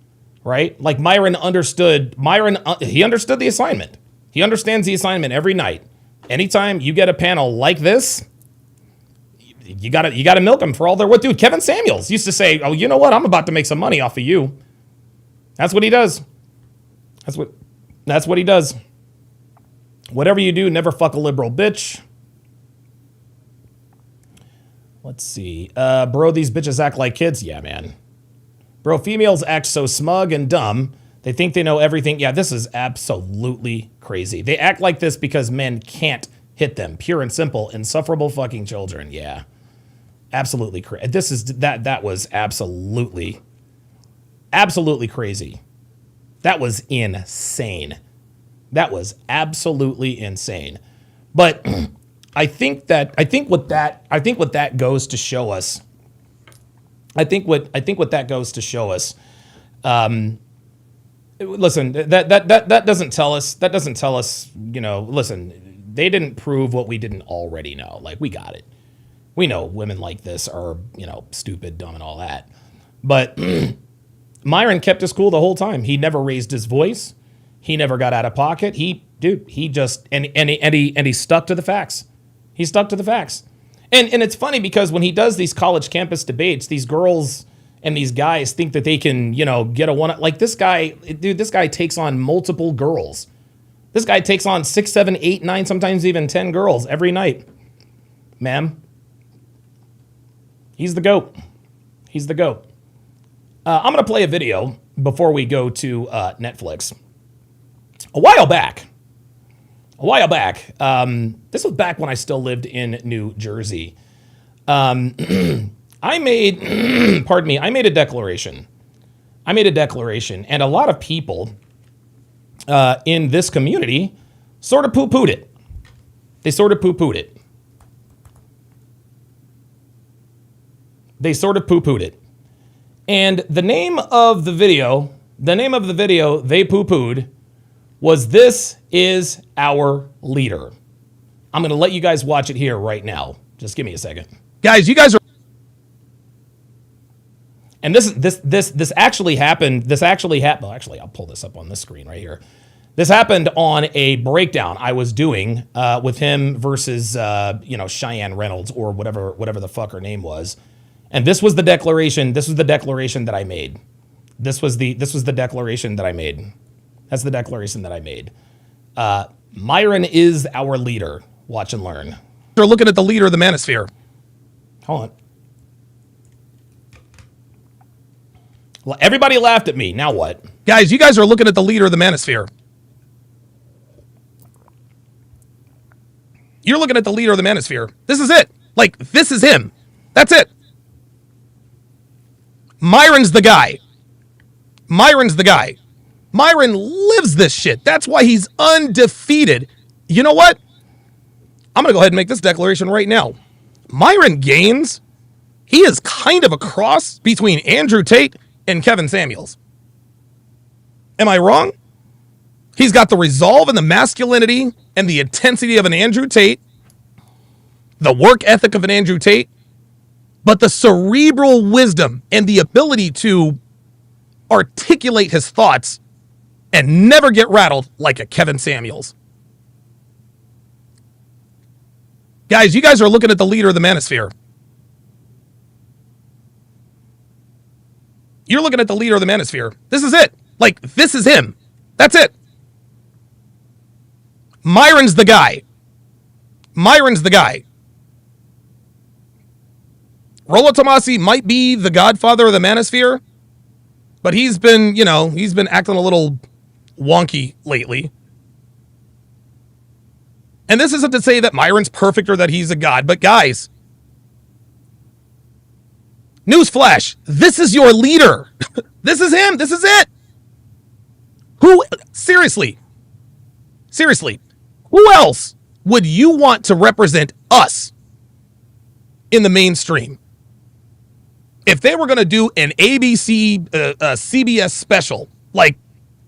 right? Like Myron understood the assignment. He understands the assignment every night. Anytime you get a panel like this, you gotta milk them for all they're worth. Dude, Kevin Samuels used to say, "Oh, you know what? I'm about to make some money off of you." That's what he does. That's what he does. Whatever you do, never fuck a liberal bitch. Let's see. Bro, these bitches act like kids. Yeah, man. Bro, females act so smug and dumb. They think they know everything. Yeah, this is absolutely crazy. They act like this because men can't hit them. Pure and simple, insufferable fucking children. Yeah. Absolutely crazy. That was absolutely crazy. That was insane. That was absolutely insane. But I think what that goes to show us. Listen, that doesn't tell us. Listen, they didn't prove what we didn't already know. Like, we got it. We know women like this are, stupid, dumb, and all that. But Myron kept his cool the whole time. He never raised his voice. He never got out of pocket. He just stuck to the facts. He stuck to the facts. And it's funny because when he does these college campus debates, these girls and these guys think that they can, get a one. Like this guy takes on multiple girls. This guy takes on 6, 7, 8, 9, sometimes even 10 girls every night. Ma'am. He's the GOAT. He's the GOAT. I'm going to play a video before we go to Netflix. A while back, this was back when I still lived in New Jersey. I made a declaration. And a lot of people in this community sort of poo-pooed it. They sort of poo-pooed it. And the name of the video they poo-pooed was "This is Our Leader." I'm going to let you guys watch it here right now. Just give me a second. Guys, you guys are... And this actually happened. Well, actually, I'll pull this up on this screen right here. This happened on a breakdown I was doing with him versus Cheyenne Reynolds or whatever the fuck her name was. And this was the declaration. This was the declaration that I made. This was the declaration that I made. That's the declaration that I made. Myron is our leader. Watch and learn. They're looking at the leader of the manosphere. Hold on. Well, everybody laughed at me. Now what? Guys, you guys are looking at the leader of the manosphere. You're looking at the leader of the manosphere. This is it. Like, this is him. That's it. Myron's the guy. Myron's the guy. Myron lives this shit. That's why he's undefeated. You know what? I'm going to go ahead and make this declaration right now. Myron Gaines, he is kind of a cross between Andrew Tate and Kevin Samuels. Am I wrong? He's got the resolve and the masculinity and the intensity of an Andrew Tate, the work ethic of an Andrew Tate, but the cerebral wisdom and the ability to articulate his thoughts and never get rattled like a Kevin Samuels. Guys, you guys are looking at the leader of the manosphere. You're looking at the leader of the manosphere. This is it. Like, this is him. That's it. Myron's the guy. Myron's the guy. Rollo Tomasi might be the godfather of the manosphere, but he's been, he's been acting a little wonky lately. And this isn't to say that Myron's perfect or that he's a god, but guys, newsflash, this is your leader. This is him. This is it. Seriously, who else would you want to represent us in the mainstream? If they were going to do an ABC, CBS special, like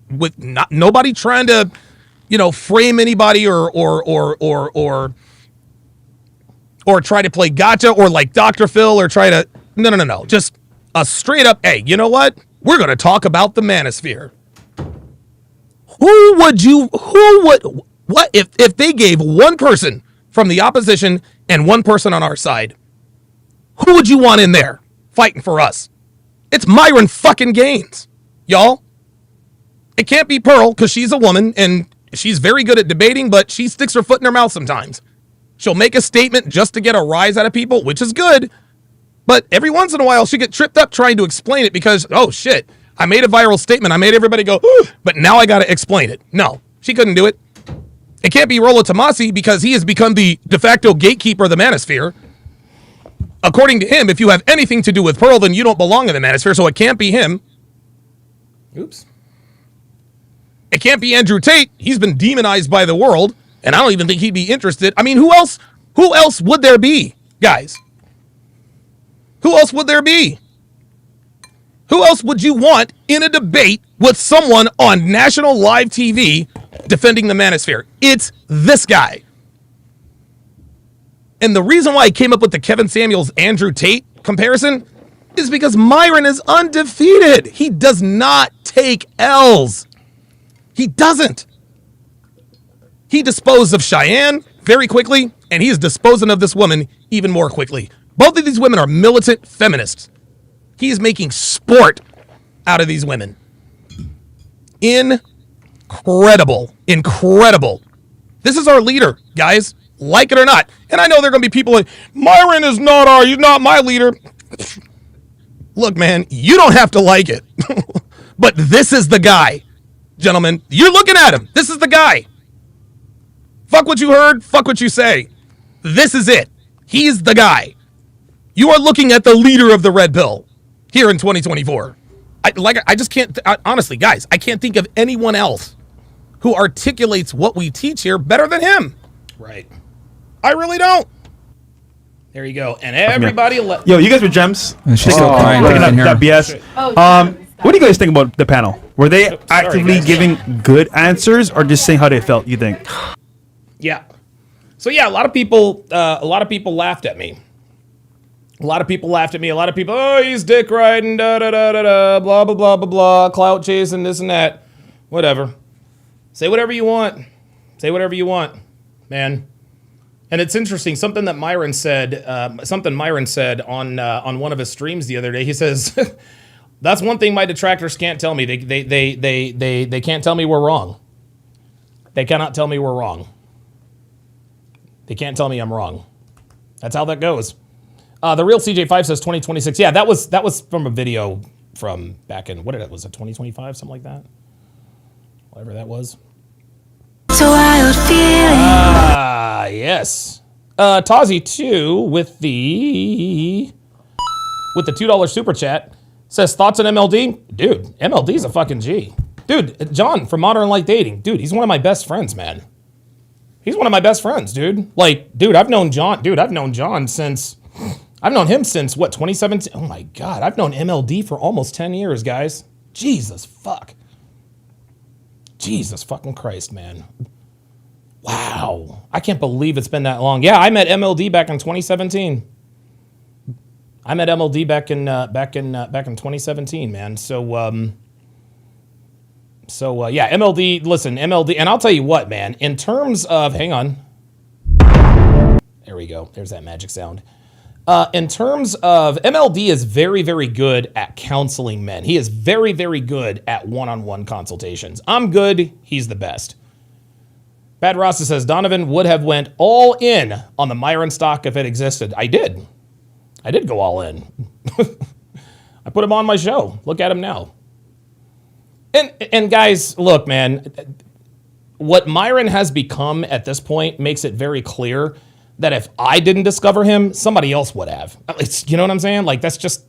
with nobody trying to, frame anybody or try to play gotcha or like Dr. Phil or try to, no. Just a straight up, hey, you know what? We're going to talk about the manosphere. What if they gave one person from the opposition and one person on our side? Who would you want in there fighting for us? It's Myron fucking Gaines, y'all. It can't be Pearl because she's a woman and she's very good at debating, but she sticks her foot in her mouth sometimes. She'll make a statement just to get a rise out of people, which is good. But every once in a while, she get tripped up trying to explain it because, oh shit, I made a viral statement. I made everybody go, but now I got to explain it. No, she couldn't do it. It can't be Rollo Tomasi because he has become the de facto gatekeeper of the manosphere. According to him, if you have anything to do with Pearl, then you don't belong in the manosphere, so it can't be him. Oops. It can't be Andrew Tate. He's been demonized by the world, and I don't even think he'd be interested. I mean, who else would there be, guys? Who else would there be? Who else would you want in a debate with someone on national live TV defending the manosphere? It's this guy. And the reason why I came up with the Kevin Samuels Andrew Tate comparison is because Myron is undefeated. He does not take L's. He doesn't. He disposed of Cheyenne very quickly, and he is disposing of this woman even more quickly. Both of these women are militant feminists. He's making sport out of these women. Incredible. This is our leader, guys. Like it or not. And I know there are going to be people like, Myron is he's not my leader. Look, man, you don't have to like it. But this is the guy, gentlemen. You're looking at him. This is the guy. Fuck what you heard. Fuck what you say. This is it. He's the guy. You are looking at the leader of the red pill here in 2024. I just can't, honestly, guys, I can't think of anyone else who articulates what we teach here better than him. Right. I really don't. There you go. And everybody Yo, you guys were gems. She's still crying. That BS. What do you guys think about the panel? Were they actively giving good answers or just saying how they felt, you think? Yeah. So yeah, a lot of people laughed at me. A lot of people, oh, he's dick riding, blah, blah, blah, blah, blah, clout chasing, this and that. Whatever. Say whatever you want. Man. And it's interesting, something Myron said on one of his streams the other day. He says, that's one thing my detractors can't tell me. They can't tell me we're wrong. They cannot tell me we're wrong. They can't tell me I'm wrong. That's how that goes. The real CJ5 says 2026. Yeah, that was from a video from back in, was it 2025? Something like that? Whatever that was. So wild feeling. Ah, yes. Tazi 2 with the $2 super chat says thoughts on MLD? Dude, MLD's a fucking G. Dude, John from Modern Light Dating. Dude, he's one of my best friends, man. He's one of my best friends, dude. Like, dude, I've known him since, what, 2017? Oh my God, I've known MLD for almost 10 years, guys. Jesus fucking Christ, man. Wow. I can't believe it's been that long. Yeah, I met MLD back in 2017. I met MLD back in 2017, man. So yeah, MLD, listen, MLD, and I'll tell you what, man, in terms of, hang on. There we go. There's that magic sound. In terms of, MLD is very, very good at counseling men. He is very, very good at one-on-one consultations. I'm good. He's the best. Bad Rasta says, Donovan would have went all in on the Myron stock if it existed. I did go all in. I put him on my show. Look at him now. And guys, look, man, what Myron has become at this point makes it very clear that if I didn't discover him, somebody else would have. You know what I'm saying? Like, that's just,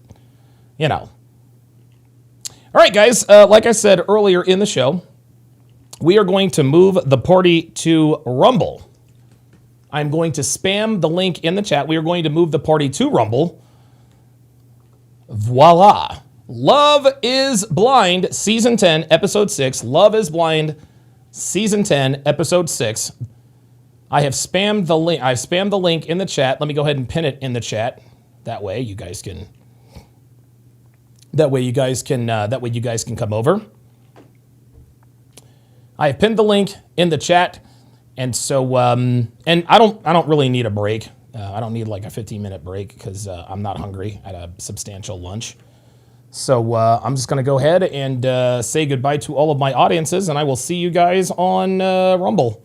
you know. All right, guys, like I said earlier in the show, we are going to move the party to Rumble. I'm going to spam the link in the chat. We are going to move the party to Rumble. Voila. Love is Blind, Season 10, Episode 6. Love is Blind, Season 10, Episode 6. I have spammed the link. I've spammed the link in the chat. Let me go ahead and pin it in the chat. That way you guys can come over. I have pinned the link in the chat, and so and I don't really need a break. I don't need like a 15-minute break because I'm not hungry at a substantial lunch. So I'm just going to go ahead and say goodbye to all of my audiences, and I will see you guys on Rumble.